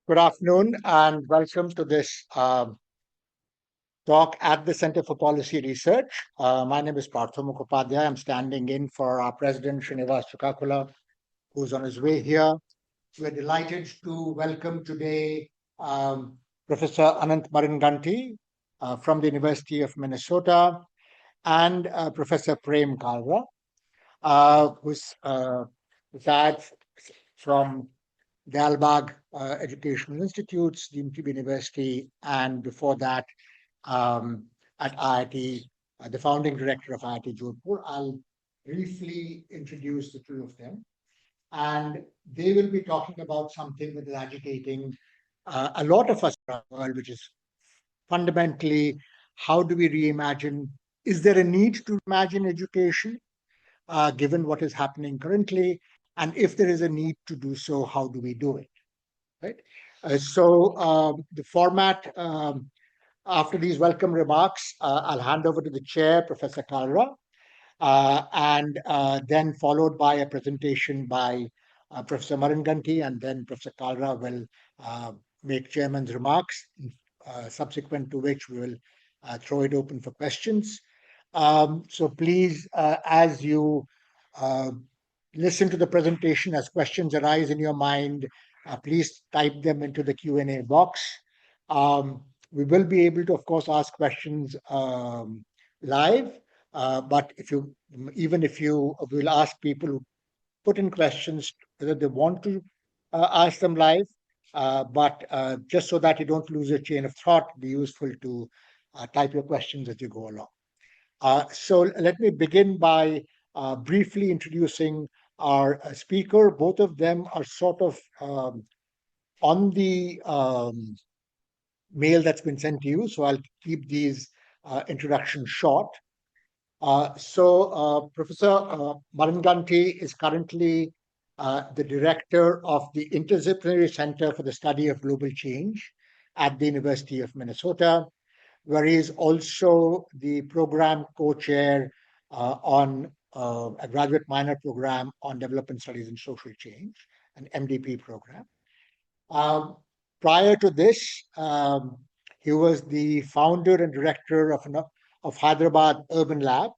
Good afternoon and welcome to this talk at the Center for Policy Research. My name is Partho Mukhopadhyay. I'm standing in for our President Srinivas Chukakula, who's on his way here. We're delighted to welcome today Professor Anant Maringanti from the University of Minnesota and Professor Prem Kalra, who's retired from Dalbagh Educational Institutes, the Deemed University, and before that at IIT, the founding director of IIT Jodhpur. I'll briefly introduce the two of them, and they will be talking about something that is agitating a lot of us around the world, which is fundamentally how do we reimagine? Is there a need to imagine education given what is happening currently? And if there is a need to do so, how do we do it? Right. The format after these welcome remarks, I'll hand over to the chair, Professor Kalra, and then followed by a presentation by Professor Maringanti, and then Professor Kalra will make chairman's remarks, subsequent to which we will throw it open for questions. So please, as you listen to the presentation, as questions arise in your mind, please type them into the Q&A box. We will be able to, of course, ask questions live, but even if you will ask people who put in questions whether they want to ask them live, but just so that you don't lose your chain of thought, it'd be useful to type your questions as you go along. So let me begin by briefly introducing our speaker. Both of them are sort of on the mail that's been sent to you, so I'll keep these introductions short. Professor Maringanti is currently the director of the Interdisciplinary Center for the Study of Global Change at the University of Minnesota, where he is also the program co-chair on a graduate minor program on development studies and social change, an MDP program. Prior to this, he was the founder and director of Hyderabad Urban Lab,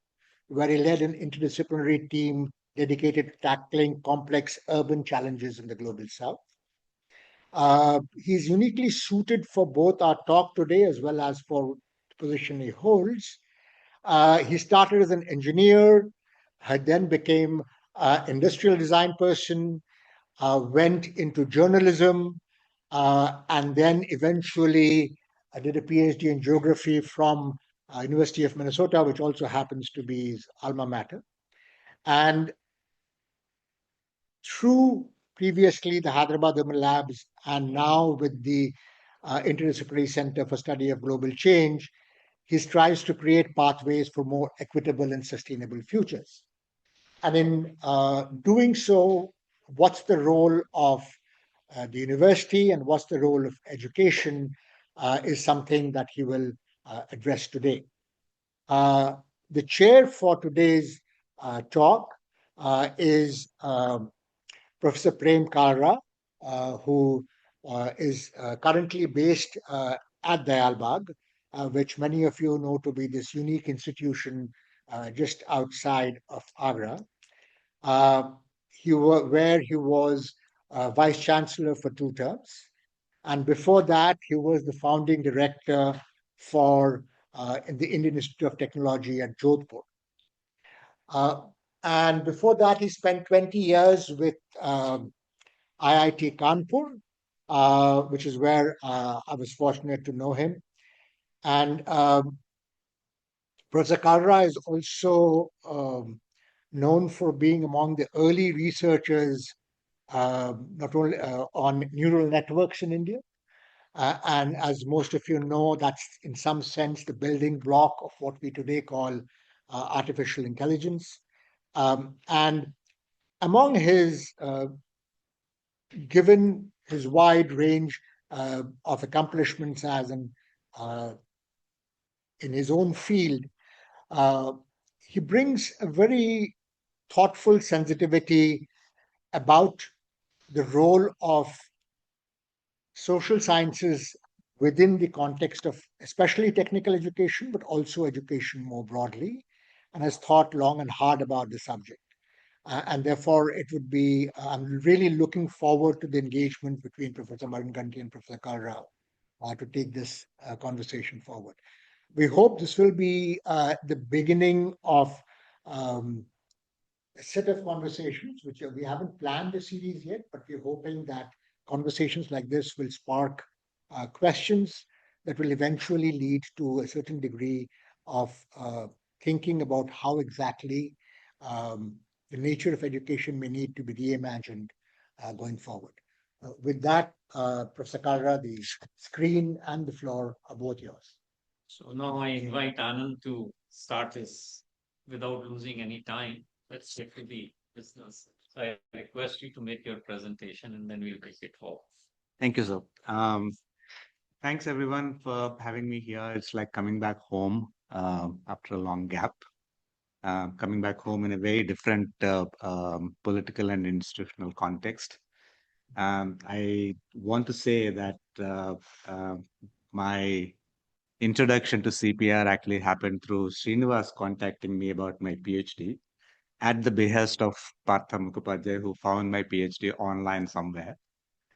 where he led an interdisciplinary team dedicated to tackling complex urban challenges in the global south. He's uniquely suited for both our talk today as well as for the position he holds. He started as an engineer, then became an industrial design person, went into journalism, and then eventually did a PhD in geography from University of Minnesota, which also happens to be his alma mater. And through previously the Hyderabad Urban Labs and now with the Interdisciplinary Center for Study of Global Change, he strives to create pathways for more equitable and sustainable futures. And in doing so, what's the role of the university and what's the role of education is something that he will address today. The chair for today's talk is Professor Prem Kalra, who is currently based at Dayalbagh, which many of you know to be this unique institution just outside of Agra. Where he was vice chancellor for 2 terms, and before that he was the founding director for in the Indian Institute of Technology at Jodhpur. And before that, he spent 20 years with IIT Kanpur, which is where I was fortunate to know him. And Professor Kalra is also known for being among the early researchers, not only on neural networks in India. And as most of you know, that's in some sense the building block of what we today call artificial intelligence. And among his, given his wide range of accomplishments as in his own field, he brings a very thoughtful sensitivity about the role of social sciences within the context of especially technical education, but also education more broadly, and has thought long and hard about the subject. And therefore, it would be, I'm really looking forward to the engagement between Professor Maranganti and Professor Kalra to take this conversation forward. We hope this will be the beginning of um, a set of conversations, which we haven't planned the series yet, but we're hoping that conversations like this will spark questions that will eventually lead to a certain degree of thinking about how exactly um, the nature of education may need to be reimagined going forward. With that, Professor Kalra, the screen and the floor are both yours. So now I invite Anand to start this without losing any time. Let's get to the business. So I request you to make your presentation and then we'll take it forward. Thank you, sir. Thanks everyone for having me here. It's like coming back home after a long gap. Coming back home in a very different political and institutional context. I want to say that my introduction to CPR actually happened through Srinivas contacting me about my PhD at the behest of Partha Mukhopadhyay, who found my PhD online somewhere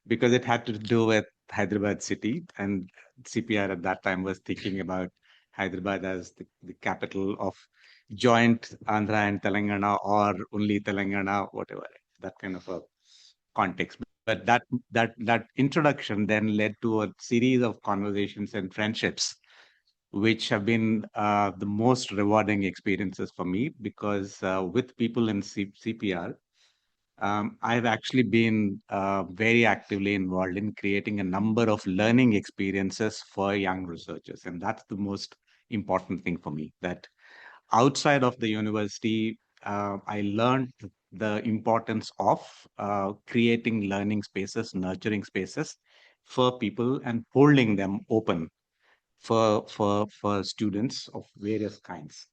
because it had to do with Hyderabad city, and CPR at that time was thinking about Hyderabad as the capital of joint Andhra and Telangana, or only Telangana, whatever, that kind of a context. But that introduction then led to a series of conversations and friendships, which have been the most rewarding experiences for me, because with people in CPR, I've actually been very actively involved in creating a number of learning experiences for young researchers. And that's the most important thing for me, that outside of the university, I learned the importance of creating learning spaces, nurturing spaces for people and holding them open for students of various kinds.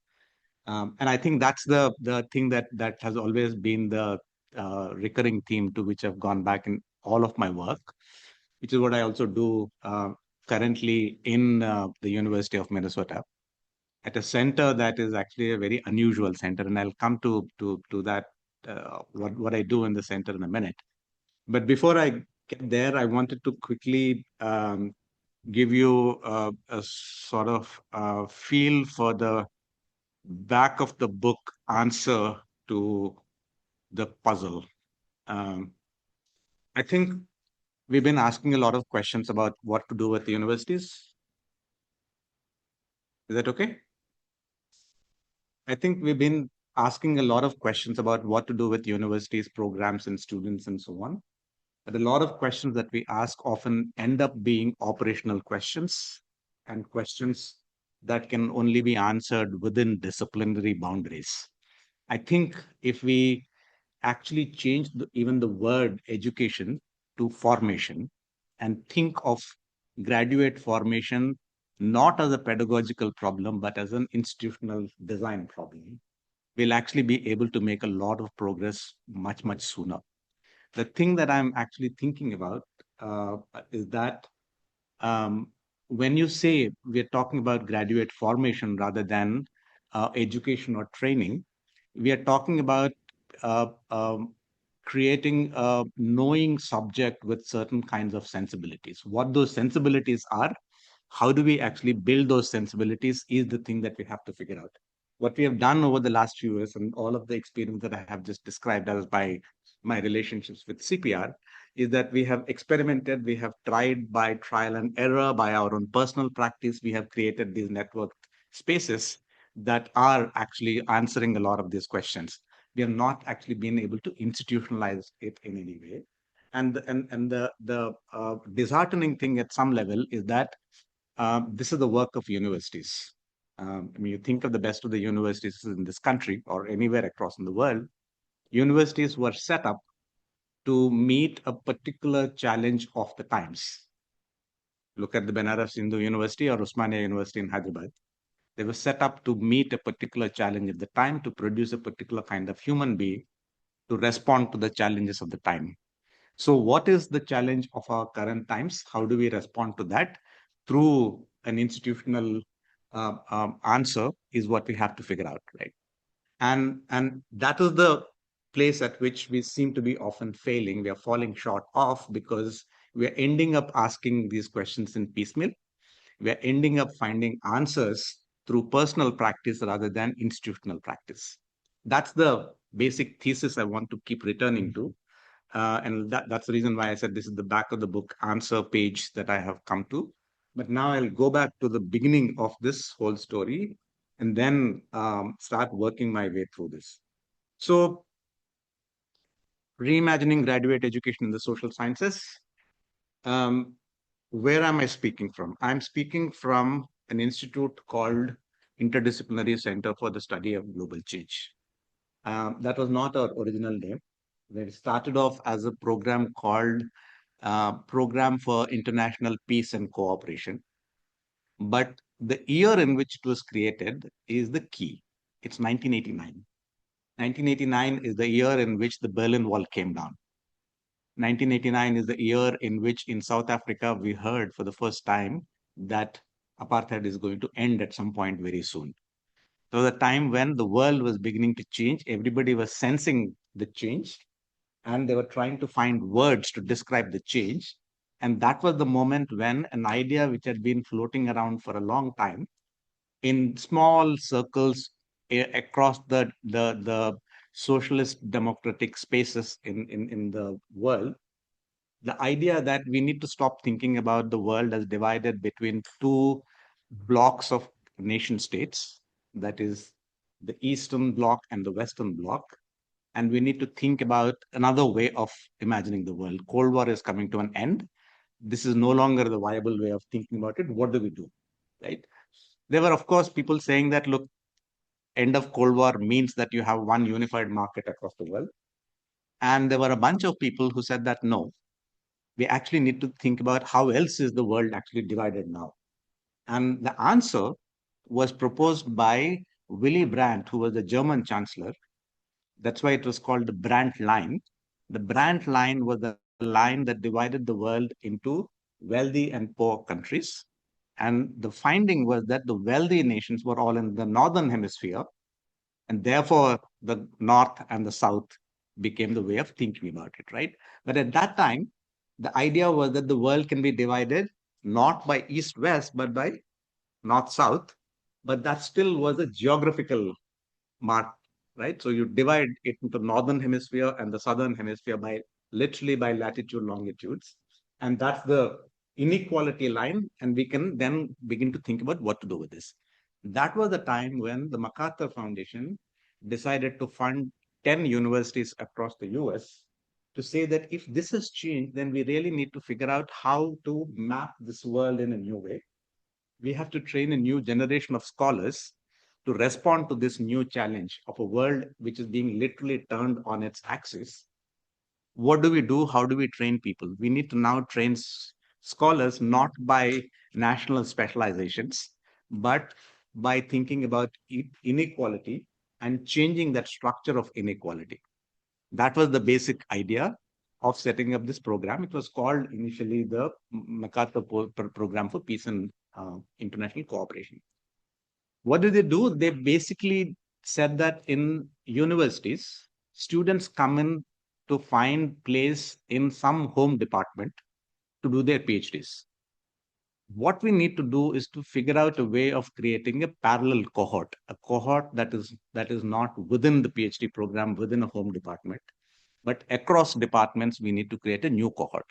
And I think that's the thing that has always been the recurring theme to which I've gone back in all of my work, which is what I also do currently in the University of Minnesota at a center that is actually a very unusual center, and I'll come to that what I do in the center in a minute. But before I get there, I wanted to quickly give you a sort of feel for the back of the book answer to the puzzle. Um, I think we've been asking a lot of questions about what to do with the universities. Is that okay? I think we've been asking a lot of questions about what to do with universities, programs, and students, and so on. But a lot of questions that we ask often end up being operational questions, and questions that can only be answered within disciplinary boundaries. I think if we actually change even the word education to formation, and think of graduate formation not as a pedagogical problem, but as an institutional design problem, we'll actually be able to make a lot of progress much, much sooner. The thing that I'm actually thinking about is that um, when you say we're talking about graduate formation rather than education or training, we are talking about uh, um, creating a knowing subject with certain kinds of sensibilities. What those sensibilities are, how do we actually build those sensibilities, is the thing that we have to figure out. What we have done over the last few years, and all of the experience that I have just described as my relationships with CPR, is that we have experimented, we have tried by trial and error, by our own personal practice, we have created these network spaces that are actually answering a lot of these questions. We have not actually been able to institutionalize it in any way. And the disheartening thing at some level is that this is the work of universities. I mean, you think of the best of the universities in this country or anywhere across in the world, universities were set up to meet a particular challenge of the times. Look at the Banaras Hindu University or Osmania University in Hyderabad. They were set up to meet a particular challenge at the time, to produce a particular kind of human being to respond to the challenges of the time. So, what is the challenge of our current times? How do we respond to that? Through an institutional answer is what we have to figure out, right? And that is the place at which we seem to be often failing. We are falling short of because we are ending up asking these questions in piecemeal. We are ending up finding answers through personal practice rather than institutional practice. That's the basic thesis I want to keep returning to. And that's the reason why I said this is the back of the book answer page that I have come to. But now I'll go back to the beginning of this whole story and then start working my way through this. So, reimagining graduate education in the social sciences. Um, where am I speaking from? I'm speaking from an institute called Interdisciplinary Center for the Study of Global Change. That was not our original name. It started off as a program called Program for International Peace and Cooperation. But the year in which it was created is the key. It's 1989. 1989 is the year in which the Berlin Wall came down. 1989 is the year in which in South Africa we heard for the first time that apartheid is going to end at some point very soon. So the time when the world was beginning to change, everybody was sensing the change and they were trying to find words to describe the change. And that was the moment when an idea which had been floating around for a long time in small circles across the socialist democratic spaces in the world, the idea that we need to stop thinking about the world as divided between two blocks of nation states, that is the Eastern Bloc and the Western Bloc, and we need to think about another way of imagining the world. Cold War is coming to an end. This is no longer the viable way of thinking about it. What do we do? Right? There were, of course, people saying that, look, end of Cold War means that you have one unified market across the world. And there were a bunch of people who said that no, we actually need to think about how else is the world actually divided now. And the answer was proposed by Willy Brandt, who was the German chancellor. That's why it was called the Brandt line. The Brandt line was the line that divided the world into wealthy and poor countries. And the finding was that the wealthy nations were all in the northern hemisphere, and therefore the north and the south became the way of thinking about it, right? But at that time, the idea was that the world can be divided not by east west, but by north south. But that still was a geographical mark, right? So you divide it into northern hemisphere and the southern hemisphere by literally by latitude, longitudes. And that's the inequality line. And we can then begin to think about what to do with this. That was the time when the MacArthur Foundation decided to fund 10 universities across the US to say that if this has changed, then we really need to figure out how to map this world in a new way. We have to train a new generation of scholars to respond to this new challenge of a world which is being literally turned on its axis. What do we do? How do we train people? We need to now train scholars not by national specializations, but by thinking about inequality and changing that structure of inequality. That was the basic idea of setting up this program. It was called initially the MacArthur Program for Peace and International Cooperation. What did they do? They basically said that in universities, students come in to find place in some home department to do their PhDs. What we need to do is to figure out a way of creating a parallel cohort, a cohort that is not within the PhD program, within a home department, but across departments, we need to create a new cohort,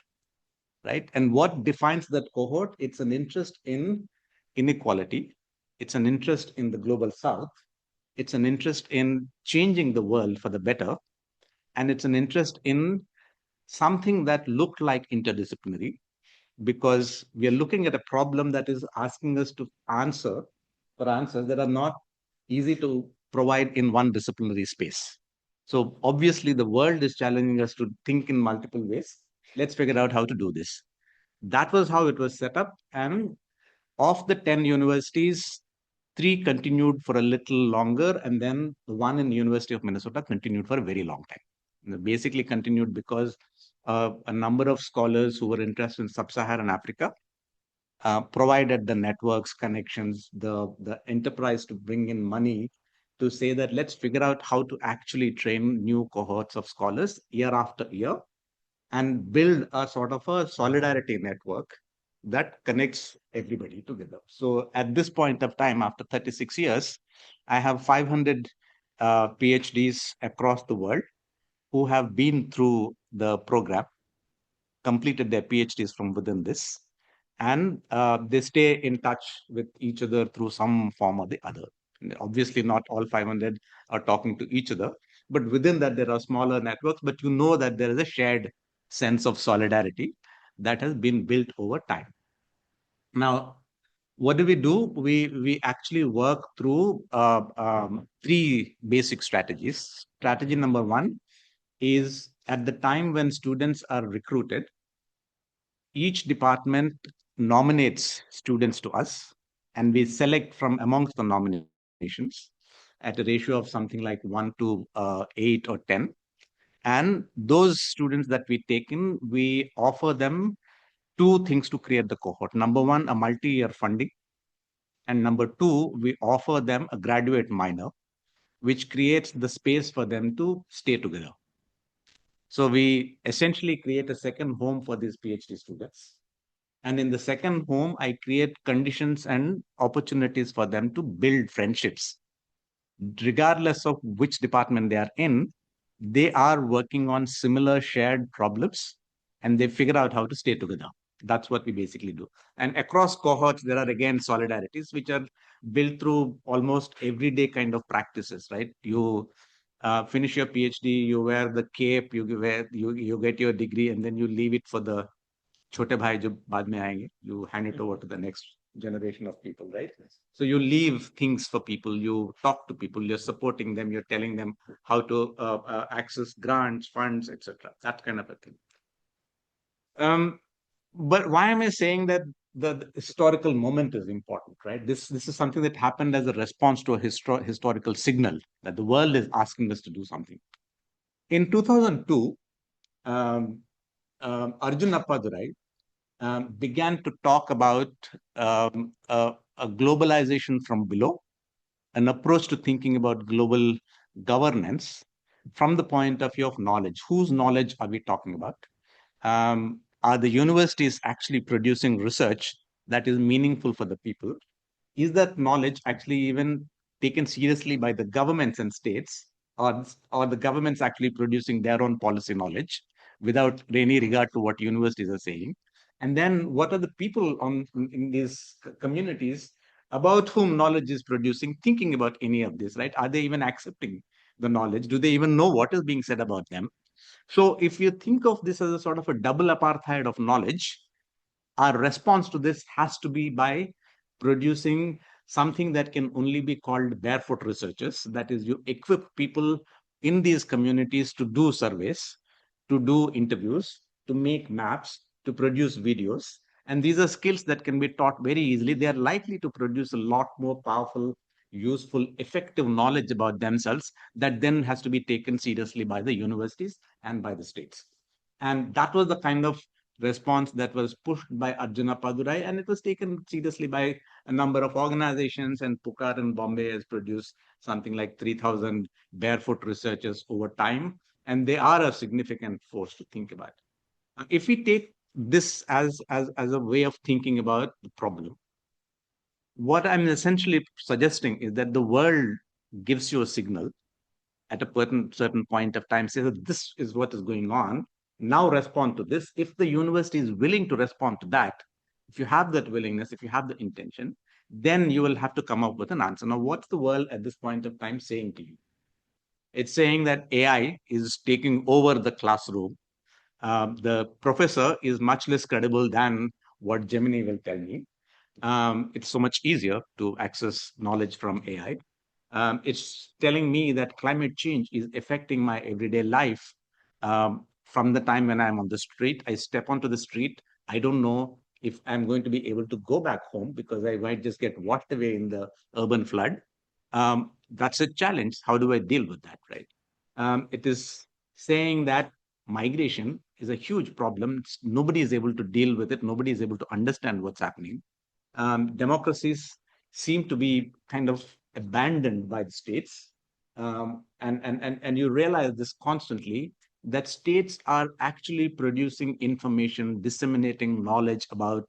right? And what defines that cohort? It's an interest in inequality. It's an interest in the global south. It's an interest in changing the world for the better. And it's an interest in something that looked like interdisciplinary, because we are looking at a problem that is asking us to answer for answers that are not easy to provide in one disciplinary space. So obviously the world is challenging us to think in multiple ways. Let's figure out how to do this. That was how it was set up. And of the 10 universities, 3 continued for a little longer, and then the one in the University of Minnesota continued for a very long time. Basically continued because a number of scholars who were interested in sub-Saharan Africa provided the networks, connections, the enterprise to bring in money to say that let's figure out how to actually train new cohorts of scholars year after year and build a sort of a solidarity network that connects everybody together. So at this point of time, after 36 years, I have 500 PhDs across the world who have been through the program, completed their PhDs from within this, and they stay in touch with each other through some form or the other. Obviously, not all 500 are talking to each other, but within that, there are smaller networks, but you know that there is a shared sense of solidarity that has been built over time. Now, what do? We actually work through three basic strategies. Strategy number one is at the time when students are recruited, each department nominates students to us, and we select from amongst the nominations at a ratio of something like 1 to 8 or 10. And those students that we take in, we offer them two things to create the cohort. Number one, a multi-year funding. And number two, we offer them a graduate minor, which creates the space for them to stay together. So we essentially create a second home for these PhD students. And in the second home, I create conditions and opportunities for them to build friendships. Regardless of which department they are in, they are working on similar shared problems and they figure out how to stay together. That's what we basically do. And across cohorts, there are again solidarities, which are built through almost everyday kind of practices, right? You finish your PhD, you wear the cape, you get your degree, and then you leave it for the छोटे भाई जो बाद में आएंगे, you hand it over to the next generation of people, right? So you leave things for people, you talk to people, you're supporting them, you're telling them how to access grants, funds, etc. That kind of a thing. But why am I saying that the historical moment is important, right? This is something that happened as a response to a historical signal that the world is asking us to do something. In 2002, Arjun Appadurai began to talk about a globalization from below, an approach to thinking about global governance from the point of view of knowledge. Whose knowledge are we talking about? Are the universities actually producing research that is meaningful for the people? Is that knowledge actually even taken seriously by the governments and states, or the governments actually producing their own policy knowledge without any regard to what universities are saying? And then what are the people in these communities about whom knowledge is producing, thinking about any of this, right? Are they even accepting the knowledge? Do they even know what is being said about them? So if you think of this as a sort of a double apartheid of knowledge, our response to this has to be by producing something that can only be called barefoot researchers. That is, you equip people in these communities to do surveys, to do interviews, to make maps, to produce videos. And these are skills that can be taught very easily. They are likely to produce a lot more powerful, useful, effective knowledge about themselves that then has to be taken seriously by the universities and by the states. And that was the kind of response that was pushed by Arjuna Padurai, and it was taken seriously by a number of organizations. And Pukar in Bombay has produced something like 3,000 barefoot researchers over time, and they are a significant force to think about. If we take this as a way of thinking about the problem, what I'm essentially suggesting is that the world gives you a signal at a certain point of time, says that this is what is going on. Now respond to this. If the university is willing to respond to that, if you have that willingness, if you have the intention, then you will have to come up with an answer. Now, what's the world at this point of time saying to you? It's saying that AI is taking over the classroom. The professor is much less credible than what Gemini will tell me. It's so much easier to access knowledge from AI. It's telling me that climate change is affecting my everyday life. From the time when I'm on the street, I step onto the street, I don't know if I'm going to be able to go back home because I might just get washed away in the urban flood. That's a challenge. How do I deal with that, right? It is saying that migration is a huge problem. Nobody is able to deal with it. Nobody is able to understand what's happening. Democracies seem to be kind of abandoned by the states. And you realize this constantly, that states are actually producing information, disseminating knowledge about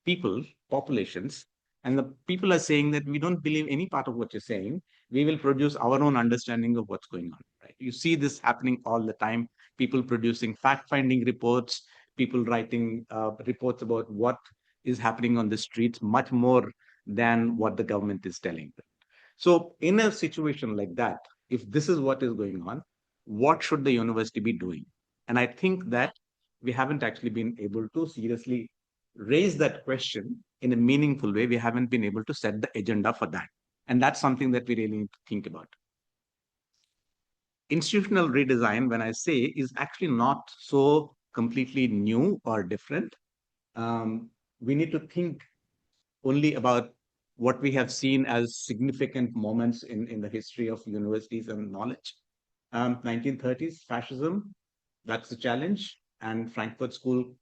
people, populations, and the people are saying that we don't believe any part of what you're saying. We will produce our own understanding of what's going on. Right? You see this happening all the time. People producing fact-finding reports, people writing reports about what is happening on the streets, much more than what the government is telling them. So, in a situation like that, if this is what is going on, what should the university be doing? And I think that we haven't actually been able to seriously raise that question in a meaningful way. We haven't been able to set the agenda for that. And that's something that we really need to think about. Institutional redesign, when I say, is actually not so completely new or different. We need to think only about what we have seen as significant moments in the history of universities and knowledge. 1930s, fascism, that's the challenge. And Frankfurt School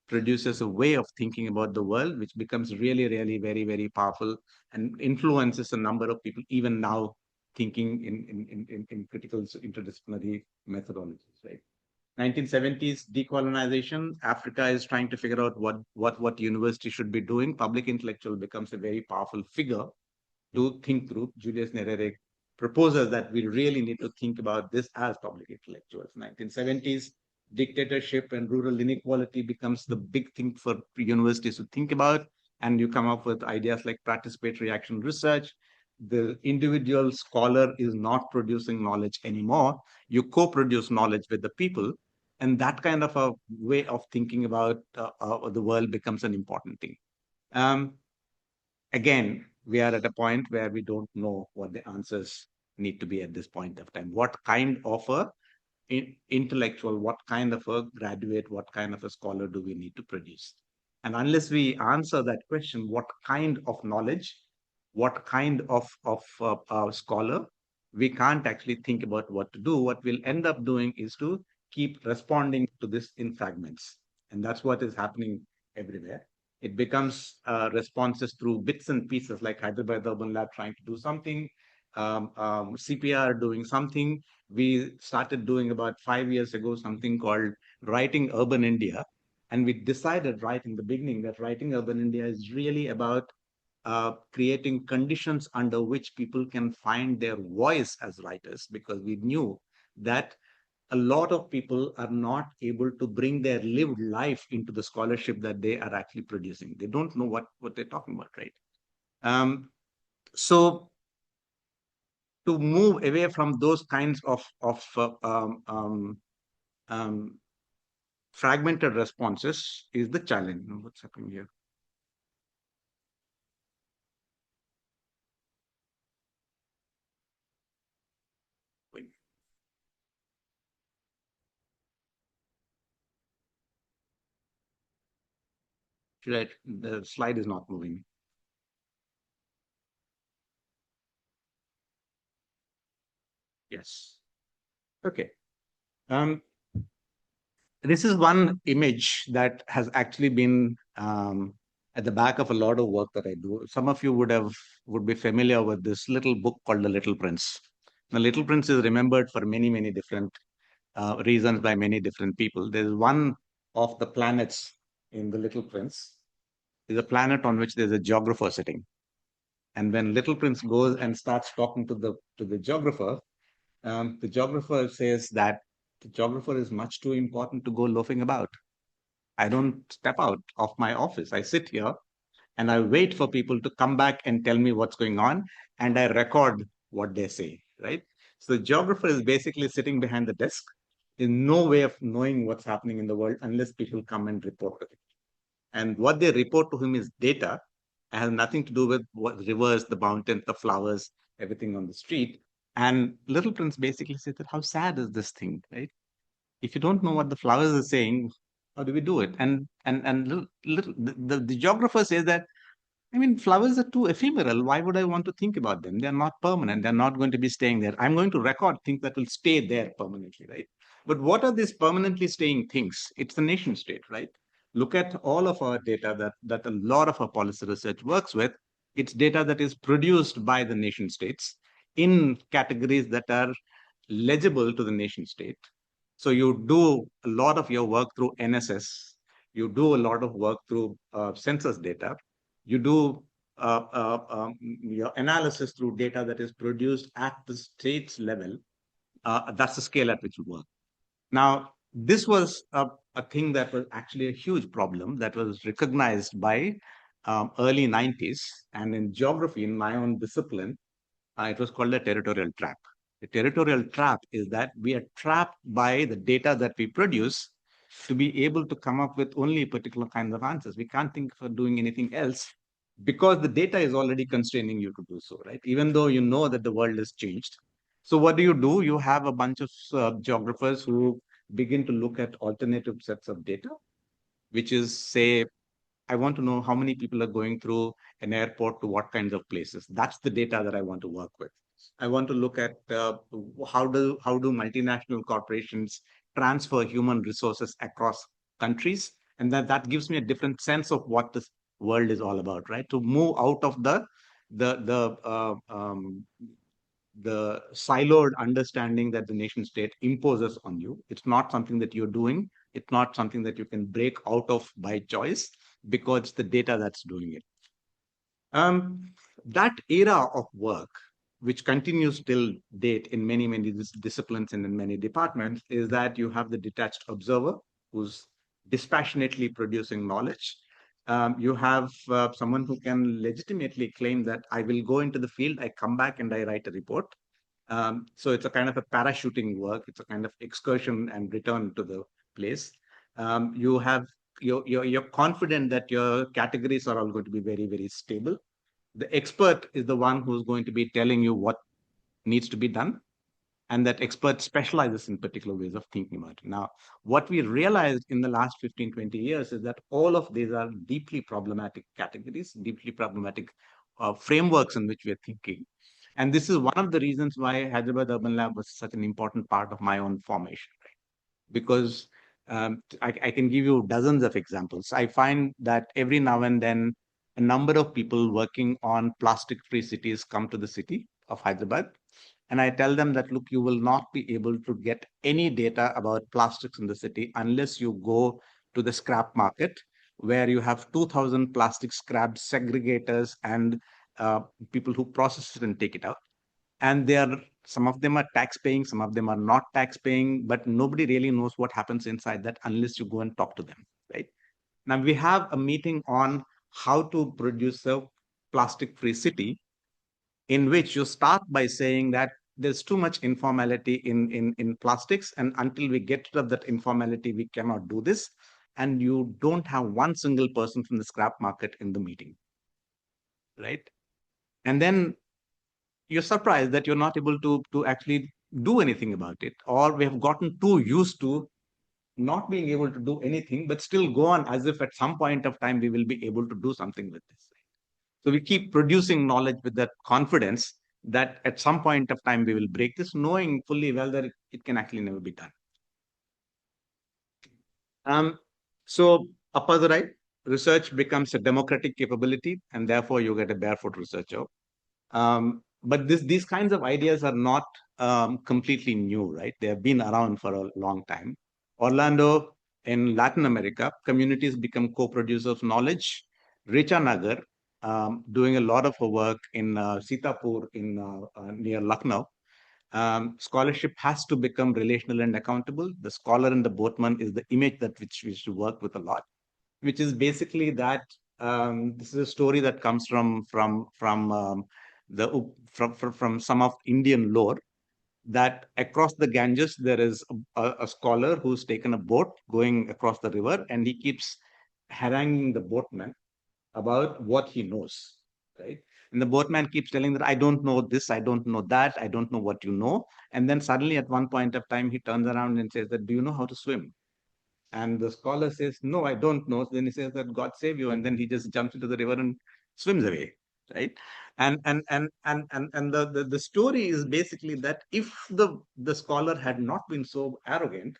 produces a way of thinking about the world, which becomes really, really very, very powerful and influences a number of people, even now thinking in critical interdisciplinary methodologies, right? 1970s decolonization. Africa is trying to figure out what university should be doing. Public intellectual becomes a very powerful figure to think through. Julius Nyerere proposes that we really need to think about this as public intellectuals. 1970s dictatorship and rural inequality becomes the big thing for universities to think about, and you come up with ideas like participatory action research. The individual scholar is not producing knowledge anymore. You co-produce knowledge with the people, and that kind of a way of thinking about the world becomes an important thing. Um, Again, we are at a point where we don't know what the answers need to be at this point of time. What kind of a intellectual, what kind of a graduate, what kind of a scholar do we need to produce? And unless we answer that question, what kind of knowledge, what kind of scholar, we can't actually think about what to do. What we'll end up doing is to keep responding to this in fragments. And that's what is happening everywhere. It becomes responses through bits and pieces, like Hyderabad Urban Lab trying to do something, CPR doing something. We started doing about 5 years ago something called Writing Urban India. And we decided right in the beginning that Writing Urban India is really about creating conditions under which people can find their voice as writers, because we knew that a lot of people are not able to bring their lived life into the scholarship that they are actually producing. They don't know what they're talking about, right? So to move away from those kinds of fragmented responses is the challenge. What's happening here? Wait. The slide is not moving. Yes. Okay. This is one image that has actually been at the back of a lot of work that I do. Some of you would be familiar with this little book called The Little Prince. The Little Prince is remembered for many, many different reasons by many different people. There's one of the planets in The Little Prince is a planet on which there's a geographer sitting. And when Little Prince goes and starts talking to the geographer says that the geographer is much too important to go loafing about. I don't step out of my office. I sit here and I wait for people to come back and tell me what's going on, and I record what they say, right? So the geographer is basically sitting behind the desk. There's no way of knowing what's happening in the world unless people come and report to him. And what they report to him is data. It has nothing to do with what rivers, the mountains, the flowers, everything on the street. And Little Prince basically said that how sad is this thing, right? If you don't know what the flowers are saying, how do we do it? And the geographer says that I mean, flowers are too ephemeral. Why would I want to think about them? They're not permanent. They're not going to be staying there. I'm going to record things that will stay there permanently, right? But what are these permanently staying things? It's the nation state, right? Look at all of our data that a lot of our policy research works with. It's data that is produced by the nation states in categories that are legible to the nation state. So you do a lot of your work through NSS. You do a lot of work through census data. You do your analysis through data that is produced at the state's level. That's the scale at which you work. Now, this was a thing that was actually a huge problem that was recognized by early 90s. And in geography, in my own discipline, it was called the territorial trap. The territorial trap is that we are trapped by the data that we produce to be able to come up with only particular kinds of answers. We can't think of doing anything else because the data is already constraining you to do so, right? Even though you know that the world has changed. So what do? You have a bunch of geographers who begin to look at alternative sets of data, which is, say, I want to know how many people are going through an airport to what kinds of places. That's the data that I want to work with. I want to look at how do multinational corporations transfer human resources across countries, and that gives me a different sense of what this world is all about. Right, to move out of the the uh, um, the siloed understanding that the nation state imposes on you. It's not something that you're doing. It's not something that you can break out of by choice because it's the data that's doing it. That era of work, which continues till date in many disciplines and in many departments, is that you have the detached observer who's dispassionately producing knowledge. You have someone who can legitimately claim that I will go into the field, I come back and I write a report. So it's a kind of a parachuting work. It's a kind of excursion and return to the place. You have you're confident that your categories are all going to be very stable. The expert is the one who's going to be telling you what needs to be done, and that expert specializes in particular ways of thinking about it. Now, what we realized in the last 15-20 years is that all of these are deeply problematic categories, deeply problematic frameworks in which we are thinking. And this is one of the reasons why Hyderabad Urban Lab was such an important part of my own formation, right? Because I can give you dozens of examples. I find that every now and then a number of people working on plastic-free cities come to the city of Hyderabad. And I tell them that, look, you will not be able to get any data about plastics in the city unless you go to the scrap market, where you have 2,000 plastic scrap segregators and people who process it and take it out. And some of them are tax paying, some of them are not tax paying, but nobody really knows what happens inside that unless you go and talk to them, right? Now we have a meeting on how to produce a plastic-free city, in which you start by saying that there's too much informality in plastics, and until we get rid of that informality, we cannot do this. And you don't have one single person from the scrap market in the meeting, right? And then you're surprised that you're not able to actually do anything about it, or we have gotten too used to not being able to do anything, but still go on as if at some point of time we will be able to do something with this. So we keep producing knowledge with that confidence that at some point of time we will break this, knowing fully well that it can actually never be done. So upper the right, research becomes a democratic capability, and therefore you get a barefoot researcher. But these kinds of ideas are not completely new, right? They have been around for a long time. Orlando, in Latin America, communities become co-producers of knowledge. Richa Nagar, doing a lot of her work in Sitapur near Lucknow. Scholarship has to become relational and accountable. The scholar and the boatman is the image that which we should work with a lot, which is basically that this is a story that comes from some of Indian lore, that across the Ganges there is a scholar who's taken a boat going across the river, and he keeps haranguing the boatman about what he knows, right? And the boatman keeps telling that I don't know this, I don't know that, I don't know what you know. And then suddenly at one point of time, he turns around and says that, do you know how to swim? And the scholar says, no, I don't know. So then he says that God save you. And then he just jumps into the river and swims away, right? And the story is basically that if the scholar had not been so arrogant,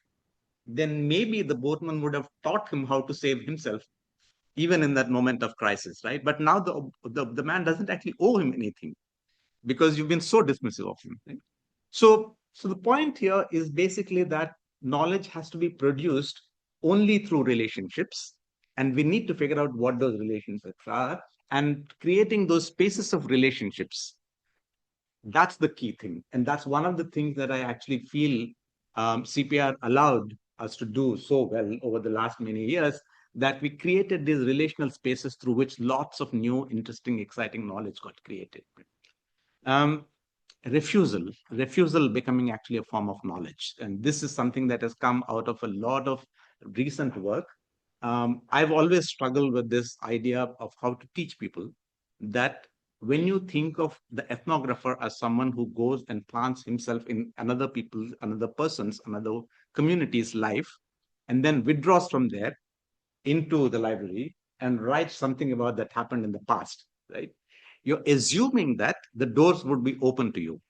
then maybe the boatman would have taught him how to save himself even in that moment of crisis, right? But now the man doesn't actually owe him anything because you've been so dismissive of him, right? So the point here is basically that knowledge has to be produced only through relationships, and we need to figure out what those relationships are, and creating those spaces of relationships, that's the key thing. And that's one of the things that I actually feel CPR allowed us to do so well over the last many years, that we created these relational spaces through which lots of new, interesting, exciting knowledge got created. Um, refusal becoming actually a form of knowledge. And this is something that has come out of a lot of recent work. I've always struggled with this idea of how to teach people that when you think of the ethnographer as someone who goes and plants himself in another person's, another community's life, and then withdraws from there into the library and writes something about that happened in the past, right? You're assuming that the doors would be open to you,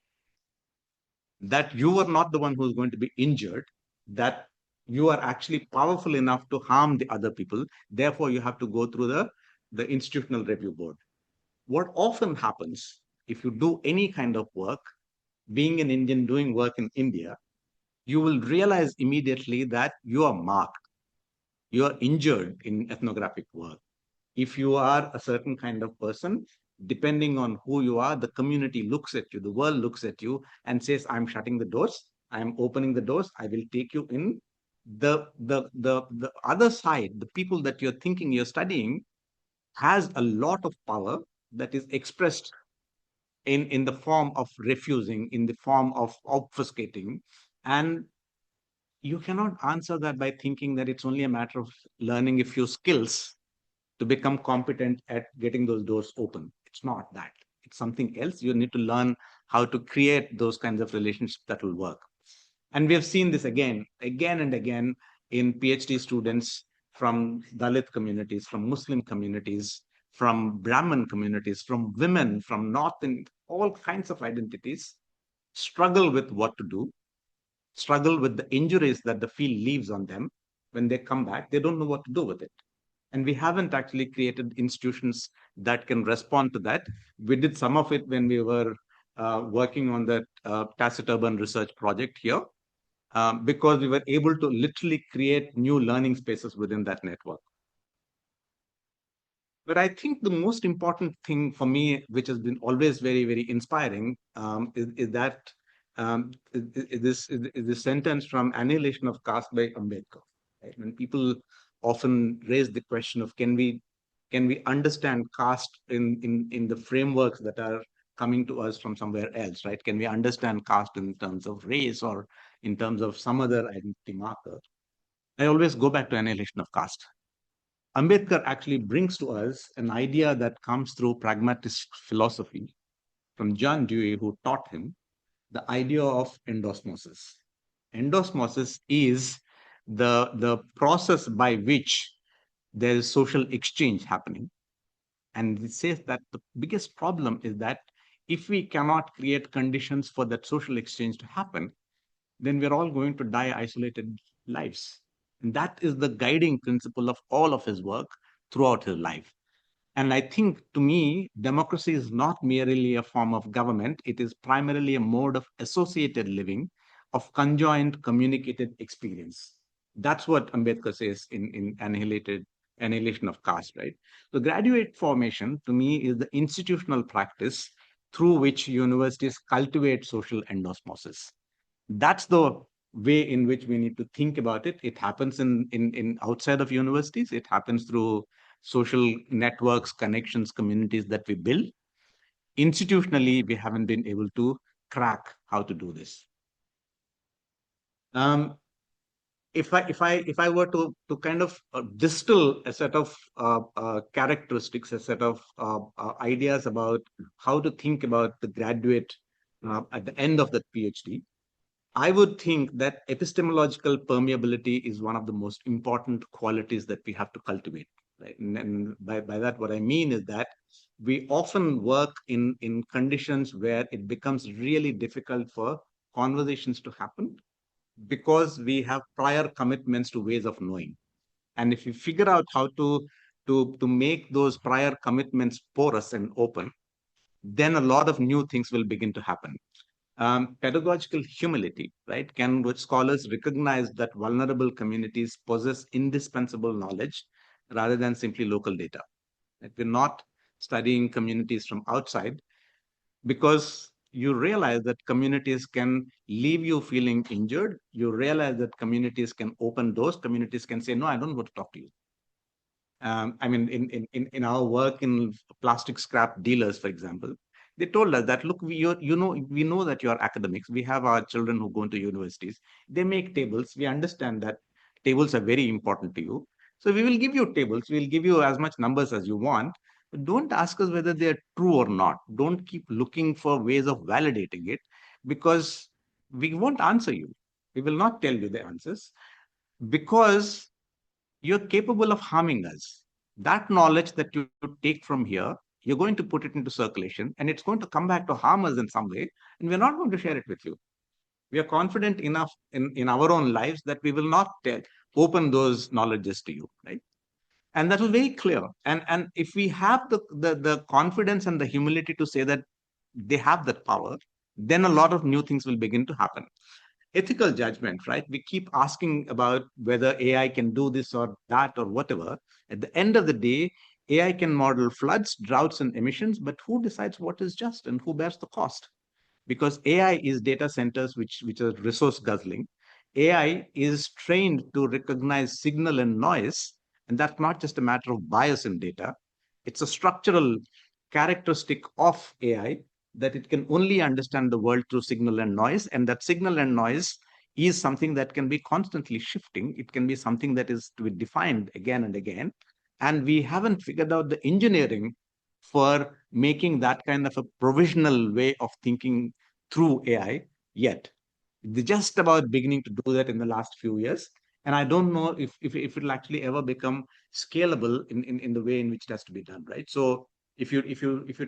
that you are not the one who's going to be injured, that you are actually powerful enough to harm the other people. Therefore, you have to go through the institutional review board. What often happens if you do any kind of work, being an Indian doing work in India, you will realize immediately that you are marked, you are injured in ethnographic work. If you are a certain kind of person, depending on who you are, the community looks at you, the world looks at you and says, I'm shutting the doors, I'm opening the doors, I will take you in. The other side, the people that you're thinking you're studying, has a lot of power that is expressed in the form of refusing, in the form of obfuscating. And you cannot answer that by thinking that it's only a matter of learning a few skills to become competent at getting those doors open. It's not that. It's something else. You need to learn how to create those kinds of relationships that will work. And we have seen this again and again in PhD students from Dalit communities, from Muslim communities, from Brahmin communities, from women, from North, and all kinds of identities struggle with what to do, struggle with the injuries that the field leaves on them. When they come back, they don't know what to do with it. And we haven't actually created institutions that can respond to that. We did some of it when we were working on that tacit urban research project here, because we were able to literally create new learning spaces within that network. But I think the most important thing for me, which has been always very, very inspiring, is that this sentence from Annihilation of Caste by Ambedkar. Right? When people often raise the question of can we understand caste in the frameworks that are coming to us from somewhere else, right? Can we understand caste in terms of race or in terms of some other identity marker? I always go back to Annihilation of Caste. Ambedkar actually brings to us an idea that comes through pragmatist philosophy from John Dewey, who taught him the idea of endosmosis. Endosmosis is the process by which there is social exchange happening. And it says that the biggest problem is that if we cannot create conditions for that social exchange to happen, then we're all going to die isolated lives. And that is the guiding principle of all of his work throughout his life. And I think, to me, democracy is not merely a form of government, it is primarily a mode of associated living, of conjoined communicated experience. That's what Ambedkar says in Annihilation of Caste, right? So graduate formation, to me, is the institutional practice through which universities cultivate social endosmosis. That's the way in which we need to think about it. It happens in outside of universities. It happens through social networks, connections, communities that we build. Institutionally, we haven't been able to crack how to do this. If I were to kind of distill a set of characteristics, a set of ideas about how to think about the graduate at the end of the PhD, I would think that epistemological permeability is one of the most important qualities that we have to cultivate. Right? And by that, what I mean is that we often work in conditions where it becomes really difficult for conversations to happen because we have prior commitments to ways of knowing. And if you figure out how to make those prior commitments porous and open, then a lot of new things will begin to happen. Pedagogical humility, right? Can scholars recognize that vulnerable communities possess indispensable knowledge rather than simply local data? Like, we're not studying communities from outside because you realize that communities can leave you feeling injured. You realize that communities can open doors. Communities can say, no, I don't want to talk to you. I mean, in our work in plastic scrap dealers, for example, they told us that, look, we know that you're academics. We have our children who go into universities. They make tables. We understand that tables are very important to you. So we will give you tables. We'll give you as much numbers as you want. But don't ask us whether they're true or not. Don't keep looking for ways of validating it, because we won't answer you. We will not tell you the answers because you're capable of harming us. That knowledge that you take from here, you're going to put it into circulation and it's going to come back to harm us in some way, and we're not going to share it with you. We are confident enough in our own lives that we will not open those knowledges to you, right? And that was very clear. And if we have the confidence and the humility to say that they have that power, then a lot of new things will begin to happen. Ethical judgment, right? We keep asking about whether AI can do this or that or whatever. At the end of the day, AI can model floods, droughts, and emissions, but who decides what is just and who bears the cost? Because AI is data centers which are resource guzzling. AI is trained to recognize signal and noise, and that's not just a matter of bias in data. It's a structural characteristic of AI that it can only understand the world through signal and noise, and that signal and noise is something that can be constantly shifting. It can be something that is to be defined again and again, and we haven't figured out the engineering for making that kind of a provisional way of thinking through AI yet. They're just about beginning to do that in the last few years. And I don't know if it'll actually ever become scalable in the way in which it has to be done, right? So if you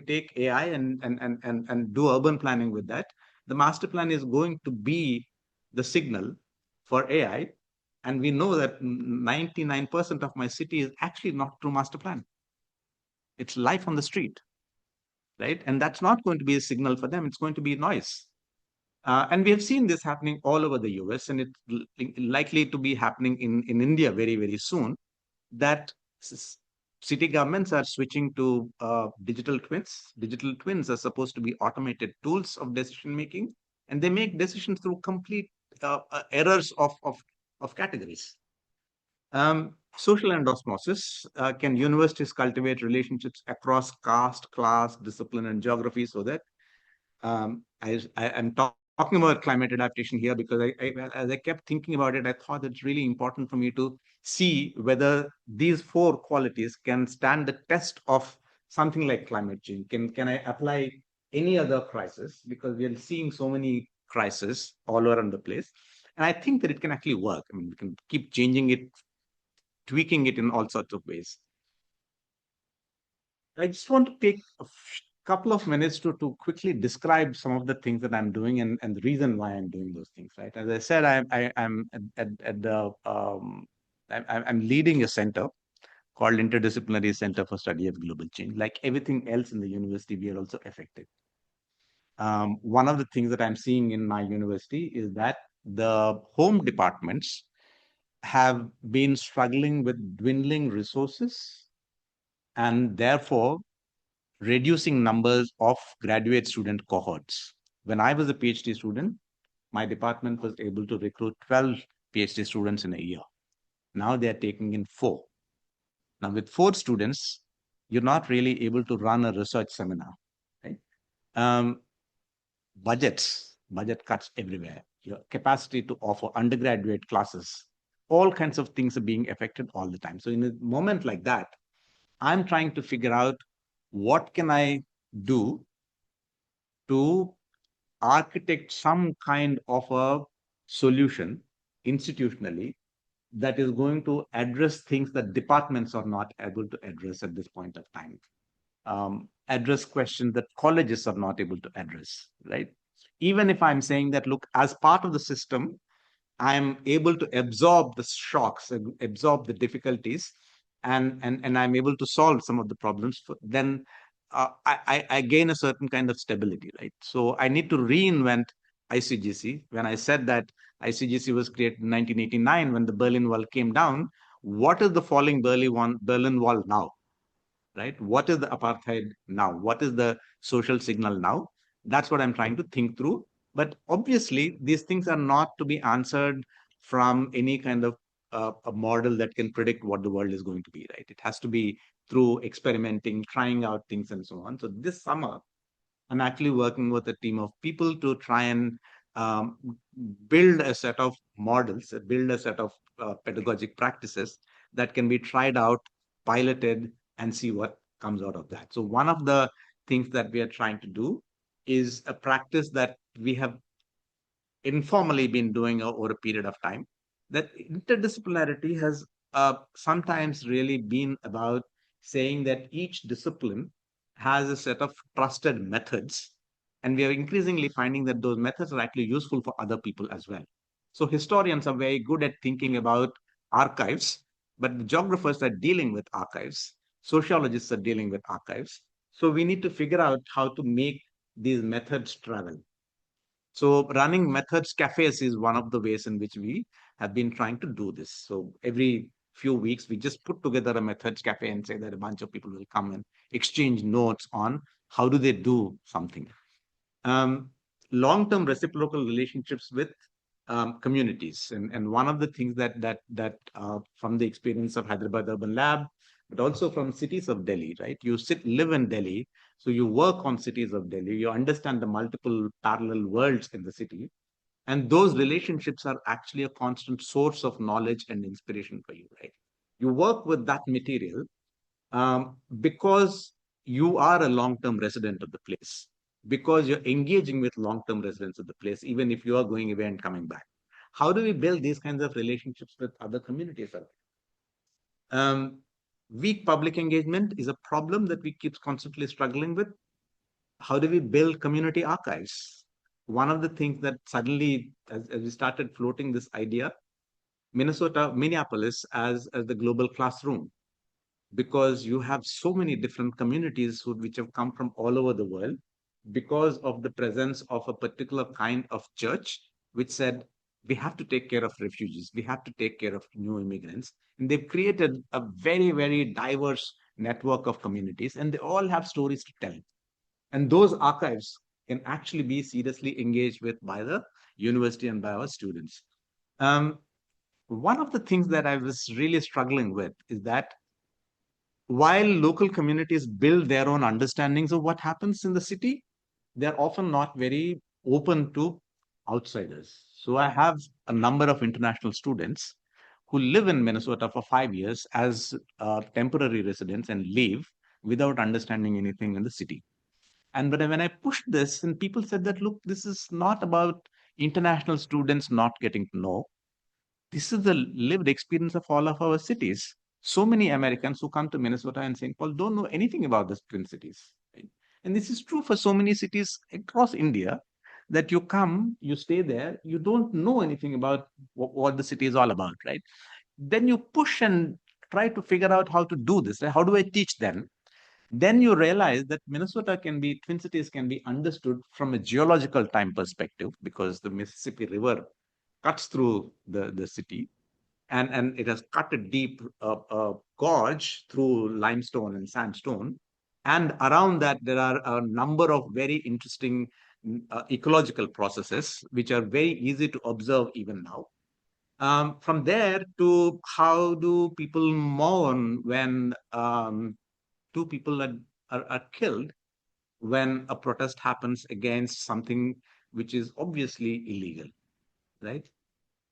take AI and do urban planning with that, the master plan is going to be the signal for AI. And we know that 99% of my city is actually not through master plan. It's life on the street, right? And that's not going to be a signal for them. It's going to be noise. And we have seen this happening all over the US, and it's likely to be happening in India very, very soon, that city governments are switching to digital twins. Digital twins are supposed to be automated tools of decision making, and they make decisions through complete errors of categories. Social and osmosis. Can universities cultivate relationships across caste, class, discipline, and geography so that I'm talking about climate adaptation here because as I kept thinking about it, I thought it's really important for me to see whether these four qualities can stand the test of something like climate change. Can I apply any other crisis? Because we are seeing so many crises all around the place. And I think that it can actually work. I mean, we can keep changing it, tweaking it in all sorts of ways. I just want to take a couple of minutes to quickly describe some of the things that I'm doing and the reason why I'm doing those things, right? As I said, I'm at the I'm leading a center called Interdisciplinary Center for Study of Global Change. Like everything else in the university, we are also affected. One of the things that I'm seeing in my university is that the home departments have been struggling with dwindling resources and therefore reducing numbers of graduate student cohorts. When I was a PhD student, my department was able to recruit 12 PhD students in a year. Now they are taking in 4. Now with 4 students, you're not really able to run a research seminar, right? Budget cuts everywhere. Your capacity to offer undergraduate classes, all kinds of things are being affected all the time. So in a moment like that, I'm trying to figure out what can I do to architect some kind of a solution institutionally that is going to address things that departments are not able to address at this point of time. address questions that colleges are not able to address, right? Even if I'm saying that, look, as part of the system, I'm able to absorb the shocks, absorb the difficulties, and I'm able to solve some of the problems. Then I gain a certain kind of stability, right? So I need to reinvent ICGC. When I said that ICGC was created in 1989 when the Berlin Wall came down, what is the falling Berlin Wall now? Right? What is the apartheid now? What is the social signal now? That's what I'm trying to think through. But obviously, these things are not to be answered from any kind of a model that can predict what the world is going to be, right? It has to be through experimenting, trying out things, and so on. So this summer, I'm actually working with a team of people to try and um, build a set of models, build a set of pedagogic practices that can be tried out, piloted, and see what comes out of that. So, one of the things that we are trying to do is a practice that we have informally been doing over a period of time. That interdisciplinarity has sometimes really been about saying that each discipline has a set of trusted methods, and we are increasingly finding that those methods are actually useful for other people as well. So historians are very good at thinking about archives, but the geographers are dealing with archives, sociologists are dealing with archives. So we need to figure out how to make these methods travel. So running methods cafes is one of the ways in which we have been trying to do this. So every few weeks, we just put together a methods cafe and say that a bunch of people will come and exchange notes on how do they do something. Um, Long-term reciprocal relationships with communities, and one of the things that from the experience of Hyderabad Urban Lab, but also from cities of Delhi, right? You live in Delhi, so you work on cities of Delhi. You understand the multiple parallel worlds in the city, and those relationships are actually a constant source of knowledge and inspiration for you, right? You work with that material because you are a long-term resident of the place, because you're engaging with long-term residents of the place, even if you are going away and coming back. How do we build these kinds of relationships with other communities? Weak public engagement is a problem that we keep constantly struggling with. How do we build community archives? One of the things that suddenly, as we started floating this idea, Minneapolis as the global classroom, because you have so many different communities which have come from all over the world because of the presence of a particular kind of church which said we have to take care of refugees, we have to take care of new immigrants, and they've created a very, very diverse network of communities, and they all have stories to tell, and those archives can actually be seriously engaged with by the university and by our students. One of the things that I was really struggling with is that while local communities build their own understandings of what happens in the city, they're often not very open to outsiders. So I have a number of international students who live in Minnesota for 5 years as temporary residents and leave without understanding anything in the city. And but when I pushed this, and people said that, look, this is not about international students not getting to know. This is the lived experience of all of our cities. So many Americans who come to Minnesota and St. Paul don't know anything about the Twin Cities. Right? And this is true for so many cities across India, that you come, you stay there, you don't know anything about what the city is all about, right? Then you push and try to figure out how to do this. Right? How do I teach them? Then you realize that Twin Cities can be understood from a geological time perspective, because the Mississippi River cuts through the city, and it has cut a deep gorge through limestone and sandstone. And around that, there are a number of very interesting ecological processes, which are very easy to observe even now. From there to how do people mourn when two people are killed when a protest happens against something which is obviously illegal, right?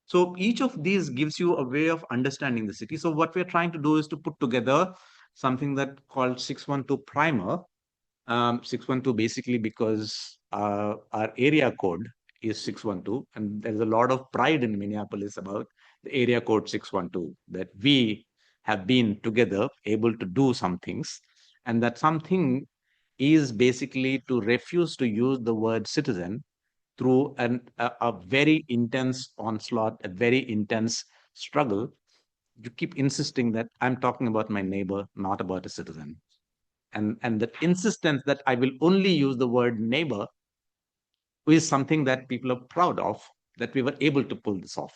So each of these gives you a way of understanding the city. So what we're trying to do is to put together something that called 612 primer. 612 basically because our area code is 612, and there's a lot of pride in Minneapolis about the area code 612, that we have been together able to do some things. And that something is basically to refuse to use the word citizen through a very intense onslaught, a very intense struggle. You keep insisting that I'm talking about my neighbor, not about a citizen. And that insistence that I will only use the word neighbor is something that people are proud of, that we were able to pull this off,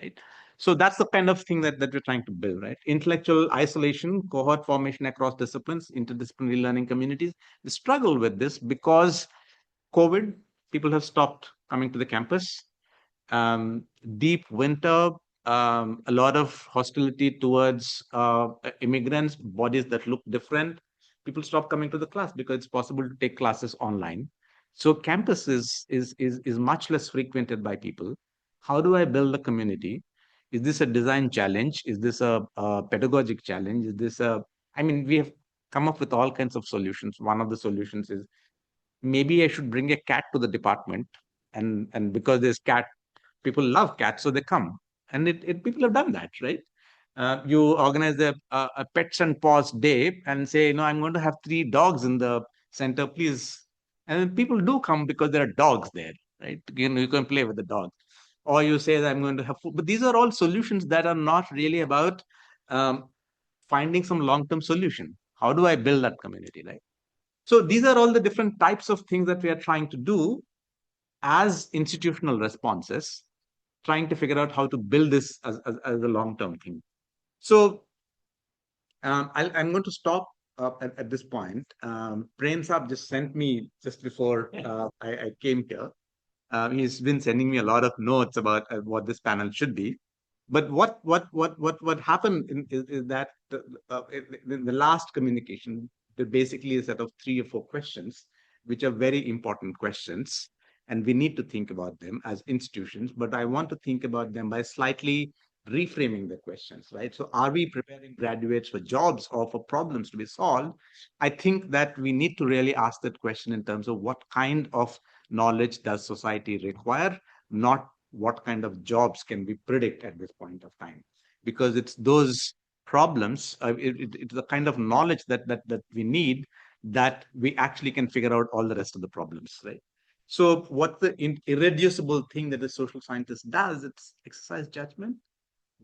right? So that's the kind of thing that we're trying to build, right? Intellectual isolation, cohort formation across disciplines, interdisciplinary learning communities. We struggle with this because COVID, people have stopped coming to the campus. Deep winter, a lot of hostility towards immigrants, bodies that look different. People stop coming to the class because it's possible to take classes online. So campus is much less frequented by people. How do I build a community? Is this a design challenge? Is this a pedagogic challenge? Is this a, I mean, we have come up with all kinds of solutions. One of the solutions is maybe I should bring a cat to the department, and because there's cat, people love cats, so they come, and it people have done that, right? You organize a pets and paws day and say, I'm going to have 3 dogs in the center, please, and then people do come because there are dogs there, right? You can play with the dog, or you say that I'm going to have food. But these are all solutions that are not really about um, finding some long-term solution. How do I build that community, right? So these are all the different types of things that we are trying to do as institutional responses, trying to figure out how to build this as a long-term thing. So I'm going to stop at this point. Prem Saab just sent me just before I came here. He's been sending me a lot of notes about what this panel should be. But what happened is that in the last communication, there basically a set of 3 or 4 questions, which are very important questions, and we need to think about them as institutions. But I want to think about them by slightly reframing the questions, right? So, are we preparing graduates for jobs or for problems to be solved? I think that we need to really ask that question in terms of what kind of knowledge does society require, not what kind of jobs can we predict at this point of time, because it's those problems, it's the kind of knowledge that we need, that we actually can figure out all the rest of the problems, right? So what the irreducible thing that a social scientist does, it's exercise judgment,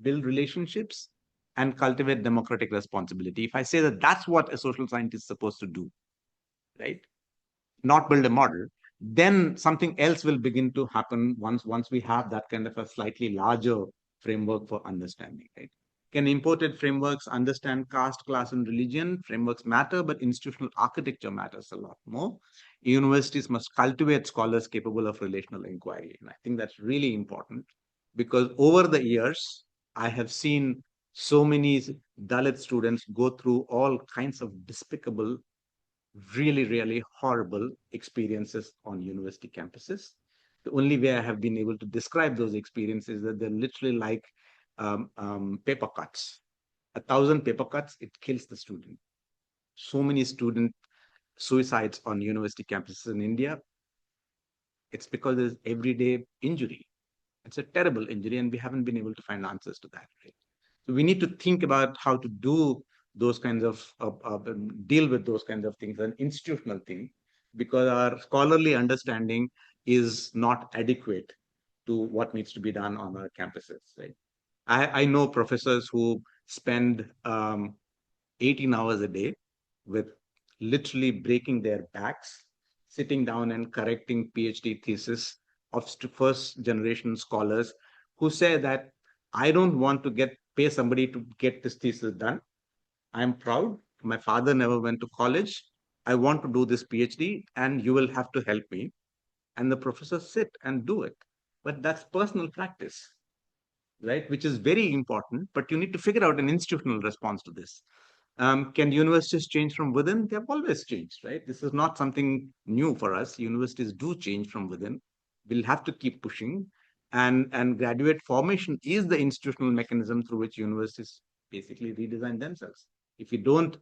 build relationships, and cultivate democratic responsibility. If I say that that's what a social scientist is supposed to do, right, not build a model, then something else will begin to happen once we have that kind of a slightly larger framework for understanding, right? Can imported frameworks understand caste, class, and religion? Frameworks matter, but institutional architecture matters a lot more. Universities must cultivate scholars capable of relational inquiry. And I think that's really important, because over the years, I have seen so many Dalit students go through all kinds of despicable, really, really horrible experiences on university campuses. The only way I have been able to describe those experiences is that they're literally like paper cuts. 1,000 paper cuts, it kills the student. So many student suicides on university campuses in India. It's because there's everyday injury. It's a terrible injury, and we haven't been able to find answers to that. Right? So we need to think about how to do those kinds of deal with those kinds of things, an institutional thing, because our scholarly understanding is not adequate to what needs to be done on our campuses. Right? I know professors who spend 18 hours a day with literally breaking their backs, sitting down and correcting PhD thesis of first generation scholars who say that I don't want to pay somebody to get this thesis done. I'm proud. My father never went to college. I want to do this PhD, and you will have to help me. And the professors sit and do it. But that's personal practice, right? Which is very important. But you need to figure out an institutional response to this. Can universities change from within? They have always changed, right? This is not something new for us. Universities do change from within. We'll have to keep pushing. And graduate formation is the institutional mechanism through which universities basically redesign themselves. If we don't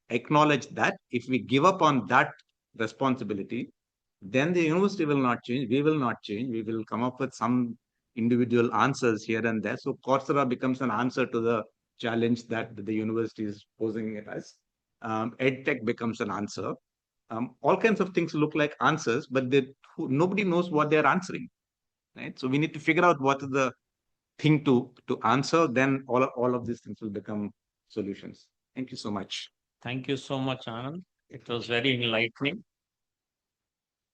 acknowledge that, if we give up on that responsibility, then the university will not change. We will not change. We will come up with some individual answers here and there. So Coursera becomes an answer to the challenge that the university is posing at us. EdTech becomes an answer. All kinds of things look like answers, but nobody knows what they're answering, right? So we need to figure out what is the thing to answer. Then all of these things will become solutions. Thank you so much. Thank you so much, Anand. It was very enlightening.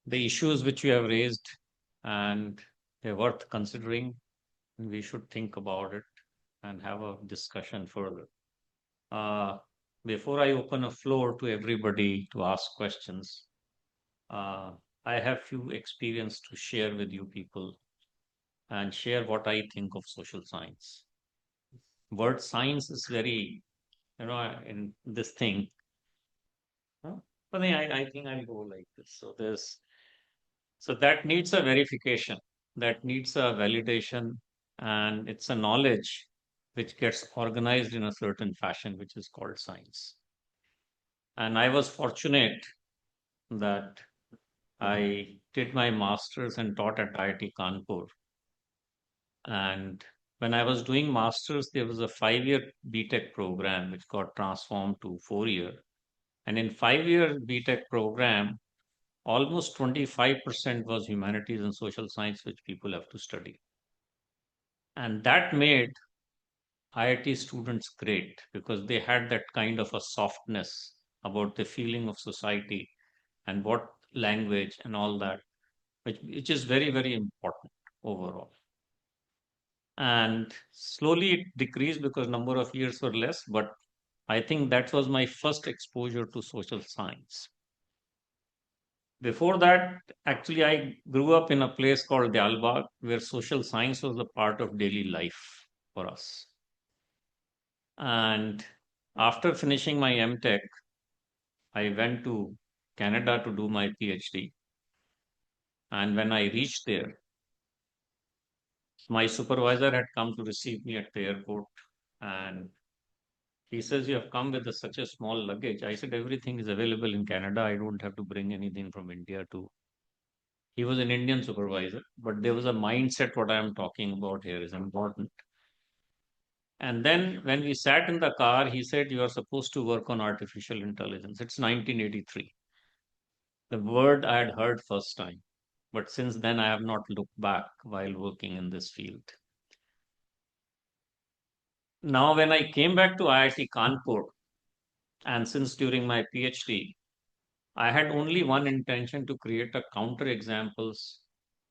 The issues which you have raised, and they're worth considering, and we should think about it and have a discussion further. Uh, Before I open a floor to everybody to ask questions, uh, I have few experience to share with you people and share what I think of social science. Word science is very, in this thing. Huh? But I think I'll go like this. So that needs a verification, that needs a validation, and it's a knowledge which gets organized in a certain fashion, which is called science. And I was fortunate that I did my master's and taught at IIT Kanpur. And when I was doing master's, there was a 5-year BTech program which got transformed to 4-year. And in 5-year BTech program, almost 25% was humanities and social science, which people have to study. And that made IIT students great because they had that kind of a softness about the feeling of society and what language and all that, which is very, very important overall. And slowly it decreased because number of years were less, but I think that was my first exposure to social science. Before that, actually, I grew up in a place called Dalbagh, where social science was a part of daily life for us. And after finishing my MTech, I went to Canada to do my PhD. And when I reached there, my supervisor had come to receive me at the airport. And he says, "You have come with such a small luggage." I said, "Everything is available in Canada. I don't have to bring anything from India to." He was an Indian supervisor, but there was a mindset. What I am talking about here is important. And then when we sat in the car, he said, "You are supposed to work on artificial intelligence." It's 1983. The word I had heard first time, but since then I have not looked back while working in this field. Now, when I came back to IIT Kanpur, and since during my PhD, I had only one intention to create a counter examples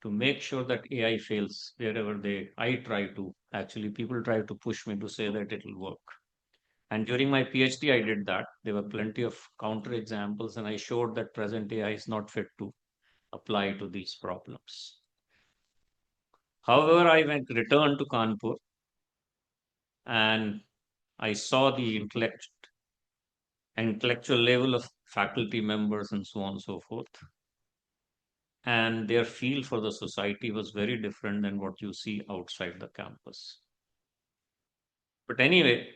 to make sure that AI fails wherever I try to. Actually, people try to push me to say that it will work. And during my PhD, I did that. There were plenty of counter examples, and I showed that present AI is not fit to apply to these problems. However, I returned to Kanpur and I saw the intellectual level of faculty members and so on and so forth. And their feel for the society was very different than what you see outside the campus. But anyway,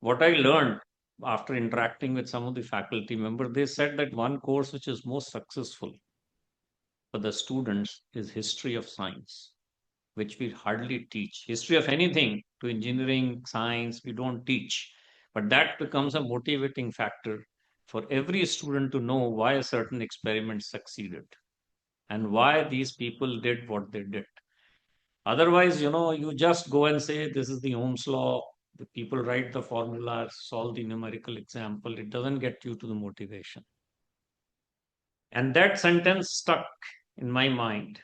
what I learned after interacting with some of the faculty members, they said that one course which is most successful for the students is history of science, which we hardly teach. History of anything to engineering, science, we don't teach. But that becomes a motivating factor for every student to know why a certain experiment succeeded and why these people did what they did. Otherwise, you just go and say, this is the Ohm's law. The people write the formula, solve the numerical example. It doesn't get you to the motivation. And that sentence stuck in my mind.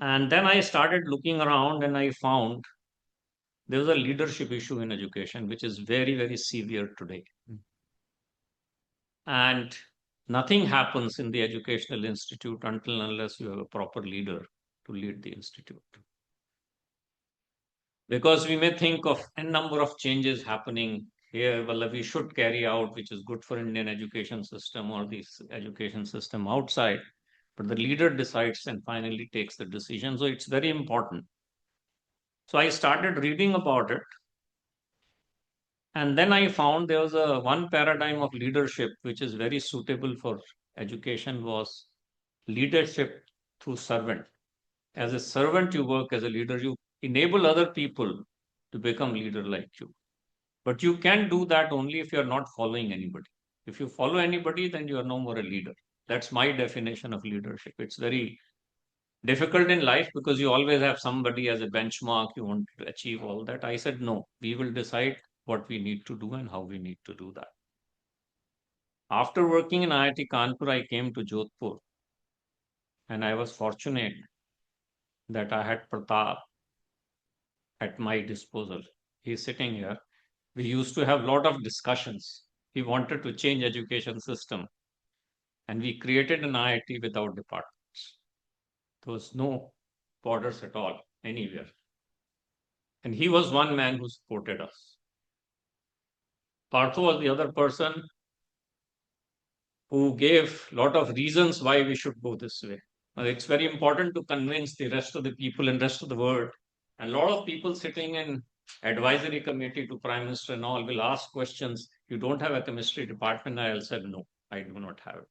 And then I started looking around and I found there was a leadership issue in education, which is very, very severe today. And nothing happens in the educational institute until unless you have a proper leader to lead the institute. Because we may think of a number of changes happening here, well, we should carry out, which is good for Indian education system or the education system outside. But the leader decides and finally takes the decision. So it's very important. So I started reading about it. And then I found there was one paradigm of leadership which is very suitable for education was leadership through servant. As a servant, you work as a leader, you enable other people to become leader like you. But you can do that only if you're not following anybody. If you follow anybody, then you are no more a leader. That's my definition of leadership. It's very difficult in life because you always have somebody as a benchmark. You want to achieve all that. I said, no, we will decide what we need to do and how we need to do that. After working in IIT Kanpur, I came to Jodhpur, and I was fortunate that I had Pratap at my disposal. He's sitting here. We used to have a lot of discussions. He wanted to change education system, and we created an IIT without departments. There was no borders at all anywhere. And he was one man who supported us. Partho was the other person who gave a lot of reasons why we should go this way. It's very important to convince the rest of the people and rest of the world. And a lot of people sitting in advisory committee to Prime Minister and all will ask questions. You don't have a chemistry department? I said, no, I do not have it.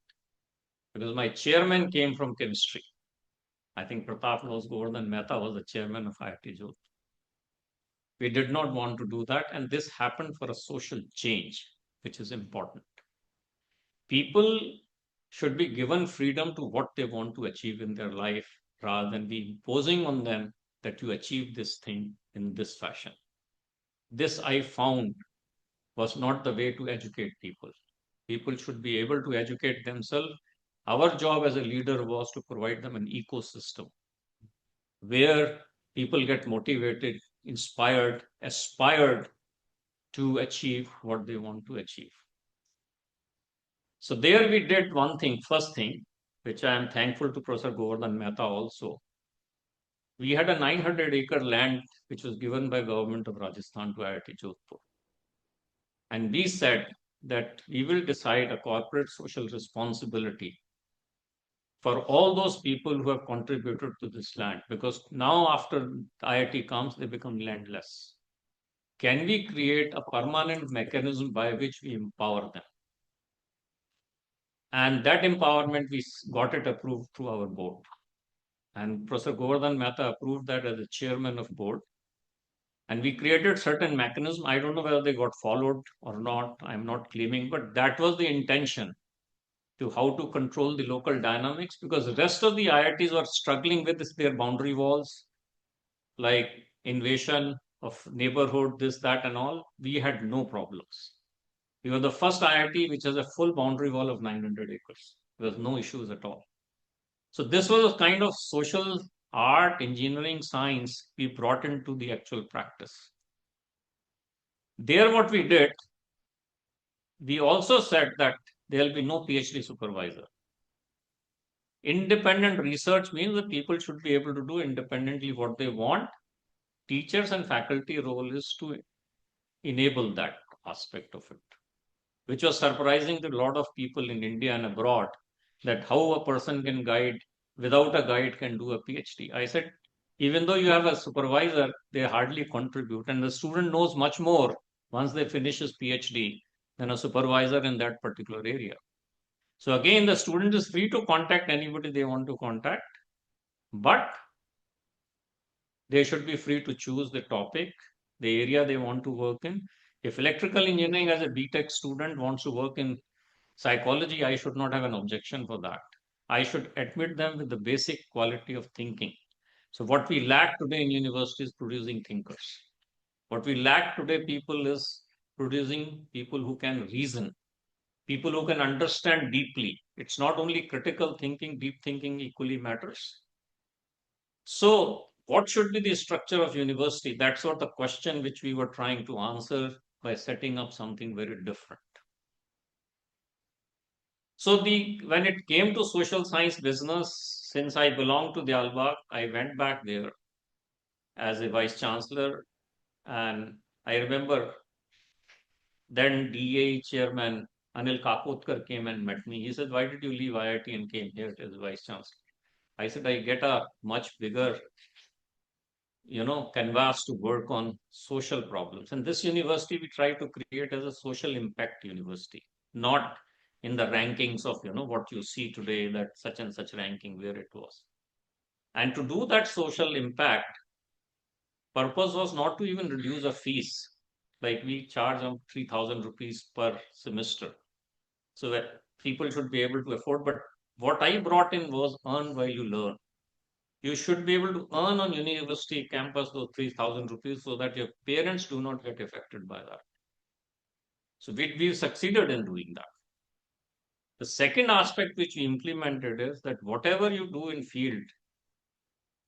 Because my chairman came from chemistry. I think Pratap knows Govardhan Mehta was the chairman of IIT Jodhpur. We did not want to do that. And this happened for a social change, which is important. People should be given freedom to what they want to achieve in their life rather than be imposing on them that you achieve this thing in this fashion. This I found was not the way to educate people. People should be able to educate themselves. Our job as a leader was to provide them an ecosystem where people get motivated, inspired, aspired to achieve what they want to achieve. So there we did one thing, first thing, which I am thankful to Professor Govardhan Mehta also. We had a 900-acre land which was given by government of Rajasthan to IIT Jodhpur. And we said that we will decide a corporate social responsibility for all those people who have contributed to this land, because now after IIT comes, they become landless. Can we create a permanent mechanism by which we empower them? And that empowerment, we got it approved through our board. And Professor Govardhan Mehta approved that as the chairman of board. And we created certain mechanism. I don't know whether they got followed or not. I'm not claiming, but that was the intention to how to control the local dynamics, because the rest of the IITs were struggling with their boundary walls, like invasion of neighborhood, this, that, and all. We had no problems. We were the first IIT which has a full boundary wall of 900 acres. There was no issues at all. So this was a kind of social art, engineering, science we brought into the actual practice. There what we did, we also said that there will be no PhD supervisor. Independent research means that people should be able to do independently what they want. Teachers and faculty role is to enable that aspect of it, which was surprising to a lot of people in India and abroad, that how a person can guide without a guide can do a PhD. I said, even though you have a supervisor, they hardly contribute. And the student knows much more once they finish his PhD than a supervisor in that particular area. So again, the student is free to contact anybody they want to contact, but they should be free to choose the topic, the area they want to work in. If electrical engineering as a BTech student wants to work in psychology, I should not have an objection for that. I should admit them with the basic quality of thinking. So what we lack today in university is producing thinkers. What we lack today, people, is producing people who can reason, people who can understand deeply. It's not only critical thinking, deep thinking equally matters. So what should be the structure of university? That's what the question which we were trying to answer by setting up something very different. So when it came to social science business, since I belong to the Albag, I went back there as a vice chancellor. And I remember then DA chairman Anil Kakotkar came and met me. He said, why did you leave IIT and came here as vice chancellor? I said, I get a much bigger canvas to work on social problems. And this university we try to create as a social impact university, not in the rankings of what you see today, that such and such ranking where it was. And to do that social impact, purpose was not to even reduce a fees. Like we charge them 3,000 rupees per semester. So that people should be able to afford. But what I brought in was earn while you learn. You should be able to earn on university campus those 3,000 rupees so that your parents do not get affected by that. So we've succeeded in doing that. The second aspect which we implemented is that whatever you do in field,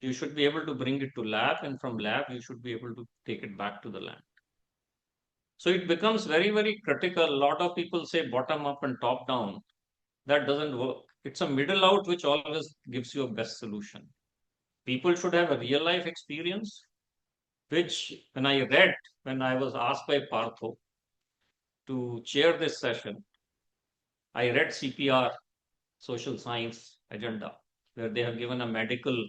you should be able to bring it to lab, and from lab, you should be able to take it back to the land. So it becomes very, very critical. A lot of people say bottom up and top down. That doesn't work. It's a middle out which always gives you a best solution. People should have a real life experience, which when I was asked by Partho to chair this session, I read CPR, social science agenda, where they have given a medical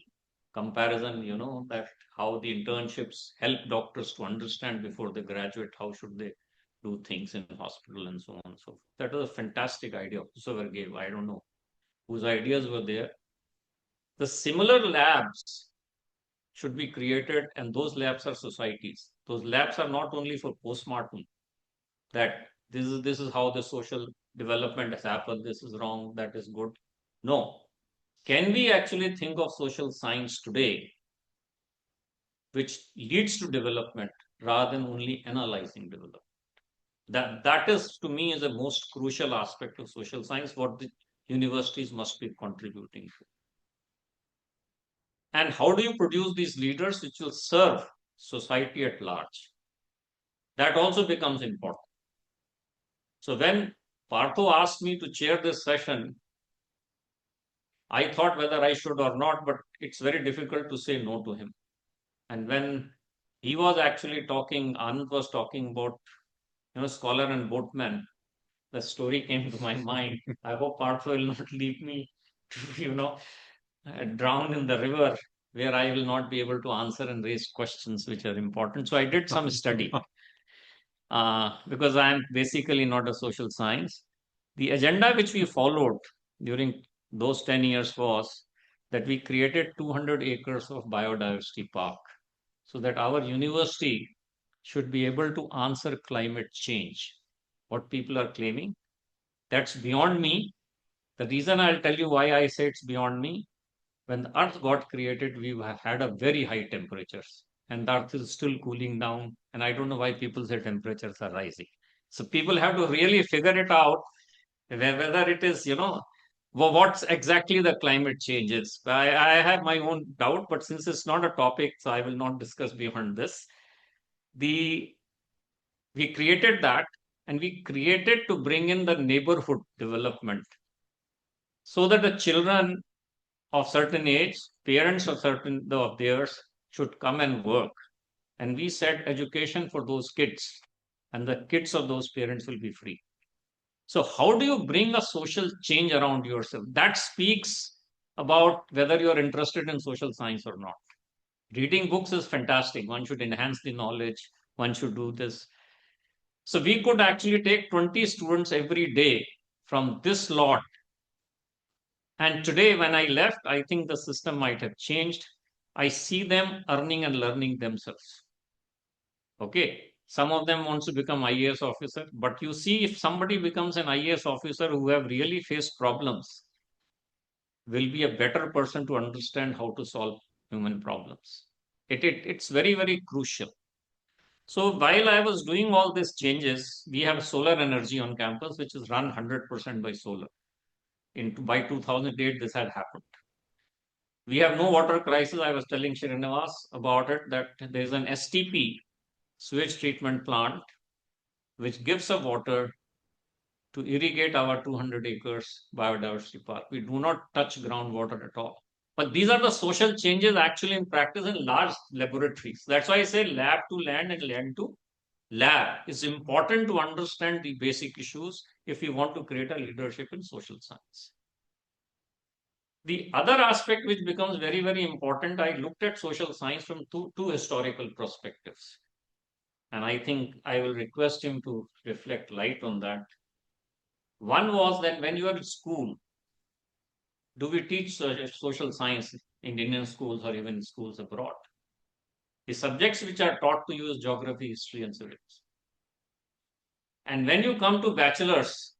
comparison, that how the internships help doctors to understand before they graduate, how should they do things in hospital and so on and so forth. That was a fantastic idea. Whosoever gave, I don't know whose ideas were there. The similar labs should be created, and those labs are societies. Those labs are not only for postmortem, that this is how the social development has happened, this is wrong, that is good. No. Can we actually think of social science today which leads to development rather than only analyzing development? That is, to me, is the most crucial aspect of social science, what the universities must be contributing to. And how do you produce these leaders which will serve society at large? That also becomes important. So when Partho asked me to chair this session, I thought whether I should or not, but it's very difficult to say no to him. And when he was actually talking, Anand was talking about, scholar and boatman, the story came to my mind. I hope Partho will not leave me to, drown in the river where I will not be able to answer and raise questions which are important. So I did some study because I am basically not a social science. The agenda which we followed during those 10 years was that we created 200 acres of biodiversity park so that our university should be able to answer climate change. What people are claiming, that's beyond me. The reason I'll tell you why I say it's beyond me, when the earth got created, we had a very high temperatures and the earth is still cooling down. And I don't know why people say temperatures are rising. So people have to really figure it out whether it is, what's exactly the climate change is. I have my own doubt, but since it's not a topic, so I will not discuss beyond this. We created that, and we created to bring in the neighborhood development so that the children of certain age, parents of certain of theirs should come and work. And we said education for those kids, and the kids of those parents will be free. So, how do you bring a social change around yourself? That speaks about whether you're interested in social science or not. Reading books is fantastic. One should enhance the knowledge, one should do this. So, we could actually take 20 students every day from this lot. And today, when I left, I think the system might have changed. I see them earning and learning themselves. Okay. Some of them wants to become IAS officer, but you see, if somebody becomes an IAS officer who have really faced problems, will be a better person to understand how to solve human problems. It's very, very crucial. So while I was doing all these changes, we have solar energy on campus, which is run 100% by solar. By 2008, this had happened. We have no water crisis. I was telling Srinivas about it, that there is an STP, sewage treatment plant, which gives us water to irrigate our 200 acres biodiversity park. We do not touch groundwater at all. But these are the social changes actually in practice in large laboratories. That's why I say lab to land and land to lab. It's important to understand the basic issues if you want to create a leadership in social science. The other aspect which becomes very, very important, I looked at social science from two historical perspectives. And I think I will request him to reflect light on that. One was that when you are in school, do we teach social science in Indian schools or even in schools abroad? The subjects which are taught to you is geography, history, and civics. And when you come to bachelor's,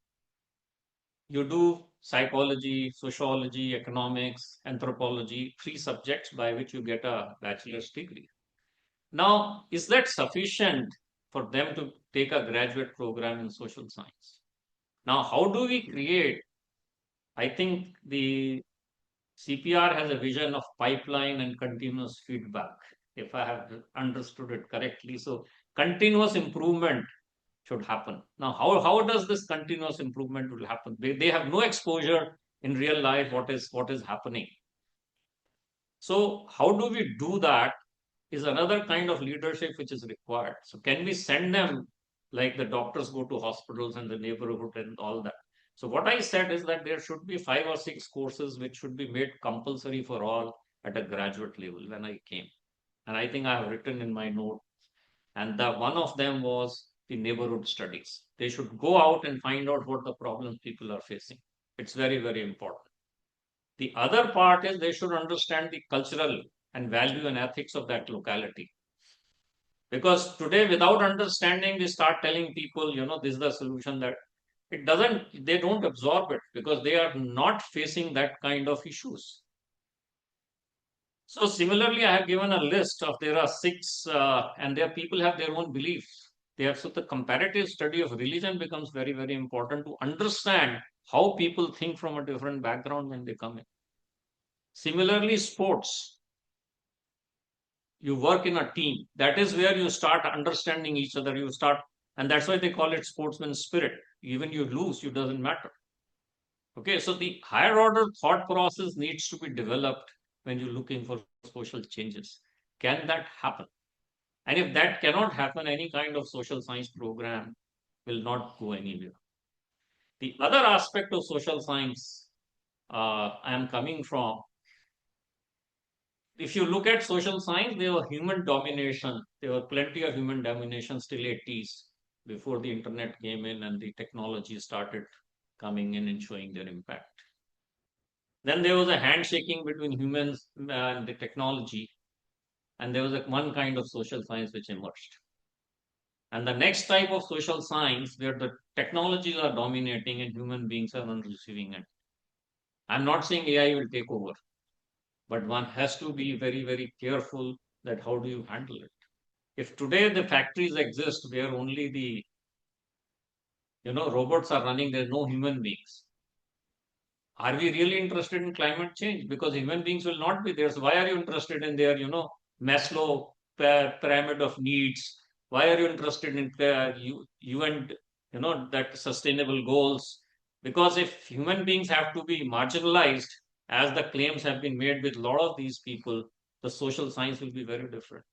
you do psychology, sociology, economics, anthropology, 3 subjects by which you get a bachelor's degree. Now, is that sufficient for them to take a graduate program in social science? Now, how do we create? I think the CPR has a vision of pipeline and continuous feedback, if I have understood it correctly. So, continuous improvement should happen. Now, how does this continuous improvement will happen? They have no exposure in real life what is happening. So, how do we do that is another kind of leadership which is required. So, can we send them like the doctors go to hospitals and the neighborhood and all that? So, what I said is that there should be 5 or 6 courses which should be made compulsory for all at a graduate level when I came. And I think I have written in my note, and the one of them was the neighborhood studies. They should go out and find out what the problems people are facing. It's very, very important. The other part is they should understand the cultural and value and ethics of that locality. Because today, without understanding, we start telling people, this is the solution, that they don't absorb it because they are not facing that kind of issues. So similarly, I have given a list of there are 6, and there people have their own beliefs. So the comparative study of religion becomes very, very important to understand how people think from a different background when they come in. Similarly, sports. You work in a team. That is where you start understanding each other. And that's why they call it sportsman spirit. Even you lose, it doesn't matter. Okay, so the higher order thought process needs to be developed when you're looking for social changes. Can that happen? And if that cannot happen, any kind of social science program will not go anywhere. The other aspect of social science I am coming from, if you look at social science, there was human domination. There were plenty of human domination till 80s before the internet came in and the technology started coming in and showing their impact. Then there was a handshaking between humans and the technology, and there was one kind of social science which emerged. And the next type of social science where the technologies are dominating and human beings are on receiving end. I'm not saying AI will take over, but one has to be very, very careful that how do you handle it. If today the factories exist where only the robots are running, there's no human beings. Are we really interested in climate change? Because human beings will not be there. So why are you interested in their, Maslow pyramid of needs? Why are you interested in UN, that sustainable goals? Because if human beings have to be marginalized, as the claims have been made with a lot of these people, the social science will be very different.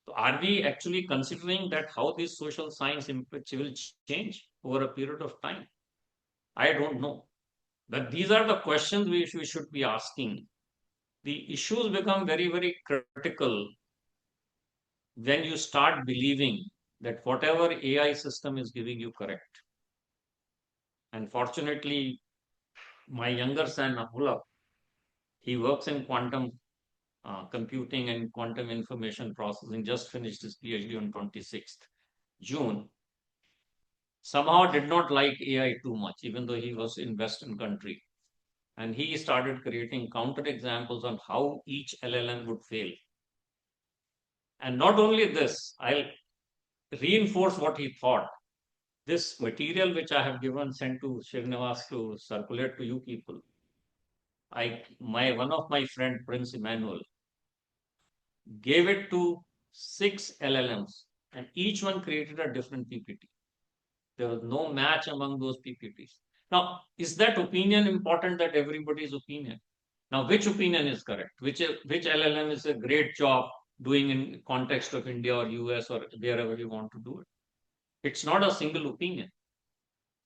So are we actually considering that how this social science will change over a period of time? I don't know. But these are the questions we should be asking. The issues become very, very critical when you start believing that whatever AI system is giving you correct. And fortunately, my younger son, Abdullah, he works in quantum computing and quantum information processing, just finished his PhD on 26th June. Somehow did not like AI too much, even though he was in Western country. And he started creating counter examples on how each LLM would fail. And not only this, I'll reinforce what he thought. This material which I have given sent to Srinivas to circulate to you people. One of my friend, Prince Emmanuel, gave it to 6 LLMs, and each one created a different PPT. There was no match among those PPTs. Now, is that opinion important, that everybody's opinion? Now, which opinion is correct? Which LLM is a great job doing in context of India or US or wherever you want to do it? It's not a single opinion.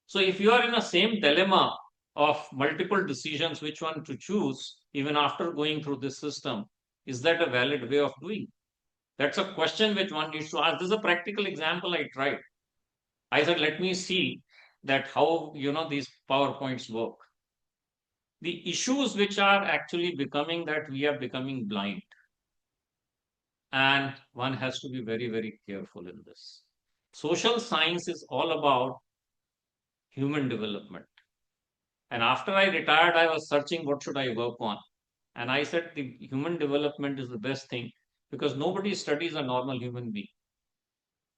So if you are in a same dilemma of multiple decisions, which one to choose, even after going through this system, is that a valid way of doing? That's a question which one needs to ask. This is a practical example I tried. I said, let me see that how, these PowerPoints work. The issues which are actually becoming that we are becoming blind. And one has to be very, very careful in this. social science is all about human development. And after I retired, I was searching what should I work on. And I said the human development is the best thing because nobody studies a normal human being.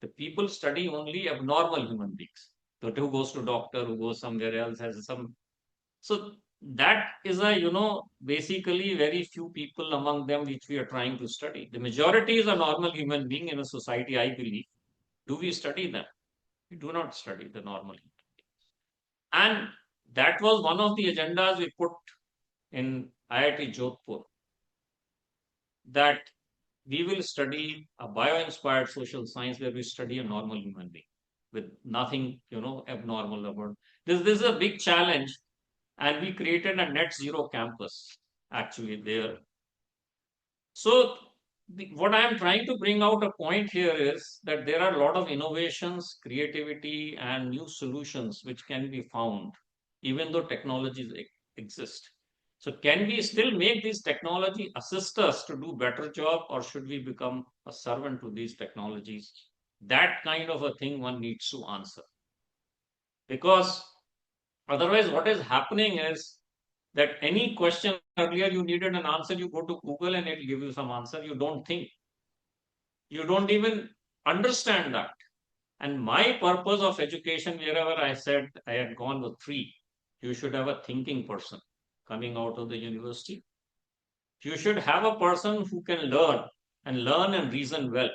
The people study only abnormal human beings. So who goes to doctor, who goes somewhere else, has some. So that is basically very few people among them which we are trying to study. The majority is a normal human being in a society, I believe. Do we study them? We do not study the normal human beings. And that was one of the agendas we put in IIT Jodhpur, that we will study a bio-inspired social science where we study a normal human being with nothing, abnormal about. This is a big challenge, and we created a net zero campus actually there. So what I am trying to bring out a point here is that there are a lot of innovations, creativity, and new solutions which can be found, even though technologies exist. So can we still make these technology assist us to do better job, or should we become a servant to these technologies? That kind of a thing one needs to answer. Because otherwise, what is happening is that any question earlier you needed an answer, you go to Google and it'll give you some answer. You don't think. You don't even understand that. And my purpose of education, wherever I said I had gone with three, you should have a thinking person coming out of the university. You should have a person who can learn and reason well.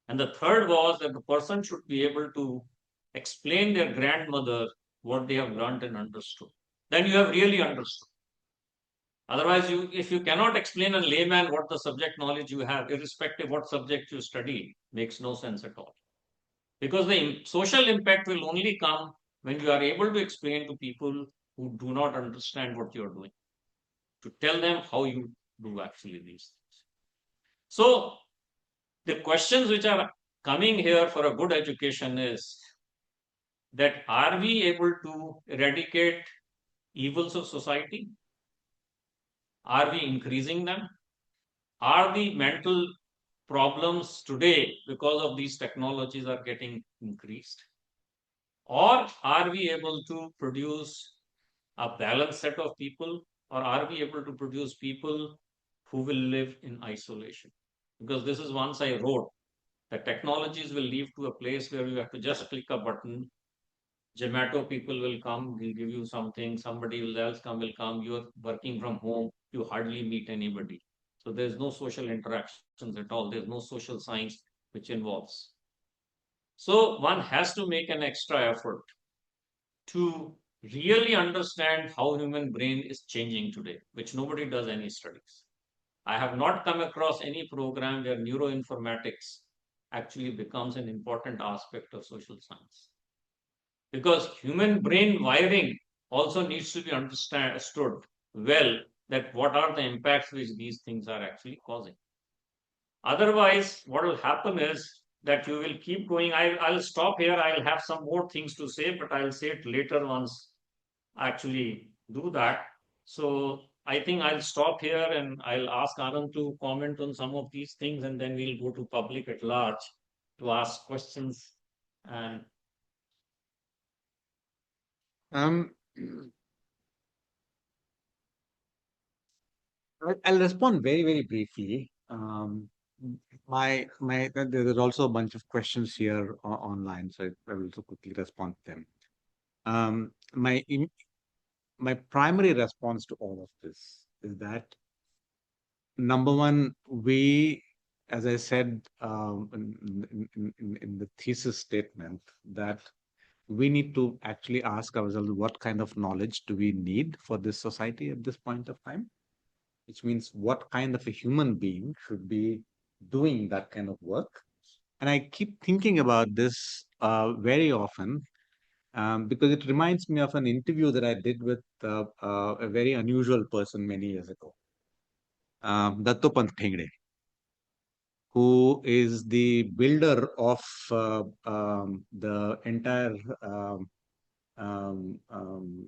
And the third was that the person should be able to explain their grandmother what they have learned and understood. Then you have really understood. Otherwise, if you cannot explain a layman what the subject knowledge you have, irrespective what subject you study, makes no sense at all. Because the social impact will only come when you are able to explain to people who do not understand what you are doing, to tell them how you do actually these things. So the questions which are coming here for a good education is that are we able to eradicate evils of society? Are we increasing them? Are the mental problems today because of these technologies are getting increased? Or are we able to produce a balanced set of people, or are we able to produce people who will live in isolation? Because this is once I wrote that technologies will lead to a place where you have to just click a button. Zomato people will come, will give you something, somebody else will come, you're working from home, you hardly meet anybody. So there's no social interactions at all. There's no social science which involves. So one has to make an extra effort to really understand how human brain is changing today, which nobody does any studies. I have not come across any program where neuroinformatics actually becomes an important aspect of social science. Because human brain wiring also needs to be understood well, that what are the impacts which these things are actually causing. Otherwise, what will happen is that you will keep going. I'll stop here. I'll have some more things to say, but I'll say it later once I actually do that. So I think I'll stop here and I'll ask Anand to comment on some of these things, and then we'll go to public at large to ask questions. And Um, I'll respond very, very briefly. There's also a bunch of questions here online, so I will also quickly respond to them. Um, my im- my primary response to all of this is that number one, as I said in the thesis statement, that we need to actually ask ourselves what kind of knowledge do we need for this society at this point of time, which means what kind of a human being should be doing that kind of work. And I keep thinking about this very often because it reminds me of an interview that I did with a very unusual person many years ago, Dattopant Thengde, who is the builder of the entire um, um,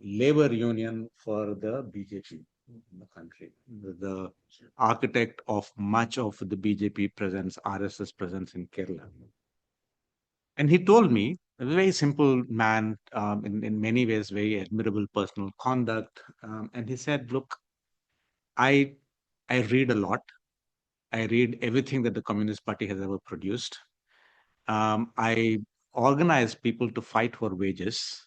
labor union for the BJP in the country, the architect of much of the BJP presence, RSS presence in Kerala. And he told me, a very simple man, in many ways, very admirable personal conduct. And he said, look, I, I read a lot. I read everything that the Communist Party has ever produced. I organize people to fight for wages.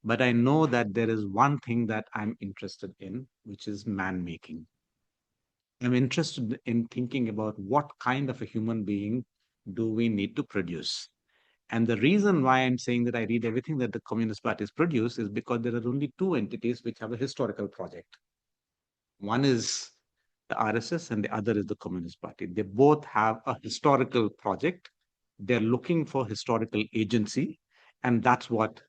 But I know that there is one thing that I'm interested in, which is man making. I'm interested in thinking about what kind of a human being do we need to produce. And the reason why I'm saying that I read everything that the Communist Parties produce is because there are only two entities which have a historical project. One is the RSS and the other is the Communist Party. They both have a historical project. They're looking for historical agency, and that's what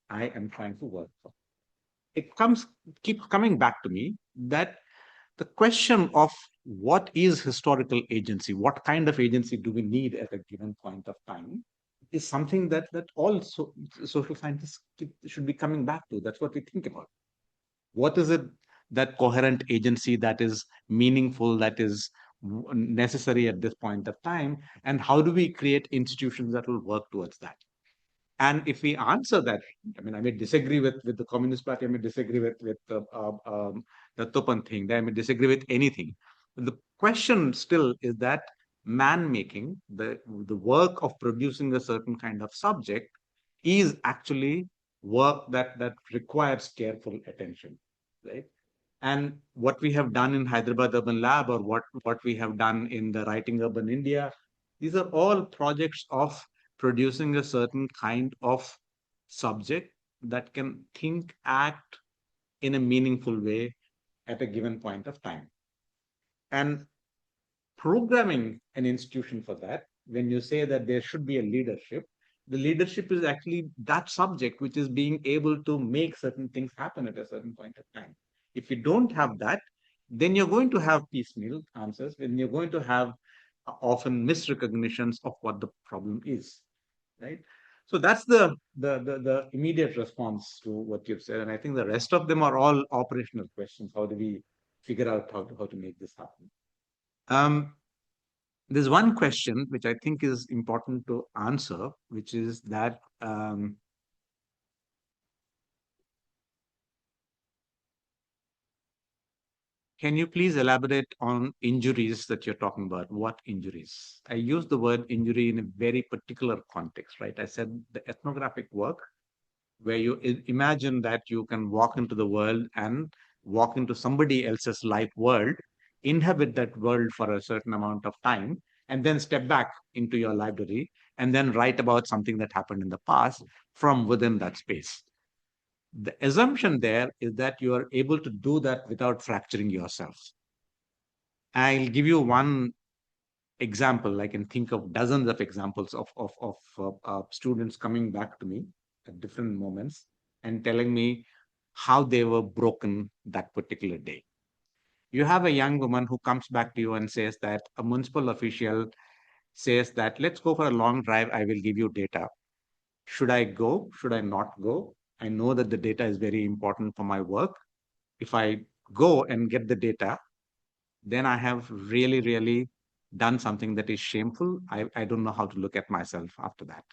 I am trying to work for. It keeps coming back to me that the question of what is historical agency, what kind of agency do we need at a given point of time, is something that all social scientists should be coming back to. That's what we think about. What is it, that coherent agency that is meaningful, that is necessary at this point of time, and how do we create institutions that will work towards that? And if we answer that, I mean, I may disagree with the Communist Party, I may disagree with the Topan thing, I may disagree with anything. But the question still is that man making, the work of producing a certain kind of subject, is actually work that requires careful attention, right? And what we have done in Hyderabad Urban Lab, or what we have done in the Writing Urban India, these are all projects of producing a certain kind of subject that can think, act in a meaningful way at a given point of time. And programming an institution for that, when you say that there should be a leadership, the leadership is actually that subject which is being able to make certain things happen at a certain point of time. If you don't have that, then you're going to have piecemeal answers, when you're going to have often misrecognitions of what the problem is, right? So that's the immediate response to what you've said. And I think the rest of them are all operational questions. How do we figure out how to make this happen? There's one question which I think is important to answer, which is that can you please elaborate on injuries that you're talking about? What injuries? I use the word injury in a very particular context, right? I said the ethnographic work, where you imagine that you can walk into the world and walk into somebody else's life world, inhabit that world for a certain amount of time, and then step back into your library and then write about something that happened in the past from within that space. The assumption there is that you are able to do that without fracturing yourself. I'll give you one example. I can think of dozens of examples of students coming back to me at different moments and telling me how they were broken that particular day. You have a young woman who comes back to you and says that a municipal official says that, let's go for a long drive, I will give you data. Should I go? Should I not go? I know that the data is very important for my work. If I go and get the data, then I have really, really done something that is shameful. I don't know how to look at myself after that.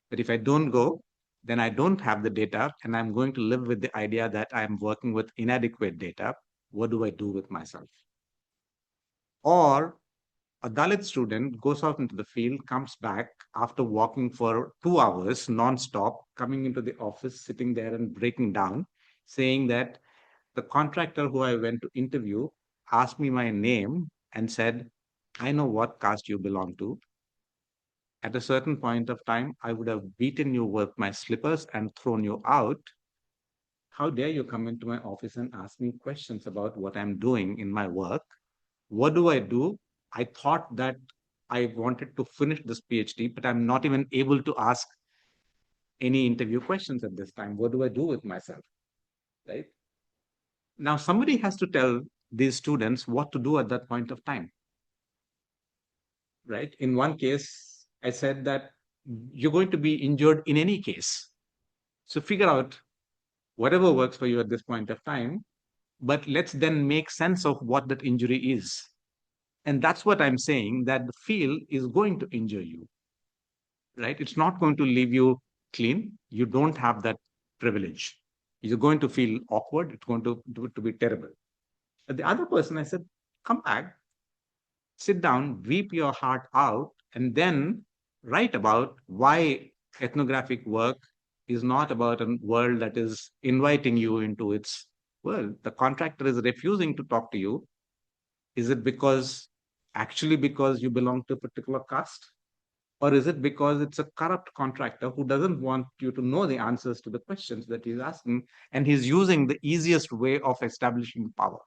But if I don't go, then I don't have the data, and I'm going to live with the idea that I'm working with inadequate data. What do I do with myself? Or a Dalit student goes out into the field, comes back after walking for 2 hours non-stop, coming into the office, sitting there and breaking down, saying that the contractor who I went to interview asked me my name and said, I know what caste you belong to. At a certain point of time, I would have beaten you with my slippers and thrown you out. How dare you come into my office and ask me questions about what I'm doing in my work? What do I do? I thought that I wanted to finish this PhD, but I'm not even able to ask any interview questions at this time. What do I do with myself? Right? Now, somebody has to tell these students what to do at that point of time. Right? In one case, I said that you're going to be injured in any case. So figure out whatever works for you at this point of time, but let's then make sense of what that injury is. And that's what I'm saying, that the field is going to injure you. right? It's not going to leave you clean. You don't have that privilege. You're going to feel awkward. It's going to be terrible. But the other person, I said, come back, sit down, weep your heart out, and then write about why ethnographic work is not about a world that is inviting you into its world. The contractor is refusing to talk to you. Is it because you belong to a particular caste? Or is it because it's a corrupt contractor who doesn't want you to know the answers to the questions that he's asking, and he's using the easiest way of establishing power,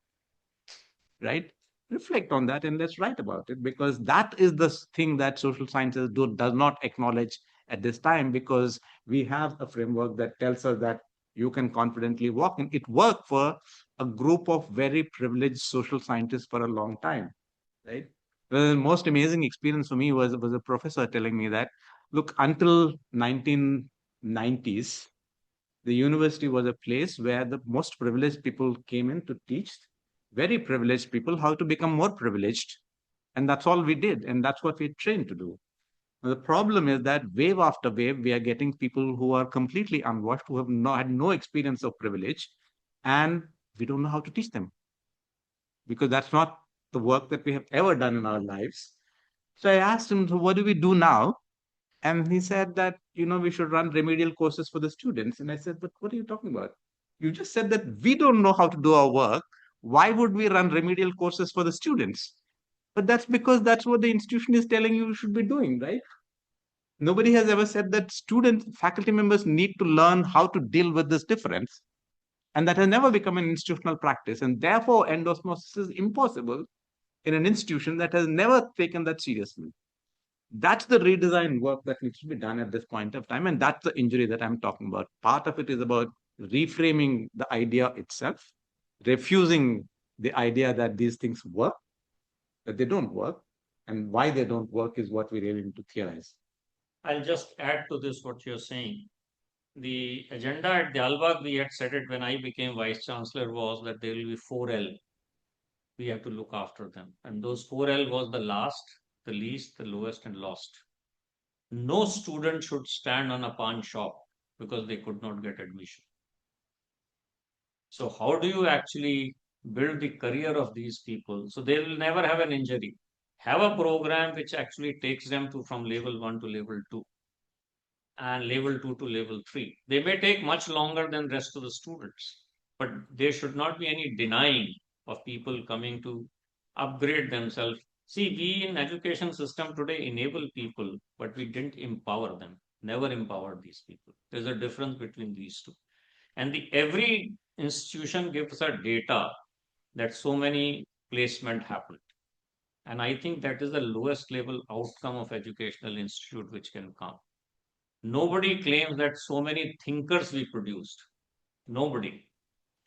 right? Reflect on that and let's write about it, because that is the thing that social sciences does not acknowledge at this time, because we have a framework that tells us that you can confidently walk in. It worked for a group of very privileged social scientists for a long time, right? The most amazing experience for me was a professor telling me that, look, until 1990s, the university was a place where the most privileged people came in to teach very privileged people how to become more privileged. And that's all we did. And that's what we're trained to do. The problem is that wave after wave, we are getting people who are completely unwashed, who have had no experience of privilege, and we don't know how to teach them, because that's not the work that we have ever done in our lives. So I asked him, so what do we do now? And he said that, we should run remedial courses for the students. And I said, but what are you talking about? You just said that we don't know how to do our work. Why would we run remedial courses for the students? But that's because that's what the institution is telling you should be doing, right? Nobody has ever said that students, faculty members need to learn how to deal with this difference. And that has never become an institutional practice. And therefore, endosmosis is impossible in an institution that has never taken that seriously. That's the redesign work that needs to be done at this point of time. And that's the injury that I'm talking about. Part of it is about reframing the idea itself, refusing the idea that these things work, that they don't work, and why they don't work is what we really need to theorize. I'll just add to this what you're saying. The agenda at the Albag, we had said it when I became vice chancellor, was that there will be 4L. We have to look after them. And those 4L was the last, the least, the lowest, and lost. No student should stand on a pawn shop because they could not get admission. So how do you actually build the career of these people so they will never have an injury? Have a program which actually takes them to from level 1 to level 2 and level 2 to level 3. They may take much longer than rest of the students, but there should not be any denying of people coming to upgrade themselves. See, we in education system today enable people, but we didn't empower them, never empowered these people. There's a difference between these two. And every institution gives a data that so many placement happened. And I think that is the lowest level outcome of educational institute which can come. Nobody claims that so many thinkers we produced. Nobody.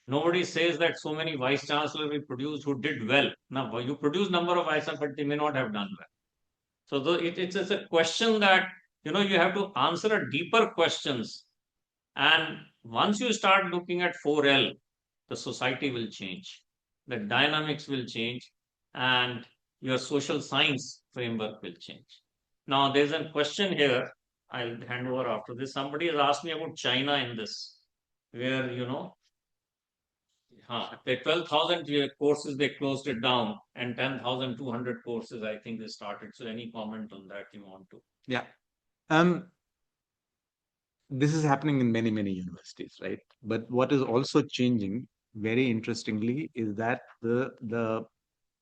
Nobody says that so many vice chancellors we produced who did well. Now, you produce number of vice chancellors, but they may not have done well. So it's a question that, you have to answer a deeper questions. And once you start looking at 4L, the society will change, the dynamics will change, and your social science framework will change. Now, there's a question here. I'll hand over after this. Somebody has asked me about China in this, where, the 12,000 courses, they closed it down, and 10,200 courses, I think they started. So, any comment on that you want to? Yeah. This is happening in many, many universities, right? But what is also changing, very interestingly, is that the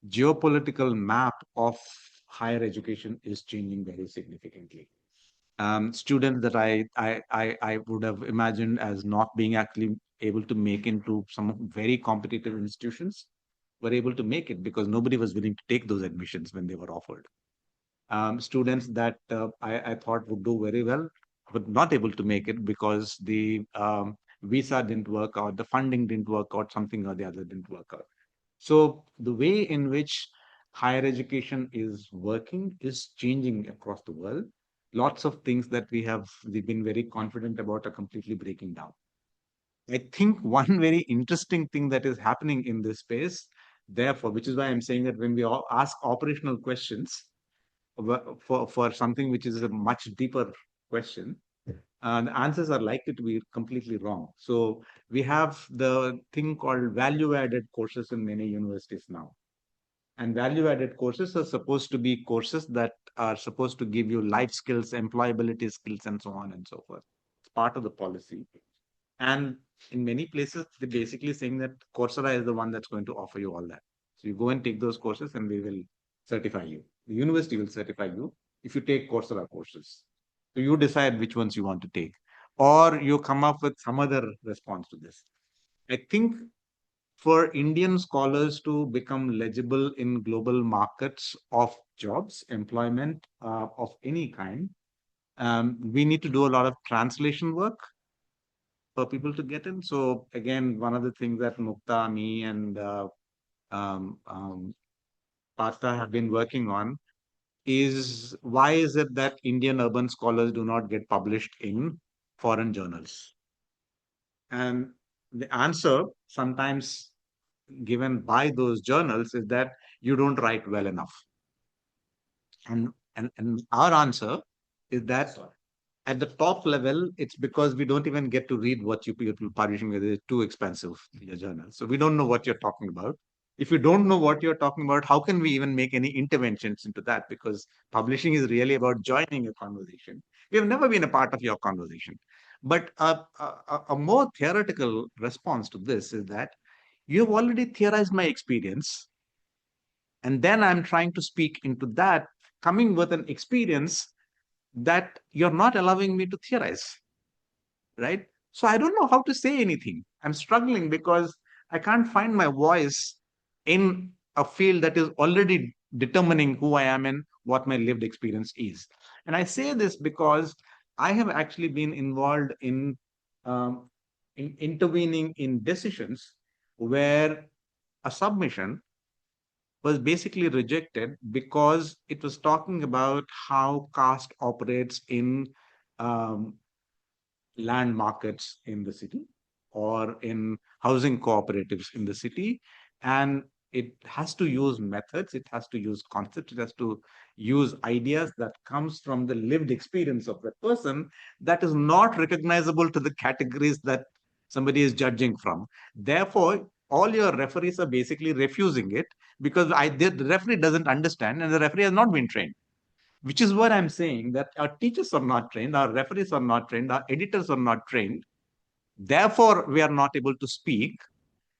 geopolitical map of higher education is changing very significantly. Students that I would have imagined as not being actually able to make into some very competitive institutions were able to make it because nobody was willing to take those admissions when they were offered. Students that I thought would do very well but not able to make it because the visa didn't work out, the funding didn't work out, something or the other didn't work out. So the way in which higher education is working is changing across the world. Lots of things that we've been very confident about are completely breaking down. I think one very interesting thing that is happening in this space, therefore, which is why I'm saying that when we all ask operational questions for something which is a much deeper question, the answers are likely to be completely wrong. So we have the thing called value-added courses in many universities now. And value-added courses are supposed to be courses that are supposed to give you life skills, employability skills, and so on and so forth. It's part of the policy. And in many places, they're basically saying that Coursera is the one that's going to offer you all that. So you go and take those courses and we will certify you. The university will certify you if you take Coursera courses. So you decide which ones you want to take. Or you come up with some other response to this. I think for Indian scholars to become legible in global markets of jobs, employment of any kind, we need to do a lot of translation work for people to get in. So again, one of the things that Mukta, me, and um, um, Partha have been working on is why is it that Indian urban scholars do not get published in foreign journals? And the answer sometimes given by those journals is that you don't write well enough. And our answer is that at the top level, it's because we don't even get to read what you people publishing with. It's too expensive, your journal. So we don't know what you're talking about. If you don't know what you're talking about, how can we even make any interventions into that? Because publishing is really about joining a conversation. We have never been a part of your conversation. But a more theoretical response to this is that you have already theorized my experience. And then I'm trying to speak into that, coming with an experience that you're not allowing me to theorize, right? So I don't know how to say anything. I'm struggling because I can't find my voice in a field that is already determining who I am and what my lived experience is. And I say this because I have actually been involved um, in intervening in decisions where a submission was basically rejected because it was talking about how caste operates in um, land markets in the city or in housing cooperatives in the city. And it has to use methods, it has to use concepts, it has to use ideas that comes from the lived experience of that person that is not recognizable to the categories that somebody is judging from. Therefore, all your referees are basically refusing it because the referee doesn't understand and the referee has not been trained, which is what I'm saying, that our teachers are not trained, our referees are not trained, our editors are not trained. Therefore, we are not able to speak.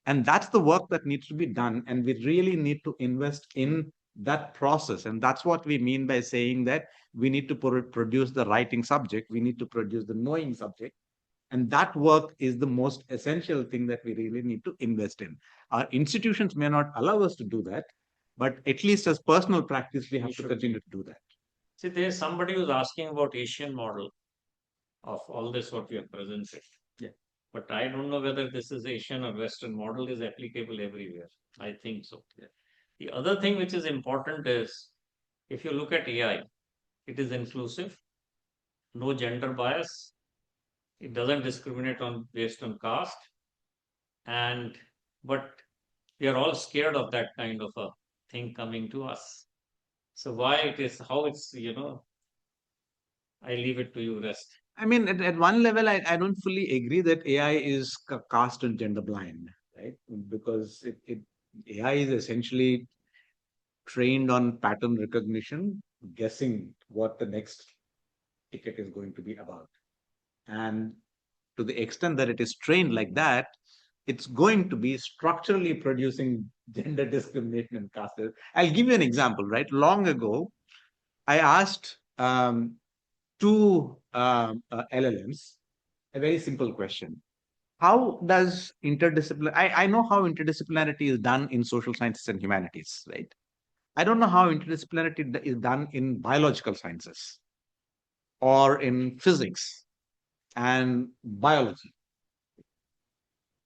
And that's the work that needs to be done. And we really need to invest in that process. And that's what we mean by saying that we need to produce the writing subject, we need to produce the knowing subject. And that work is the most essential thing that we really need to invest in. Our institutions may not allow us to do that, but at least as personal practice, we have to continue to do that. See, there's somebody who's asking about Asian model of all this what we have presented. Yeah. But I don't know whether this is Asian or Western model is applicable everywhere. I think so. Yeah. The other thing which is important is if you look at AI, it is inclusive, no gender bias, it doesn't discriminate on based on caste, and but we are all scared of that kind of a thing coming to us. So why it is, how it's, I leave it to you, rest. I mean, at one level, I don't fully agree that AI is caste and gender blind, right? Because AI is essentially trained on pattern recognition, guessing what the next ticket is going to be about. And to the extent that it is trained like that, it's going to be structurally producing gender discrimination and caste. I'll give you an example, right? Long ago, I asked two LLMs a very simple question. How does I know how interdisciplinarity is done in social sciences and humanities, right? I don't know how interdisciplinarity is done in biological sciences or in physics and biology.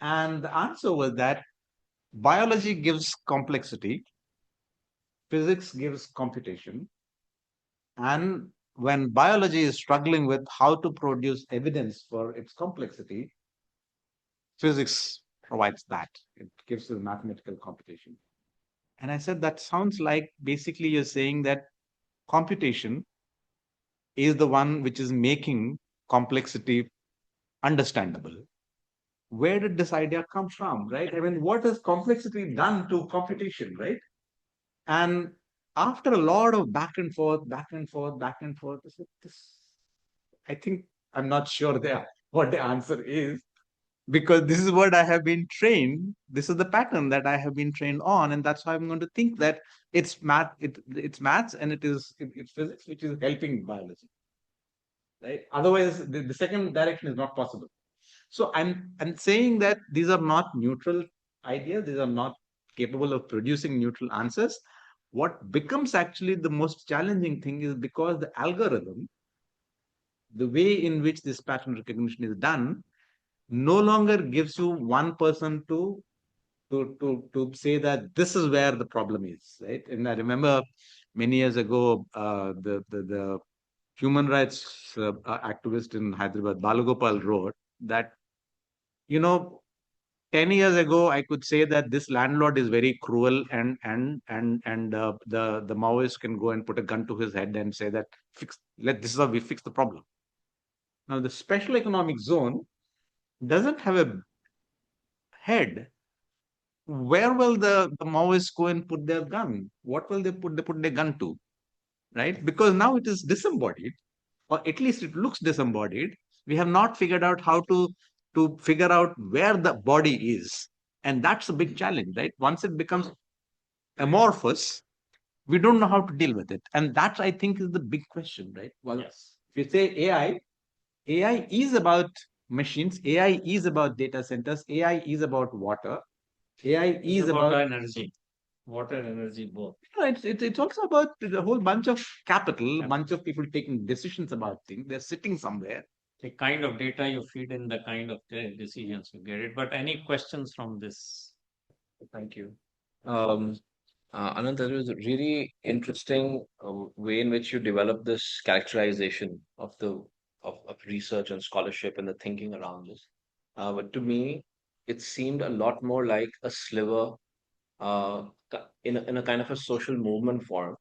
And the answer was that biology gives complexity, physics gives computation, and when biology is struggling with how to produce evidence for its complexity, physics provides that. It gives you mathematical computation. And I said, that sounds like basically you're saying that computation is the one which is making complexity understandable. Where did this idea come from, right? I mean, what has complexity done to computation, right? And after a lot of back and forth, back and forth, back and forth, I think I'm not sure there what the answer is, because this is what I have been trained. This is the pattern that I have been trained on, and that's why I'm going to think that it's math, it's maths, and it's physics, which is helping biology, right? Otherwise, the second direction is not possible. So I'm saying that these are not neutral ideas. These are not capable of producing neutral answers. What becomes actually the most challenging thing is because the algorithm, the way in which this pattern recognition is done, no longer gives you one person to say that this is where the problem is, right? And I remember many years ago, the human rights activist in Hyderabad, Balagopal, wrote that, you know, 10 years ago, I could say that this landlord is very cruel, and the Maoist can go and put a gun to his head and say that this is how we fix the problem. Now, the special economic zone doesn't have a head. Where will the Maoists go and put their gun? What will they put their gun to? Right? Because now it is disembodied, or at least it looks disembodied. We have not figured out how to figure out where the body is. And that's a big challenge, right? Once it becomes amorphous, we don't know how to deal with it. And that, I think, is the big question, right? Well, Yes. if you say AI is about machines, AI is about data centers, AI is about water, AI It's is about about energy, water and energy both. it's also about a whole bunch of capital, a bunch of people taking decisions about things. They're sitting somewhere. The kind of data you feed in, the kind of decisions you get it. But any questions from this? Thank you. Um, Anand, that was a really interesting way in which you develop this characterization of of research and scholarship and the thinking around this. But to me, it seemed a lot more like a sliver in a kind of a social movement form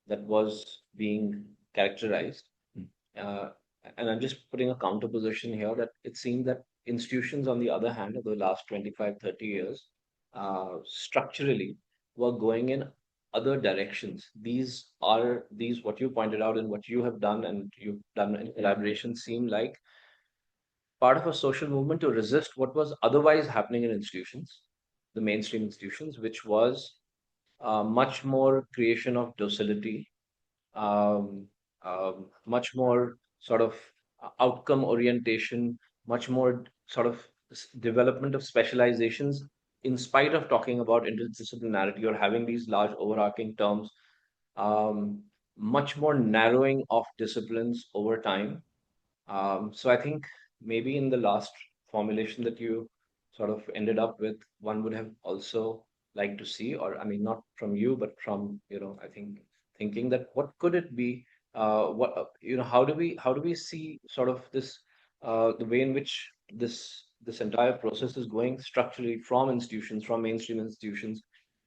that was being characterized. Uh, and I'm just putting a counterposition here that it seemed that institutions, on the other hand, over the last 25, 30 years, structurally were going in other directions. These what you pointed out and what you have done and you've done in collaboration seem like part of a social movement to resist what was otherwise happening in institutions, the mainstream institutions, which was much more creation of docility, um, much more sort of outcome orientation, much more sort of development of specializations, in spite of talking about interdisciplinarity or having these large overarching terms, much more narrowing of disciplines over time. So I think maybe in the last formulation that you sort of ended up with, one would have also liked to see, or I mean, not from you, but from, I think thinking that what could it be? How do we see sort of this, the way in which this entire process is going structurally from institutions, from mainstream institutions,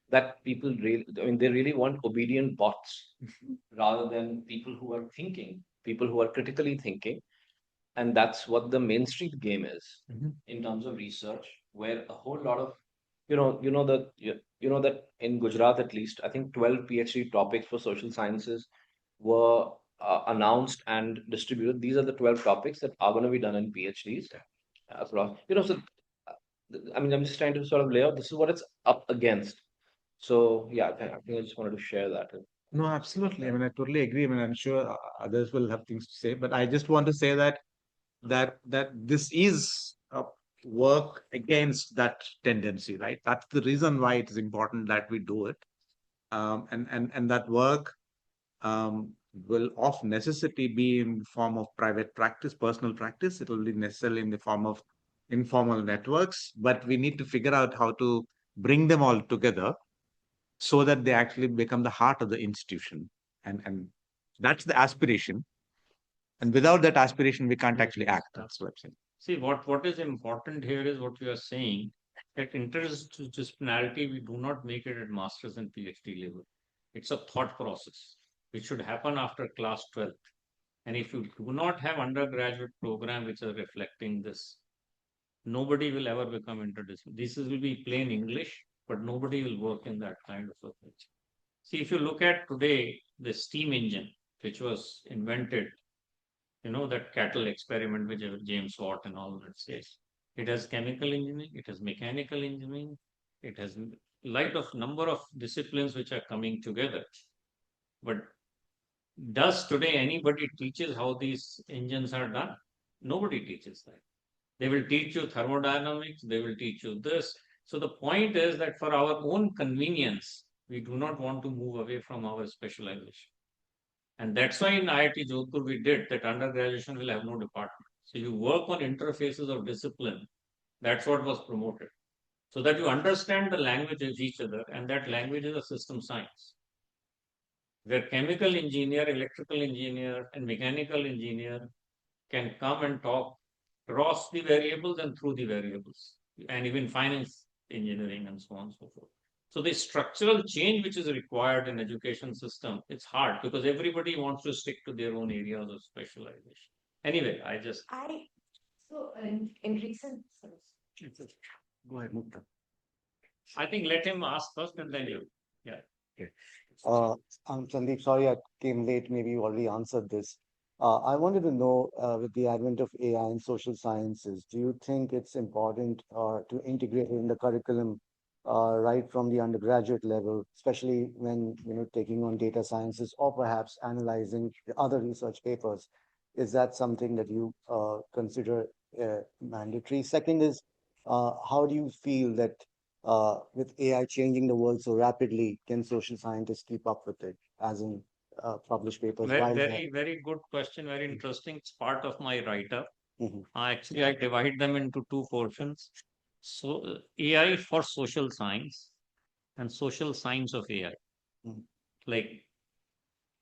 that people really, I mean, they really want obedient bots rather than people who are thinking, people who are critically thinking, and that's what the Main Street game is in terms of research, where a whole lot of that in Gujarat at least, I think 12 PhD topics for social sciences were announced and distributed. These are the 12 topics that are going to be done in PhDs across. So I mean, I'm just trying to sort of lay out. This is what it's up against. So yeah, I think I just wanted to share that. No, absolutely. I mean, I totally agree. I mean, I'm sure others will have things to say, but I just want to say that this is a work against that tendency, right? That's the reason why it is important that we do it, and that work will of necessity be in the form of private practice, personal practice. It will be necessarily in the form of informal networks, but we need to figure out how to bring them all together so that they actually become the heart of the institution. And that's the aspiration. And without that aspiration, we can't actually act. That's what I'm saying. See, what is important here is what you are saying, that interdisciplinarity, we do not make it at master's and PhD level. It's a thought process which should happen after class 12th. And if you do not have undergraduate program which are reflecting this, nobody will ever become interdisciplinary. This will be plain English, but nobody will work in that kind of a thing. See, if you look at today, the steam engine, which was invented, that cattle experiment which James Watt and all that says, it has chemical engineering, it has mechanical engineering, it has light of number of disciplines which are coming together. But does today anybody teaches how these engines are done? Nobody teaches that. They will teach you thermodynamics, they will teach you this. So the point is that for our own convenience, we do not want to move away from our specialization. And that's why in IIT Jodhpur we did that undergraduation will have no department. So you work on interfaces of discipline. That's what was promoted. So that you understand the language of each other, and that language is a system science. Where chemical engineer, electrical engineer, and mechanical engineer can come and talk across the variables and through the variables, and even finance engineering and so on and so forth. So the structural change which is required in education system, it's hard because everybody wants to stick to their own areas of specialization. Anyway, In recent Go ahead, Mukta. I think let him ask first and then you. Yeah. I'm Sandeep. Sorry, I came late. Maybe you already answered this. I wanted to know, with the advent of AI and social sciences, do you think it's important to integrate it in the curriculum right from the undergraduate level, especially when taking on data sciences or perhaps analyzing the other research papers? Is that something that you consider mandatory? Second is, how do you feel that with AI changing the world so rapidly, can social scientists keep up with it, as in publish papers? Very good question. Very interesting. It's part of my write-up. Mhm. Actually, I divide them into two portions. So AI for social science and social science of AI. Mhm. Like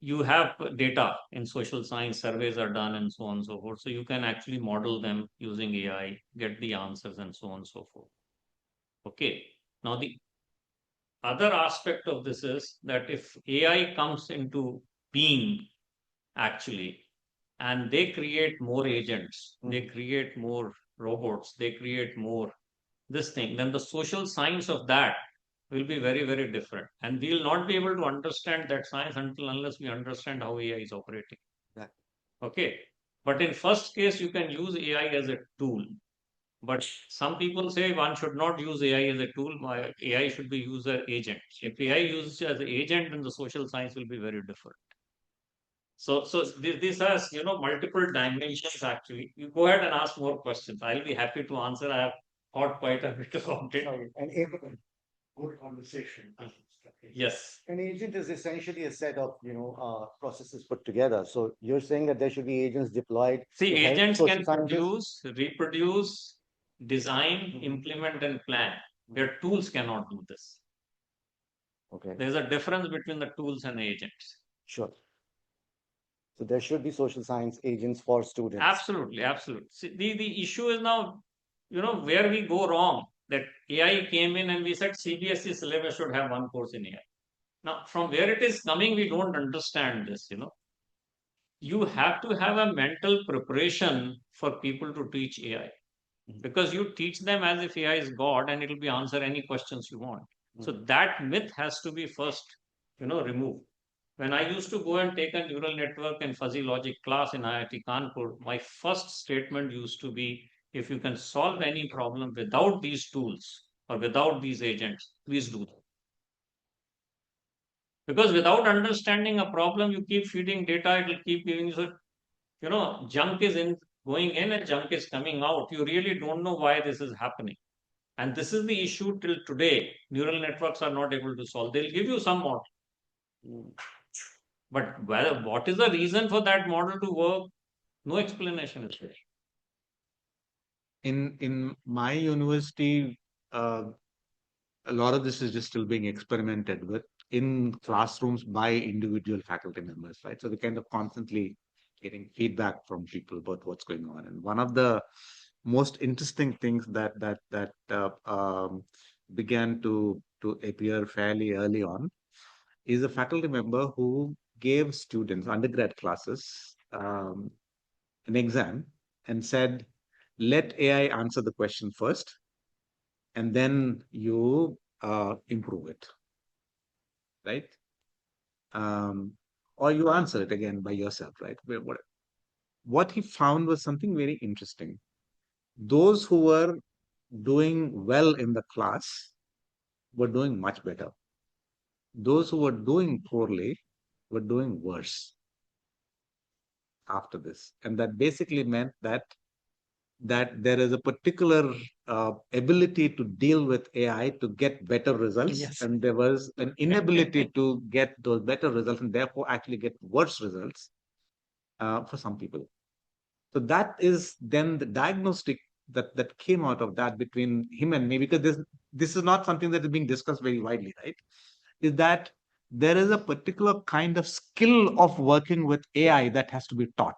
you have data in social science, surveys are done and so on and so forth. So you can actually model them using AI, get the answers and so on and so forth. Okay. Now the other aspect of this is that if AI comes into being actually, and they create more agents, they create more robots, they create more this thing, then the social science of that will be very, very different. And we will not be able to understand that science until unless we understand how AI is operating. Right. Okay. But in first case, you can use AI as a tool. But some people say one should not use AI as a tool. AI should be used as agent. If AI used as an agent, then the social science will be very different. So this has multiple dimensions actually. You go ahead and ask more questions. I'll be happy to answer. I have thought quite a bit about it. And good conversation. Yes. An agent is essentially a set of processes put together. So you're saying that there should be agents deployed See, to help agents social can scientists? produce, reproduce, design, implement, and plan. Their tools cannot do this. Okay, There's a difference between the tools and agents. sure. So there should be social science agents for students. Absolutely, absolutely. See, the issue is now, where we go wrong. That AI came in and we said CBSE syllabus should have one course in AI. Now, from where it is coming, we don't understand this. You have to have a mental preparation for people to teach AI because you teach them as if AI is God and it'll be answer any questions you want. So that myth has to be first, removed. When I used to go and take a neural network and fuzzy logic class in IIT Kanpur, my first statement used to be, if you can solve any problem without these tools or without these agents, please do that. Because without understanding a problem, you keep feeding data, it will keep giving you, junk is going in and junk is coming out. You really don't know why this is happening. And this is the issue till today. Neural networks are not able to solve. They'll give you some model. But what is the reason for that model to work? No explanation is there. In my university, a lot of this is just still being experimented with in classrooms by individual faculty members, right? So we're kind of constantly getting feedback from people about what's going on. And one of the most interesting things that began to appear fairly early on is a faculty member who gave students undergrad classes an exam and said, let AI answer the question first, and then you improve it, right? Or you answer it again by yourself, right? What he found was something very interesting. Those who were doing well in the class were doing much better. Those who were doing poorly were doing worse after this. And that basically meant that there is a particular ability to deal with AI to get better results. Yes. And there was an inability to get those better results and therefore actually get worse results for some people. So that is then the diagnostic that came out of that between him and me, because this is not something that is being discussed very widely, right? Is that there is a particular kind of skill of working with AI that has to be taught.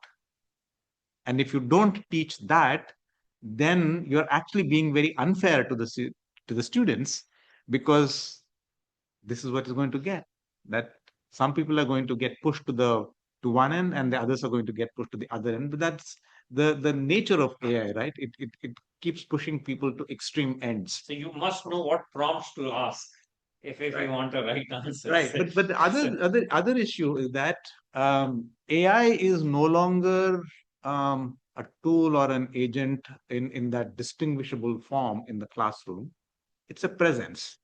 And if you don't teach that, then you're actually being very unfair to the students, because this is what is going to get, that some people are going to get pushed to one end and the others are going to get pushed to the other end. But that's the nature of AI, right? It keeps pushing people to extreme ends. So you must know what prompts to ask if you want a right answer. Right. But the other issue is that AI is no longer a tool or an agent in that distinguishable form in the classroom. It's a presence.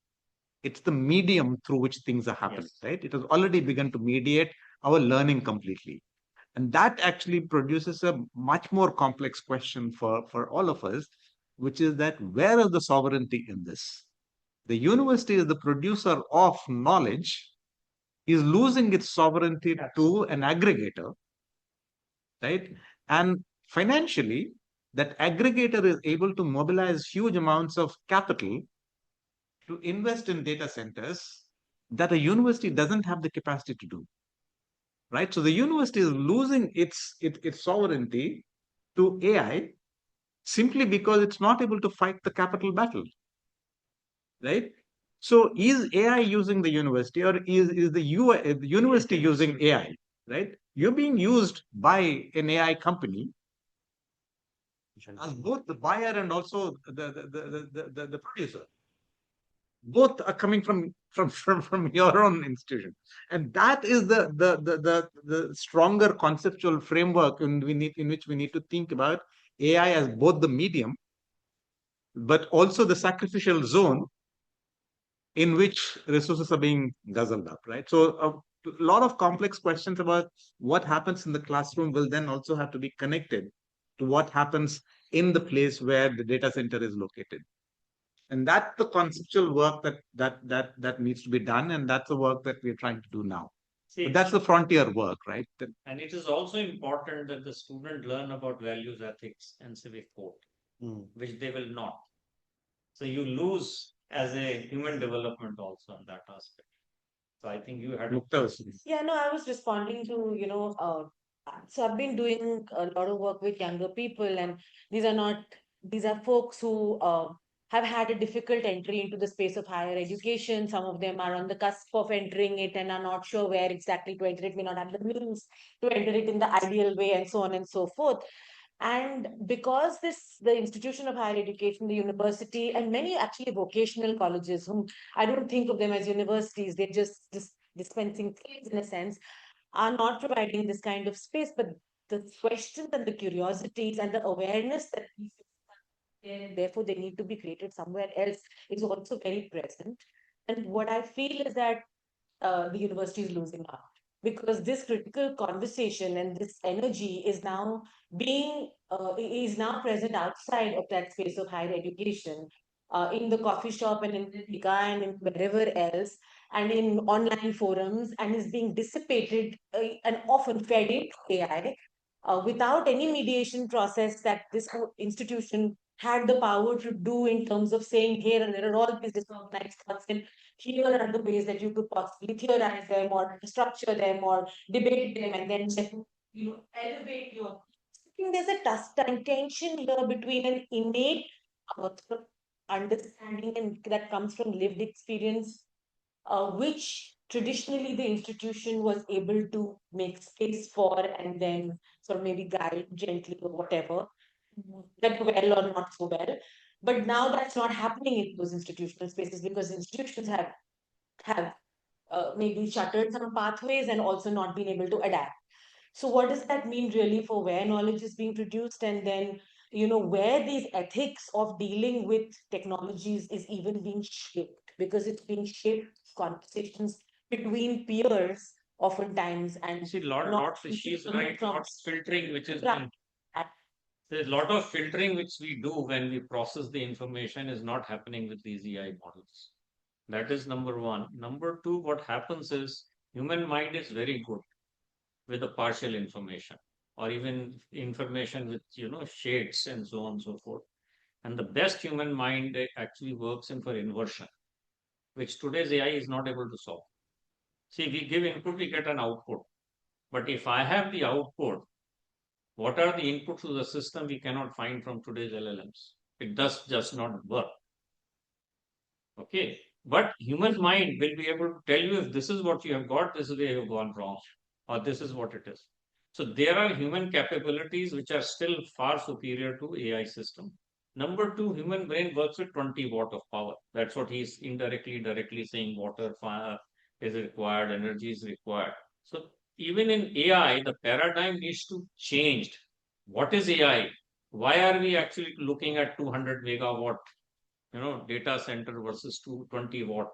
It's the medium through which things are happening, Yes. right? It has already begun to mediate our learning completely. And that actually produces a much more complex question for all of us, which is that where is the sovereignty in this? The university is the producer of knowledge, is losing its sovereignty to an aggregator, right? And financially, that aggregator is able to mobilize huge amounts of capital to invest in data centers that a university doesn't have the capacity to do, right? So the university is losing its sovereignty to AI simply because it's not able to fight the capital battle, right? So is AI using the university, or is the university using AI, right? You're being used by an AI company as both the buyer and also the producer. Both are coming from your own institution, and that is the stronger conceptual framework in which we need to think about AI as both the medium, but also the sacrificial zone in which resources are being guzzled up, right? So a lot of complex questions about what happens in the classroom will then also have to be connected to what happens in the place where the data center is located. And that's the conceptual work that needs to be done, and that's the work that we're trying to do now. But that's the frontier work, right? And it is also important that the student learn about values, ethics, and civic code, which they will not. So you lose as a human development also in that aspect. So I think you had Yeah, no, I was responding to, so I've been doing a lot of work with younger people, and these are not, these are folks who have had a difficult entry into the space of higher education. Some of them are on the cusp of entering it and are not sure where exactly to enter it, may not have the means to enter it in the ideal way, and so on and so forth. And because the institution of higher education, the university, and many actually vocational colleges, whom I don't think of them as universities, they're just dispensing skills in a sense, are not providing this kind of space. But the questions and the curiosities and the awareness that these systems are there, and therefore they need to be created somewhere else, is also very present. And what I feel is that the university is losing out, because this critical conversation and this energy is now present outside of that space of higher education, in the coffee shop and in the Tika and in wherever else, and in online forums, and is being dissipated and often fed into AI without any mediation process that this institution had the power to do, in terms of saying, here and there are all these disorganized thoughts, and here are the ways that you could possibly theorize them or structure them or debate them, and then elevate your. I think there's a tension here between an innate sort of understanding and that comes from lived experience, which traditionally the institution was able to make space for and then sort of maybe guide gently or whatever, that well or not so well. But now that's not happening in those institutional spaces because institutions have maybe shuttered some pathways and also not been able to adapt. So what does that mean really for where knowledge is being produced, and then where these ethics of dealing with technologies is even being shaped, because it's being shaped conversations between peers oftentimes, and See, not lots, she's right, from lots filtering which is right. being, there's a lot of filtering which we do when we process the information is not happening with these AI models. That is number one. Number two, what happens is human mind is very good with the partial information or even information with shades and so on and so forth. And the best human mind actually works in for inversion, which today's AI is not able to solve. See, we give input, we get an output. But if I have the output, what are the inputs to the system we cannot find from today's LLMs? It does just not work. Okay. But human mind will be able to tell you if this is what you have got, this is where you've gone wrong, or this is what it is. So there are human capabilities which are still far superior to AI system. Number two, human brain works with 20 watt of power. That's what he's indirectly, directly saying water, fire is required, energy is required. So even in AI, the paradigm needs to change. What is AI? Why are we actually looking at 200 megawatt data center versus 220 watt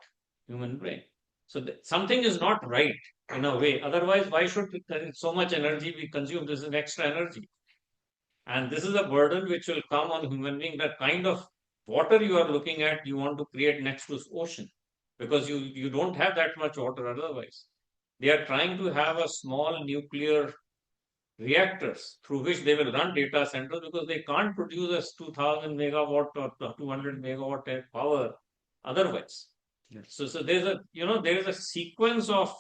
human brain? So something is not right in a way. Otherwise, why should so much energy we consume? This is extra energy. And this is a burden which will come on human being. That kind of water you are looking at, you want to create next to ocean because you don't have that much water otherwise. They are trying to have a small nuclear reactors through which they will run data centers because they can't produce a 2000 megawatt or 200 megawatt power otherwise. Yes. So there's there is a sequence of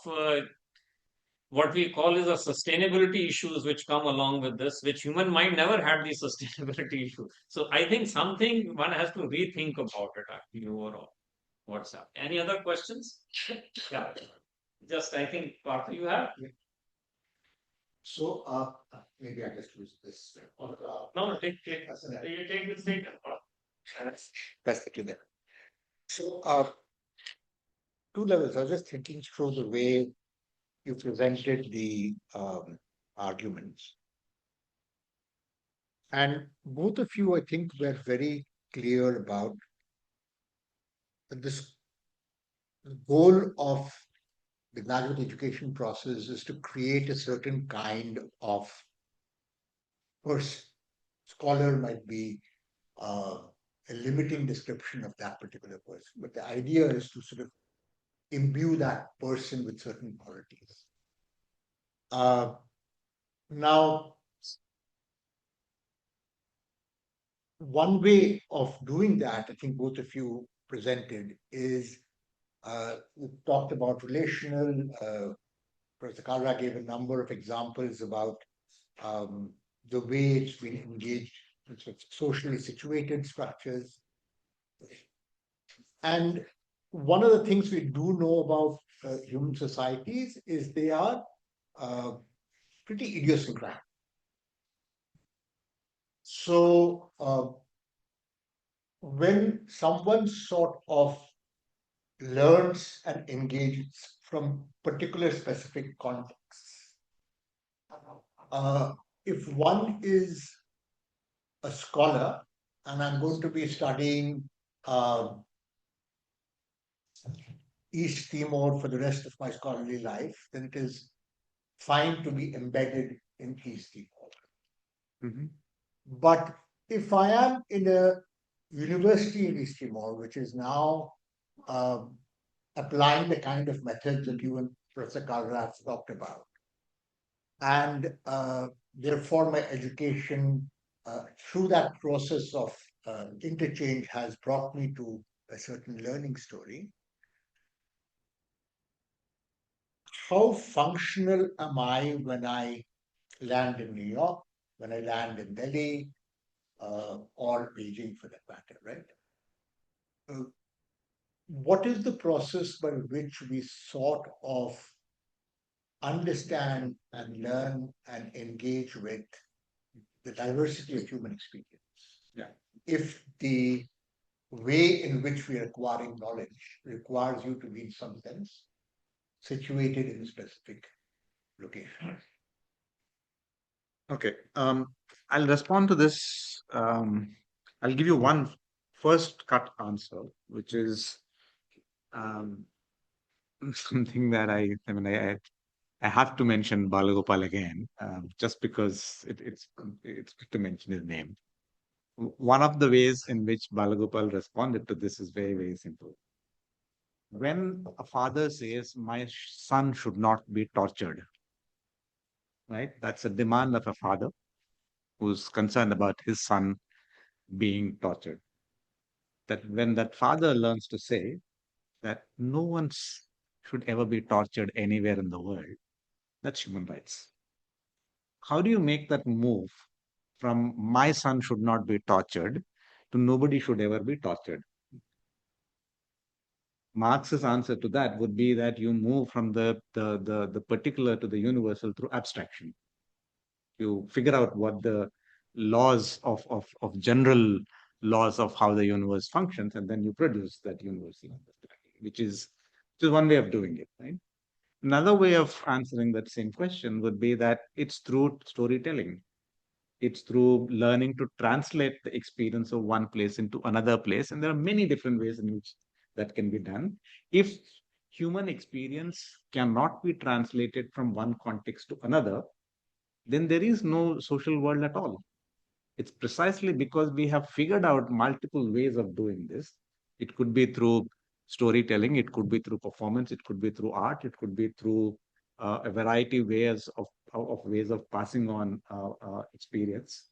what we call is a sustainability issues which come along with this, which human mind never had these sustainability issues. So I think something one has to rethink about it actually overall. What's up? Any other questions? Yeah. Just I think Partha you have. So, maybe I just use this. No, take you take this take. That's the two there. So, two levels. I was just thinking through the way you presented the arguments. And both of you, I think, were very clear about this goal of the graduate education process is to create a certain kind of person. Scholar might be a limiting description of that particular person, but the idea is to sort of imbue that person with certain qualities. Now, one way of doing that, I think both of you presented, is we talked about relational. Professor Kalra gave a number of examples about the way it's been engaged with socially situated structures. And one of the things we do know about human societies is they are pretty idiosyncratic. So when someone sort of learns and engages from particular specific contexts, if one is a scholar and I'm going to be studying East Timor for the rest of my scholarly life, then it is fine to be embedded in East Timor. Mhm. But if I am in a university in East Timor, which is now applying the kind of methods that you and Professor Kalra talked about, and therefore my education through that process of interchange has brought me to a certain learning story. How functional am I when I land in New York, when I land in Delhi, or Beijing for that matter, right? what is the process by which we sort of understand and learn and engage with the diversity of human experience? Yeah. If the way in which we are acquiring knowledge requires you to be, in some sense, situated in a specific location. Okay. I'll respond to this. I'll give you one first cut answer, which is um, something that I have to mention Balagopal again, just because it's good to mention his name. One of the ways in which Balagopal responded to this is very, very simple. When a father says, "My son should not be tortured," right? That's a demand of a father who's concerned about his son being tortured. That when that father learns to say that no one should ever be tortured anywhere in the world, that's human rights. How do you make that move from "my son should not be tortured" to "nobody should ever be tortured"? Marx's answer to that would be that you move from the particular to the universal through abstraction. You figure out what the laws of general laws of how the universe functions, and then you produce that universal understanding, which is one way of doing it, right? Another way of answering that same question would be that it's through storytelling. It's through learning to translate the experience of one place into another place. And there are many different ways in which that can be done. If human experience cannot be translated from one context to another, then there is no social world at all. It's precisely because we have figured out multiple ways of doing this. It could be through storytelling, it could be through performance, it could be through art, it could be through a variety of ways of passing on experience.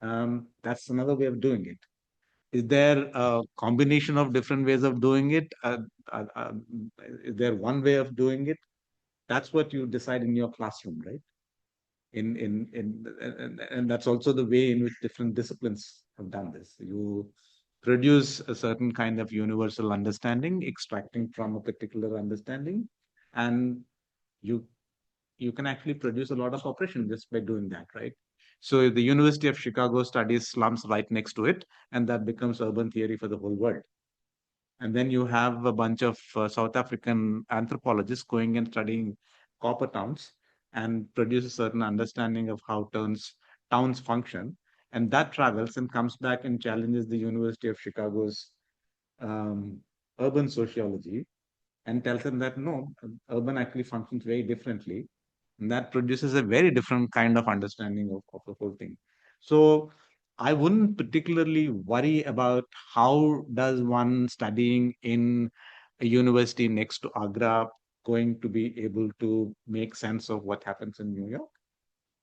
That's another way of doing it. Is there a combination of different ways of doing it? Uh, uh, is there one way of doing it? That's what you decide in your classroom, right? And that's also the way in which different disciplines have done this. You produce a certain kind of universal understanding, extracting from a particular understanding, and you you can actually produce a lot of oppression just by doing that, right? So the University of Chicago studies slums right next to it, and that becomes urban theory for the whole world. And then you have a bunch of South African anthropologists going and studying copper towns and produce a certain understanding of how towns function. And that travels and comes back and challenges the University of Chicago's um, urban sociology and tells them that no, urban actually functions very differently. And that produces a very different kind of understanding of the whole thing. So I wouldn't particularly worry about how does one studying in a university next to Agra going to be able to make sense of what happens in New York,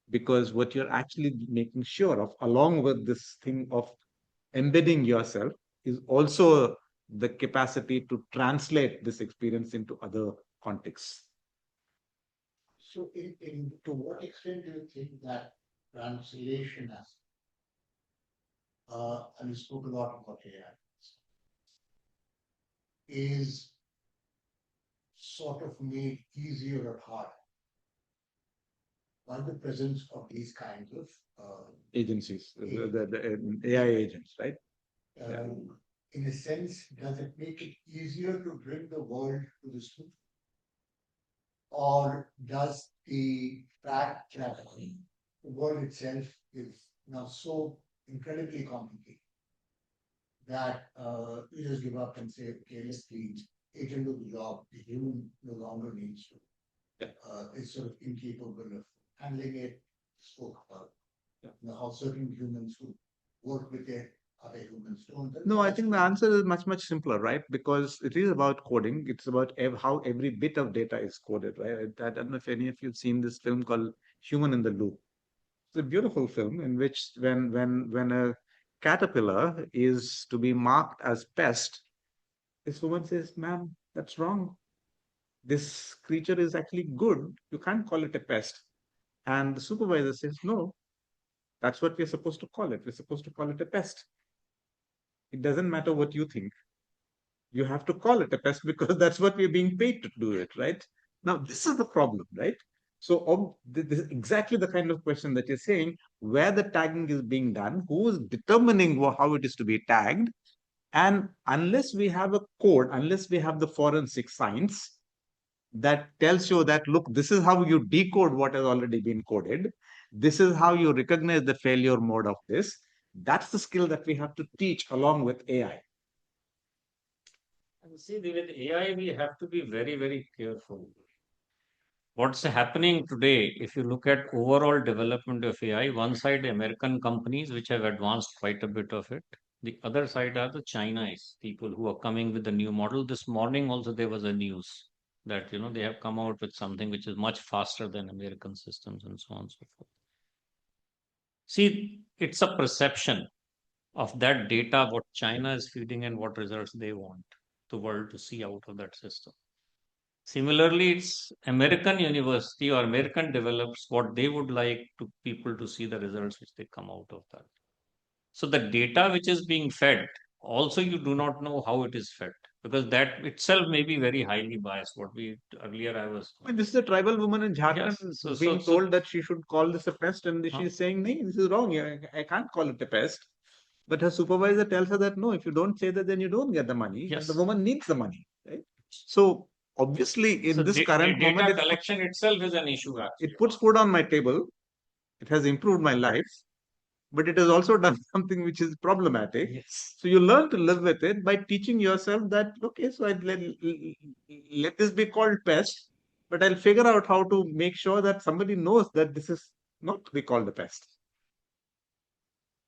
because what you're actually making sure of, along with this thing of embedding yourself, is also the capacity to translate this experience into other contexts. So, to what extent do you think that translation has, and you spoke a lot about AI, is sort of made easier or harder by the presence of these kinds of Agencies, the AI agents, right? Yeah. In a sense, does it make it easier to bring the world to the student? Or does the fact that the world itself is now so incredibly complicated that you just give up and say, okay, let's please agent do the job, the human no longer needs to. Is sort of incapable of handling it. Spoke about how certain humans who work with it, other humans don't. No, I think the answer is much, much simpler, right? Because it is about coding. It's about how every bit of data is coded, right? I don't know if any of you have seen this film called Human in the Loop. It's a beautiful film in which when a caterpillar is to be marked as pest, this woman says, "Ma'am, that's wrong. This creature is actually good. You can't call it a pest." And the supervisor says, "No, that's what we're supposed to call it. We're supposed to call it a pest. It doesn't matter what you think. You have to call it a pest because that's what we're being paid to do it, right? Now, this is the problem, right? So this is exactly the kind of question that you're saying, where the tagging is being done, who is determining how it is to be tagged. And unless we have a code, unless we have the forensic science that tells you that, look, this is how you decode what has already been coded. This is how you recognize the failure mode of this. That's the skill that we have to teach along with AI. And see, with AI, we have to be very, very careful. What's happening today, if you look at overall development of AI, one side American companies which have advanced quite a bit of it. The other side are the Chinese people who are coming with the new model. This morning also there was a news that they have come out with something which is much faster than American systems and so on and so forth. See, it's a perception of that data, what China is feeding and what results they want the world to see out of that system. Similarly, it's American university or American develops what they would like to people to see the results which they come out of that. So the data which is being fed, also you do not know how it is fed because that itself may be very highly biased. What we earlier I was. I mean, this is a tribal woman in Jharkhand being told that she should call this a pest, and she's saying, "No, this is wrong. I can't call it a pest." But her supervisor tells her that no, if you don't say that, then you don't get the money. Yes. And the woman needs the money, right? So obviously, in this current moment, data collection itself is an issue. Actually. It puts food on my table. It has improved my life, but it has also done something which is problematic. Yes. So you learn to live with it by teaching yourself that, okay, so let this be called pest, but I'll figure out how to make sure that somebody knows that this is not to be called a pest.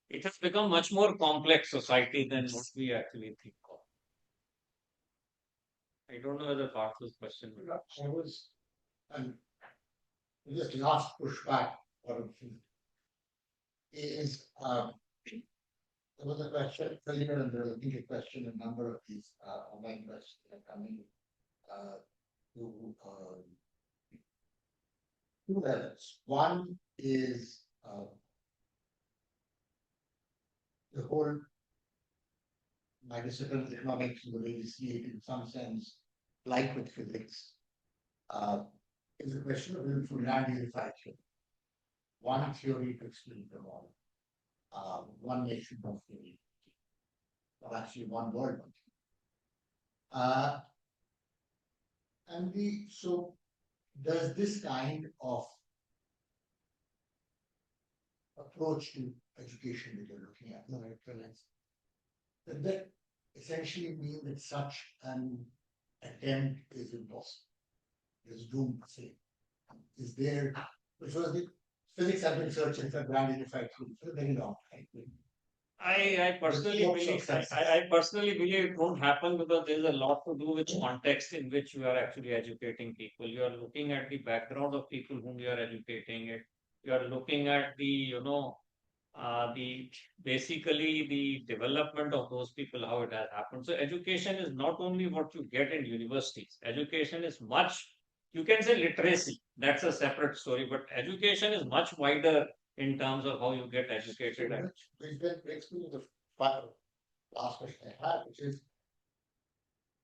It has become much more complex society than what we actually think of. I don't know whether Partha's question. I was, just last pushback is there was a question earlier, and there was a question, a number of these online questions are coming to two levels. One is the whole my discipline of economics, the way we see it in some sense, like with physics, is a question of willful land unification. One theory to explain them all. One nation, one theory. Or actually one world. So does this kind of approach to education that you're looking at, does that essentially mean that such an attempt is impossible? Is doomed to fail? Is there, which was the physics have been searching for grand unified theory for a very long time. I personally believe it won't happen because there's a lot to do with context in which you are actually educating people. You are looking at the background of people whom you are educating it. You are looking at the basically the development of those people, how it has happened. So education is not only what you get in universities. Education is much, you can say literacy. That's a separate story, but education is much wider in terms of how you get educated. Which then brings me to the last question I had, which is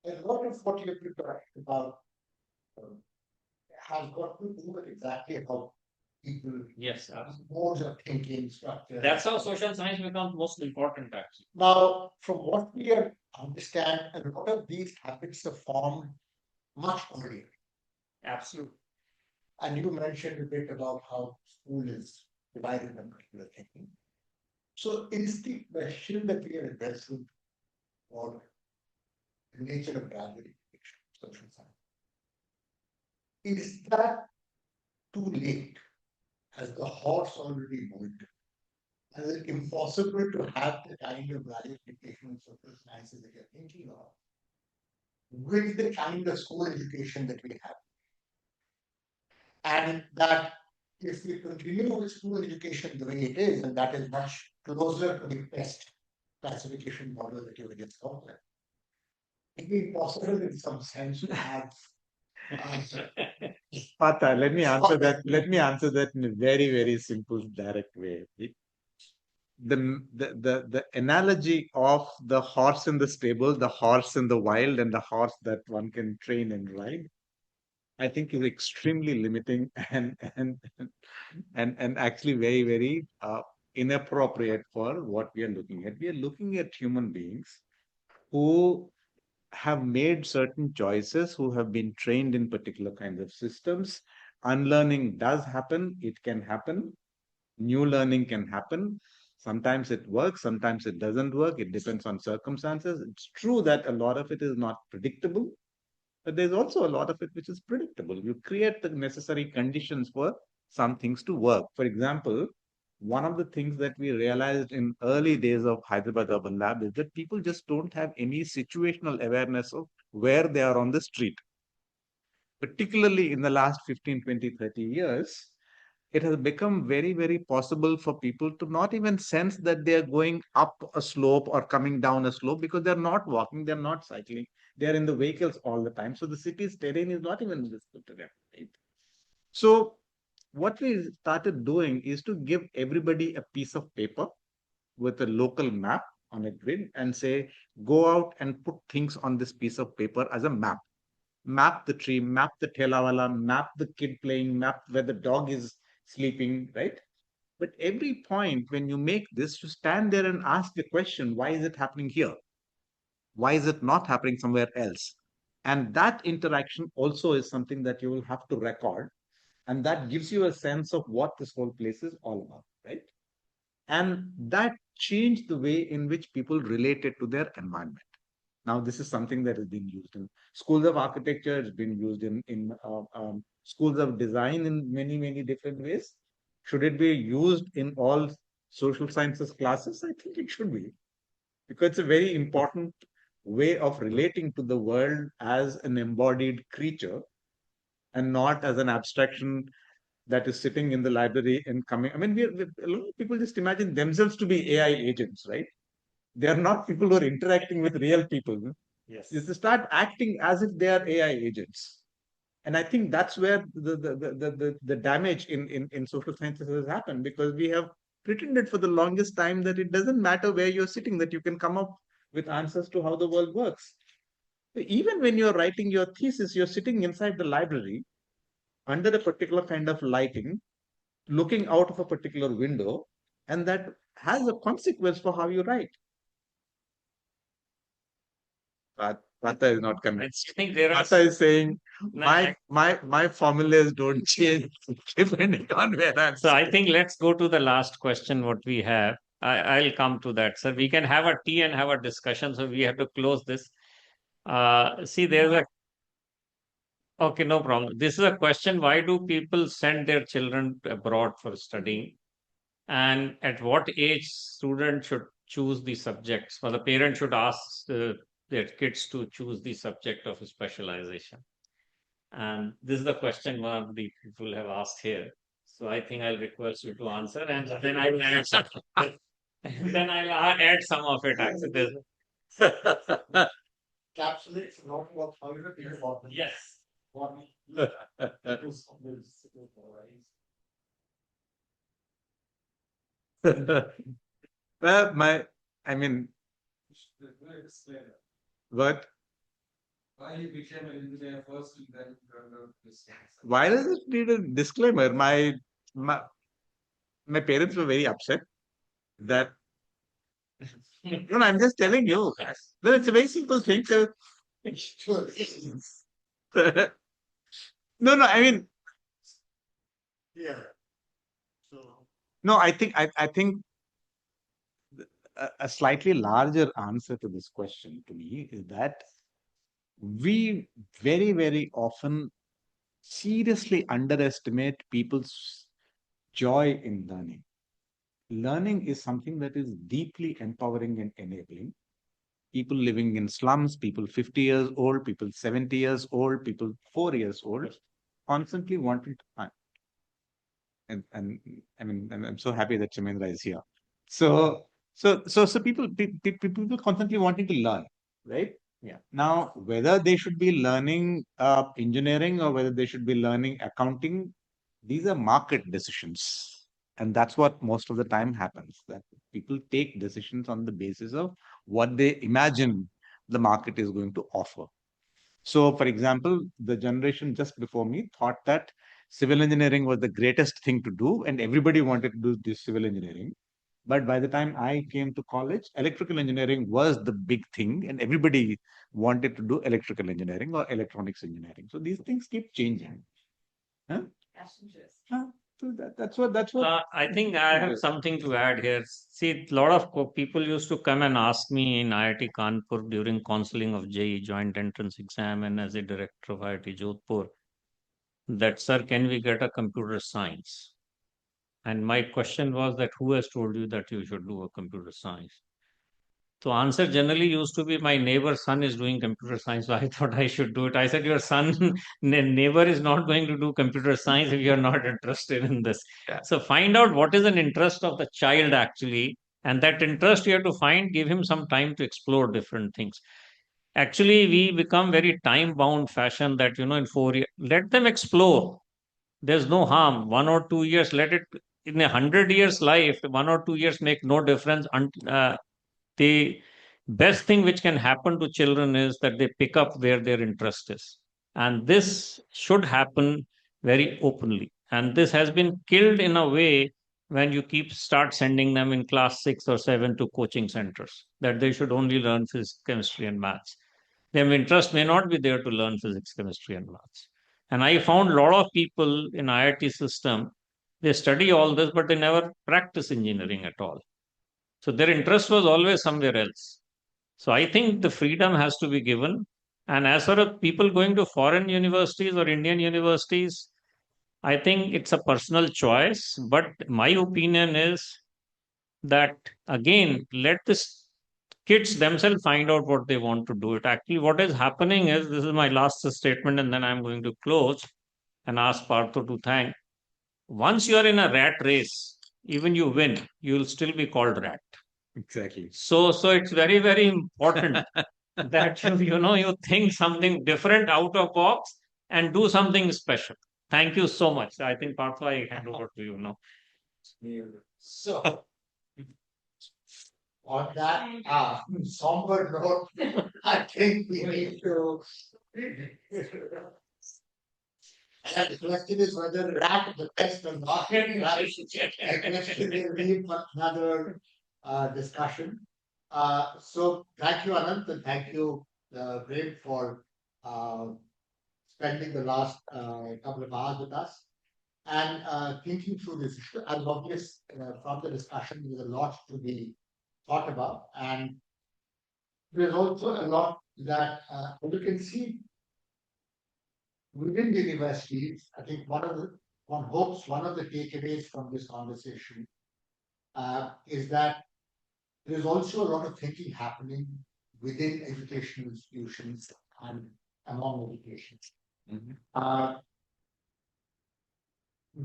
a lot of what you've been talking about has got to do with exactly how people, yes, modes of thinking, structure. That's how social science becomes most important, actually. Now, from what we understand, a lot of these habits are formed much earlier. Absolutely. And you mentioned a bit about how school is divided in particular thinking. So is the question that we are addressing or the nature of graduate education, social science, is that too late? Has the horse already bolted? And is it impossible to have the kind of graduate education in social sciences that you're thinking of with the kind of school education that we have? And that if we continue with school education the way it is, and that is much closer to the best classification model that you were just talking about, it would be possible in some sense to have Partha, let me answer that. Let me answer that in a very, very simple, direct way. the analogy of the horse in the stable, the horse in the wild, and the horse that one can train and ride, I think is extremely limiting and actually very, very inappropriate for what we are looking at. We are looking at human beings who have made certain choices, who have been trained in particular kinds of systems. Unlearning does happen, it can happen. New learning can happen. Sometimes it works, sometimes it doesn't work. It depends on circumstances. It's true that a lot of it is not predictable, but there's also a lot of it which is predictable. You create the necessary conditions for some things to work. For example, one of the things that we realized in early days of Hyderabad Urban Lab is that people just don't have any situational awareness of where they are on the street. Particularly in the last 15, 20, 30 years, it has become very, very possible for people to not even sense that they are going up a slope or coming down a slope because they're not walking, they're not cycling, they're in the vehicles all the time. So the city's terrain is not even visible to them. Right? So what we started doing is to give everybody a piece of paper with a local map on a grid and say, go out and put things on this piece of paper as a map. Map the tree, map the thelawala, map the kid playing, map where the dog is sleeping, right? But every point when you make this, you stand there and ask the question, why is it happening here? Why is it not happening somewhere else? And that interaction also is something that you will have to record. And that gives you a sense of what this whole place is all about, right? And that changed the way in which people related to their environment. Now, this is something that has been used in schools of architecture, it's been used in schools of design in many, many different ways. Should it be used in all social sciences classes? I think it should be, because it's a very important way of relating to the world as an embodied creature and not as an abstraction that is sitting in the library and coming. I mean, a lot of people just imagine themselves to be AI agents, right? They are not people who are interacting with real people. Yes. Is to start acting as if they are AI agents. And I think that's where the damage in social sciences has happened, because we have pretended for the longest time that it doesn't matter where you're sitting, that you can come up with answers to how the world works. Even when you're writing your thesis, you're sitting inside the library under a particular kind of lighting, looking out of a particular window, and that has a consequence for how you write. Pata is not convinced. I think there are Pata is saying No, my formulas don't change depending on where I'm So I sitting. think let's go to the last question what we have. I'll come to that, sir. We can have a tea and have a discussion, so we have to close this. See, there's a okay, no problem. This is a question: why do people send their children abroad for studying? And at what age students should choose the subjects? Or the parent should ask their kids to choose the subject of specialization. And this is the question one of the people have asked here. So I think I'll request you to answer, and then I will add some. Then I'll add some of it. Actually, Encapsulates not what how you feel about it. yes. What Well, I mean, what? Why you became an engineer first and then turned out this? Why does it need a disclaimer? My parents were very upset that. No, I'm just telling you. No, it's a very simple thing to. No, I mean, Yeah. So no, I think a slightly larger answer to this question to me is that we very, very often seriously underestimate people's joy in learning. Learning is something that is deeply empowering and enabling. People living in slums, people 50 years old, people 70 years old, people 4 years old, constantly wanting to learn. And I mean, I'm so happy that Chamendra is here. So people constantly wanting to learn, right? Yeah. Now, whether they should be learning engineering or whether they should be learning accounting, these are market decisions. And that's what most of the time happens, that people take decisions on the basis of what they imagine the market is going to offer. So, for example, the generation just before me thought that civil engineering was the greatest thing to do, and everybody wanted to do this civil engineering. But by the time I came to college, electrical engineering was the big thing, and everybody wanted to do electrical engineering or electronics engineering. So these things keep changing. Huh? Huh? So that's what. I think I have something to add here. See, a lot of people used to come and ask me in IIT Kanpur during counseling of JEE joint entrance exam and as a director of IIT Jodhpur that, sir, can we get a computer science? And my question was that who has told you that you should do a computer science? So answer generally used to be my neighbor's son is doing computer science, so I thought I should do it. I said, your son, neighbor is not going to do computer science if you're not interested in this. Yeah. So find out what is an interest of the child actually, and that interest you have to find, give him some time to explore different things. Actually, we become very time-bound fashion that, in 4 years, let them explore. There's no harm. 1 or 2 years, let it, in 100 years life, 1 or 2 years make no difference. The best thing which can happen to children is that they pick up where their interest is. And this should happen very openly. And this has been killed in a way when you start sending them in class 6 or 7 to coaching centers, that they should only learn physics, chemistry, and maths. Their interest may not be there to learn physics, chemistry, and maths. And I found a lot of people in IIT system, they study all this, but they never practice engineering at all. So their interest was always somewhere else. So I think the freedom has to be given. And as for people going to foreign universities or Indian universities, I think it's a personal choice. But my opinion is that, again, let the kids themselves find out what they want to do. It actually, what is happening is, this is my last statement, and then I'm going to close and ask Partho to thank. Once you are in a rat race, even you win, you'll still be called rat. Exactly. So it's very, very important that you think something different out of box and do something special. Thank you so much. I think Partha, I hand over to you now. So, on that somber note, I think we need to. And the question is whether rat the best or not. The question will leave for another discussion. So thank you, Anant, and thank you, Prem, for spending the last couple of hours with us and thinking through this issue. As obvious from the discussion, there's a lot to be thought about, and there's also a lot that you can see within the universities. I think one of the takeaways from this conversation is that there's also a lot of thinking happening within educational institutions and among educations.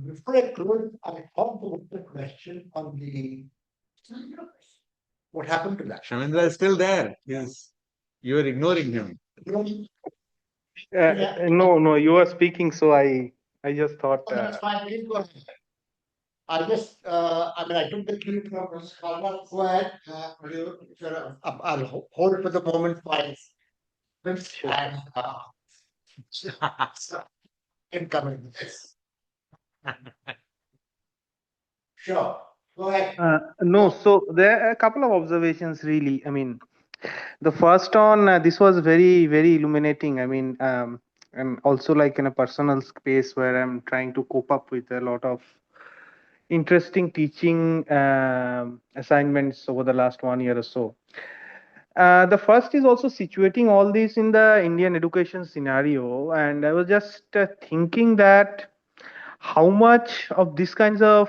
Before I close, I thought about the question on the what happened to that? Shamindra is still there. Yes. You are ignoring him. Yeah. No, you are speaking, so I just thought. That's fine. Please go ahead. I just, I took the cue from Kalma. Go ahead. I'll hold for the moment while and incoming. Sure. Go ahead. No, so there are a couple of observations, really. I mean, the first on this was very, very illuminating. I mean, and also like in a personal space where I'm trying to cope up with a lot of interesting teaching assignments over the last 1 year or so. The first is also situating all this in the Indian education scenario, and I was just thinking that how much of these kinds of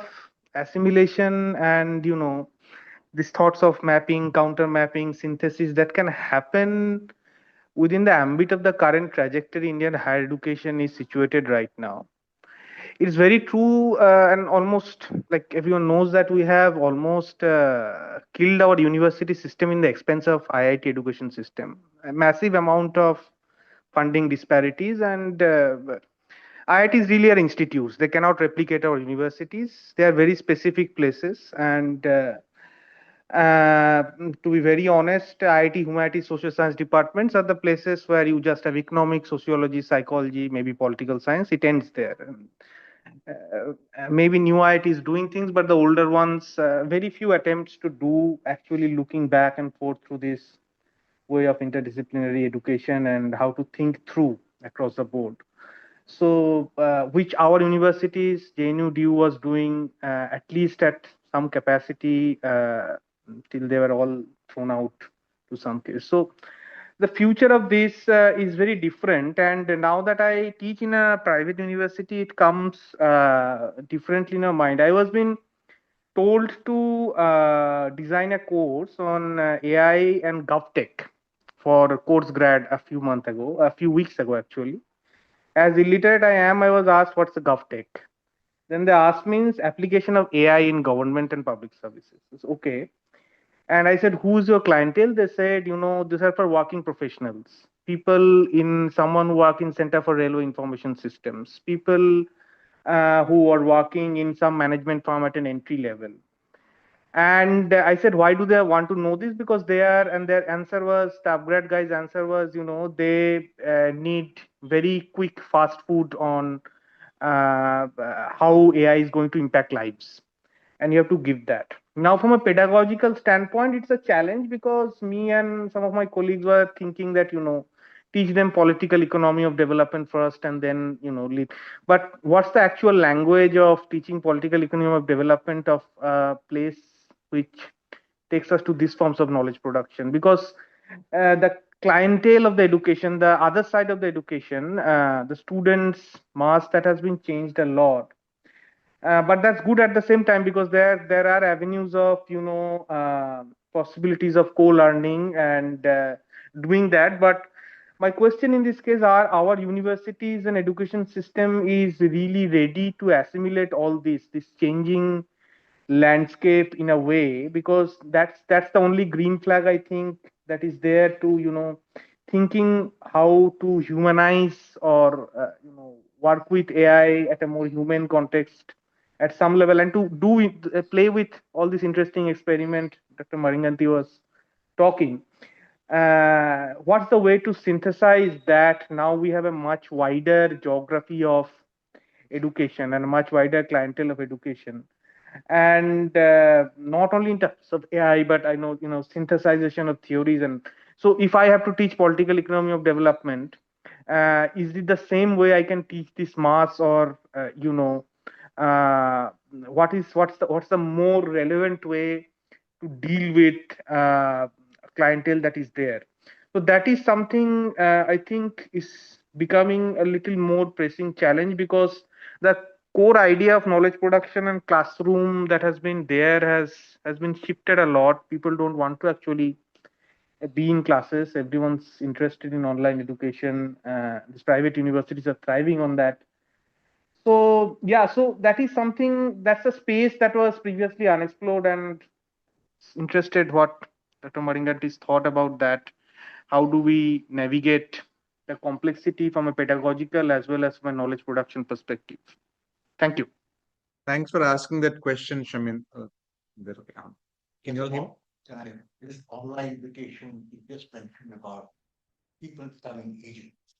assimilation and these thoughts of mapping, counter mapping, synthesis that can happen within the ambit of the current trajectory Indian higher education is situated right now. It's very true, and almost like everyone knows that we have almost killed our university system in the expense of IIT education system. A massive amount of funding disparities and IITs really are institutes. They cannot replicate our universities. They are very specific places. And to be very honest, IIT, humanities, social science departments are the places where you just have economics, sociology, psychology, maybe political science. It ends there. Maybe new IIT is doing things, but the older ones, very few attempts to do actually looking back and forth through this way of interdisciplinary education and how to think through across the board. So, which our universities, JNU, DU was doing at least at some capacity till they were all thrown out to some case. So, the future of this is very different. And now that I teach in a private university, it comes differently in our mind. I was been told to design a course on AI and GovTech for course grad a few weeks ago actually. As illiterate I am, I was asked what's the GovTech. Then they asked me application of AI in government and public services. It's okay. And I said, who's your clientele? They said, these are for working professionals, people in someone who work in Center for Railway Information Systems, people who are working in some management firm at an entry level. And I said, why do they want to know this? Because they are, and their answer was, the upgrade guy's answer was, they need very quick fast food on how AI is going to impact lives. And you have to give that. Now, from a pedagogical standpoint, it's a challenge because me and some of my colleagues were thinking that, teach them political economy of development first and then, lead. But what's the actual language of teaching political economy of development of a place which takes us to these forms of knowledge production? Because the clientele of the education, the other side of the education, the students' mass, that has been changed a lot. But that's good at the same time because there are avenues of possibilities of co-learning and doing that. But my question in this case are, our universities and education system is really ready to assimilate all this changing landscape in a way? Because that's the only green flag I think that is there to thinking how to humanize or work with AI at a more human context at some level, and to do it, play with all this interesting experiment Dr. Maringanti was talking. What's the way to synthesize that? Now we have a much wider geography of education and a much wider clientele of education, and not only in terms of AI, but I know synthesization of theories. And so, if I have to teach political economy of development, is it the same way I can teach this mass, or what's the more relevant way to deal with clientele that is there? So that is something I think is becoming a little more pressing challenge, because the core idea of knowledge production and classroom that has been there has been shifted a lot. People don't want to actually be in classes. Everyone's interested in online education. These private universities are thriving on that. So yeah, so that is something, that's a space that was previously unexplored, and interested what Dr. Maringanti's thought about that. How do we navigate the complexity from a pedagogical as well as from a knowledge production perspective? Thank you. Thanks for asking that question, Shamin. Can you all hear me? This online education, you just mentioned about people becoming agents.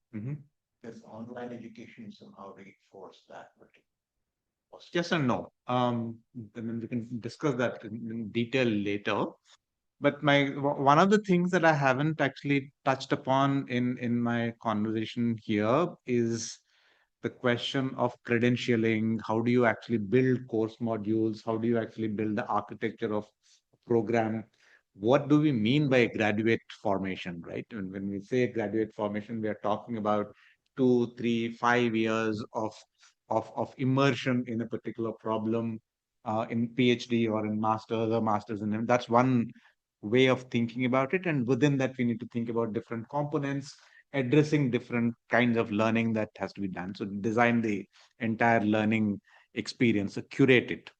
Does online education somehow reinforce that? Yes and no. I mean, we can discuss that in detail later. But one of the things that I haven't actually touched upon in my conversation here is the question of credentialing. How do you actually build course modules? How do you actually build the architecture of program? What do we mean by graduate formation, right? And when we say graduate formation, we are talking about 2, 3, 5 years of immersion in a particular problem, in PhD or in masters in. That's one way of thinking about it. And within that, we need to think about different components, addressing different kinds of learning that has to be done. So design the entire learning experience, so curate it.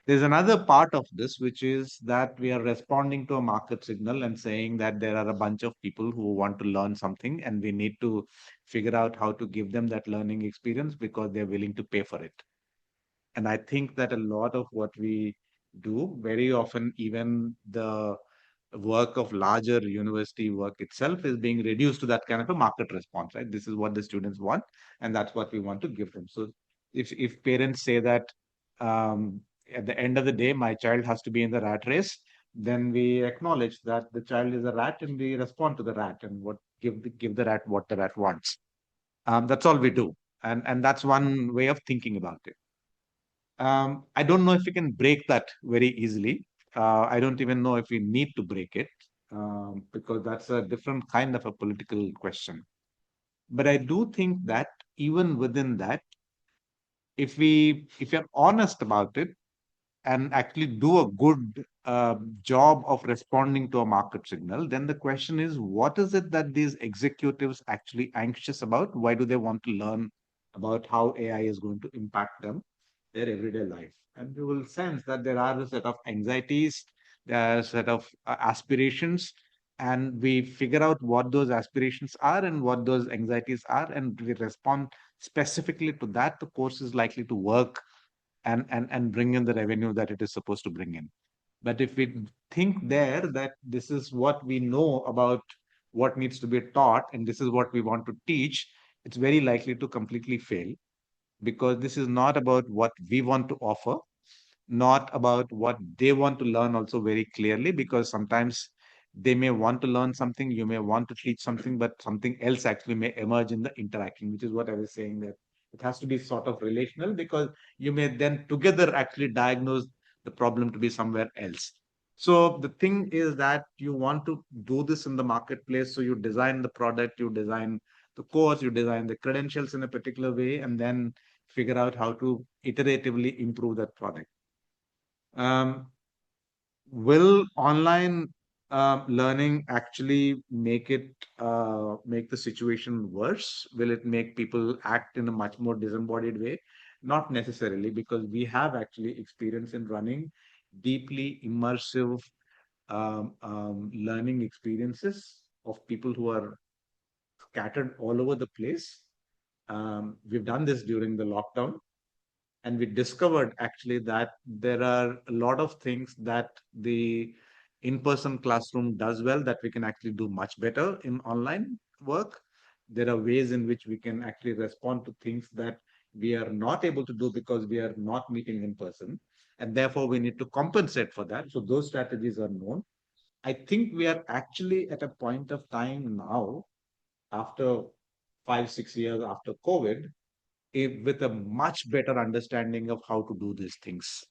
There's another part of this, which is that we are responding to a market signal and saying that there are a bunch of people who want to learn something, and we need to figure out how to give them that learning experience because they're willing to pay for it. And I think that a lot of what we do, very often, even the work of larger university work itself is being reduced to that kind of a market response, right? This is what the students want, and that's what we want to give them. So if parents say that at the end of the day, my child has to be in the rat race, then we acknowledge that the child is a rat and we respond to the rat and give the rat what the rat wants. That's all we do. And that's one way of thinking about it. I don't know if we can break that very easily. I don't even know if we need to break it because that's a different kind of a political question. But I do think that even within that, if you're honest about it and actually do a good job of responding to a market signal, then the question is, what is it that these executives actually anxious about? Why do they want to learn about how AI is going to impact them, their everyday life? And you will sense that there are a set of anxieties, there are a set of aspirations, and we figure out what those aspirations are and what those anxieties are, and we respond specifically to that. The course is likely to work and bring in the revenue that it is supposed to bring in. But if we think there that this is what we know about what needs to be taught and this is what we want to teach, it's very likely to completely fail because this is not about what we want to offer, not about what they want to learn also very clearly, because sometimes they may want to learn something, you may want to teach something, but something else actually may emerge in the interaction, which is what I was saying, that it has to be sort of relational because you may then together actually diagnose the problem to be somewhere else. So the thing is that you want to do this in the marketplace. So you design the product, you design the course, you design the credentials in a particular way, and then figure out how to iteratively improve that product. Will online learning actually make the situation worse? Will it make people act in a much more disembodied way? Not necessarily, because we have actually experience in running deeply immersive learning experiences of people who are scattered all over the place. We've done this during the lockdown, and we discovered actually that there are a lot of things that the in-person classroom does well that we can actually do much better in online work. There are ways in which we can actually respond to things that we are not able to do because we are not meeting in person, and therefore we need to compensate for that. So those strategies are known. I think we are actually at a point of time now, after 5, 6 years after COVID, with a much better understanding of how to do these things.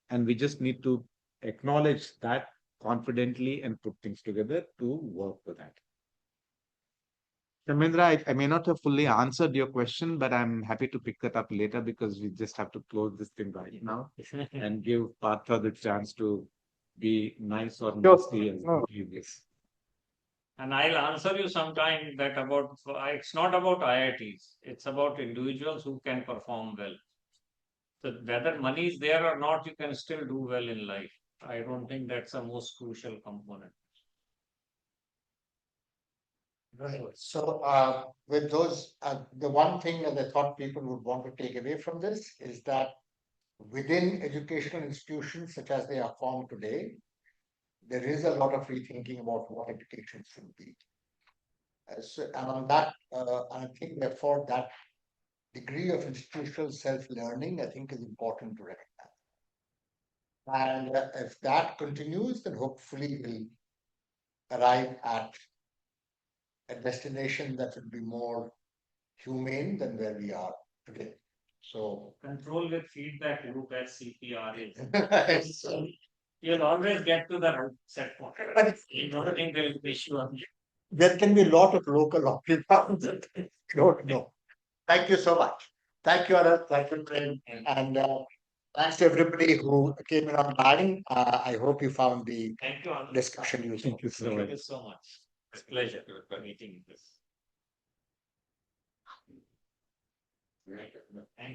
And we just need to acknowledge that confidently and put things together to work with that. Dharmendra, I may not have fully answered your question, but I'm happy to pick that up later because we just have to close this thing right now and give Partha the chance to be nice or nasty as previous. And I'll answer you sometime that about it's not about IITs, it's about individuals who can perform well. So whether money is there or not, you can still do well in life. I don't think that's the most crucial component. Right. So with those, the one thing that I thought people would want to take away from this is that within educational institutions such as they are formed today, there is a lot of rethinking about what education should be. And on that, I think therefore that degree of institutional self-learning, I think, is important to recognize. And if that continues, then hopefully we'll arrive at a destination that will be more humane than where we are today. So control with feedback loop as CPR is. You'll always get to the right set point. I don't think there is an issue on it. There can be a lot of local occupiers that don't know. Thank you so much. Thank you, Anand. Thank you, Prem. And thanks to everybody who came in online. I hope you found the discussion useful. Thank you so much. It's a pleasure meeting you. Thank you.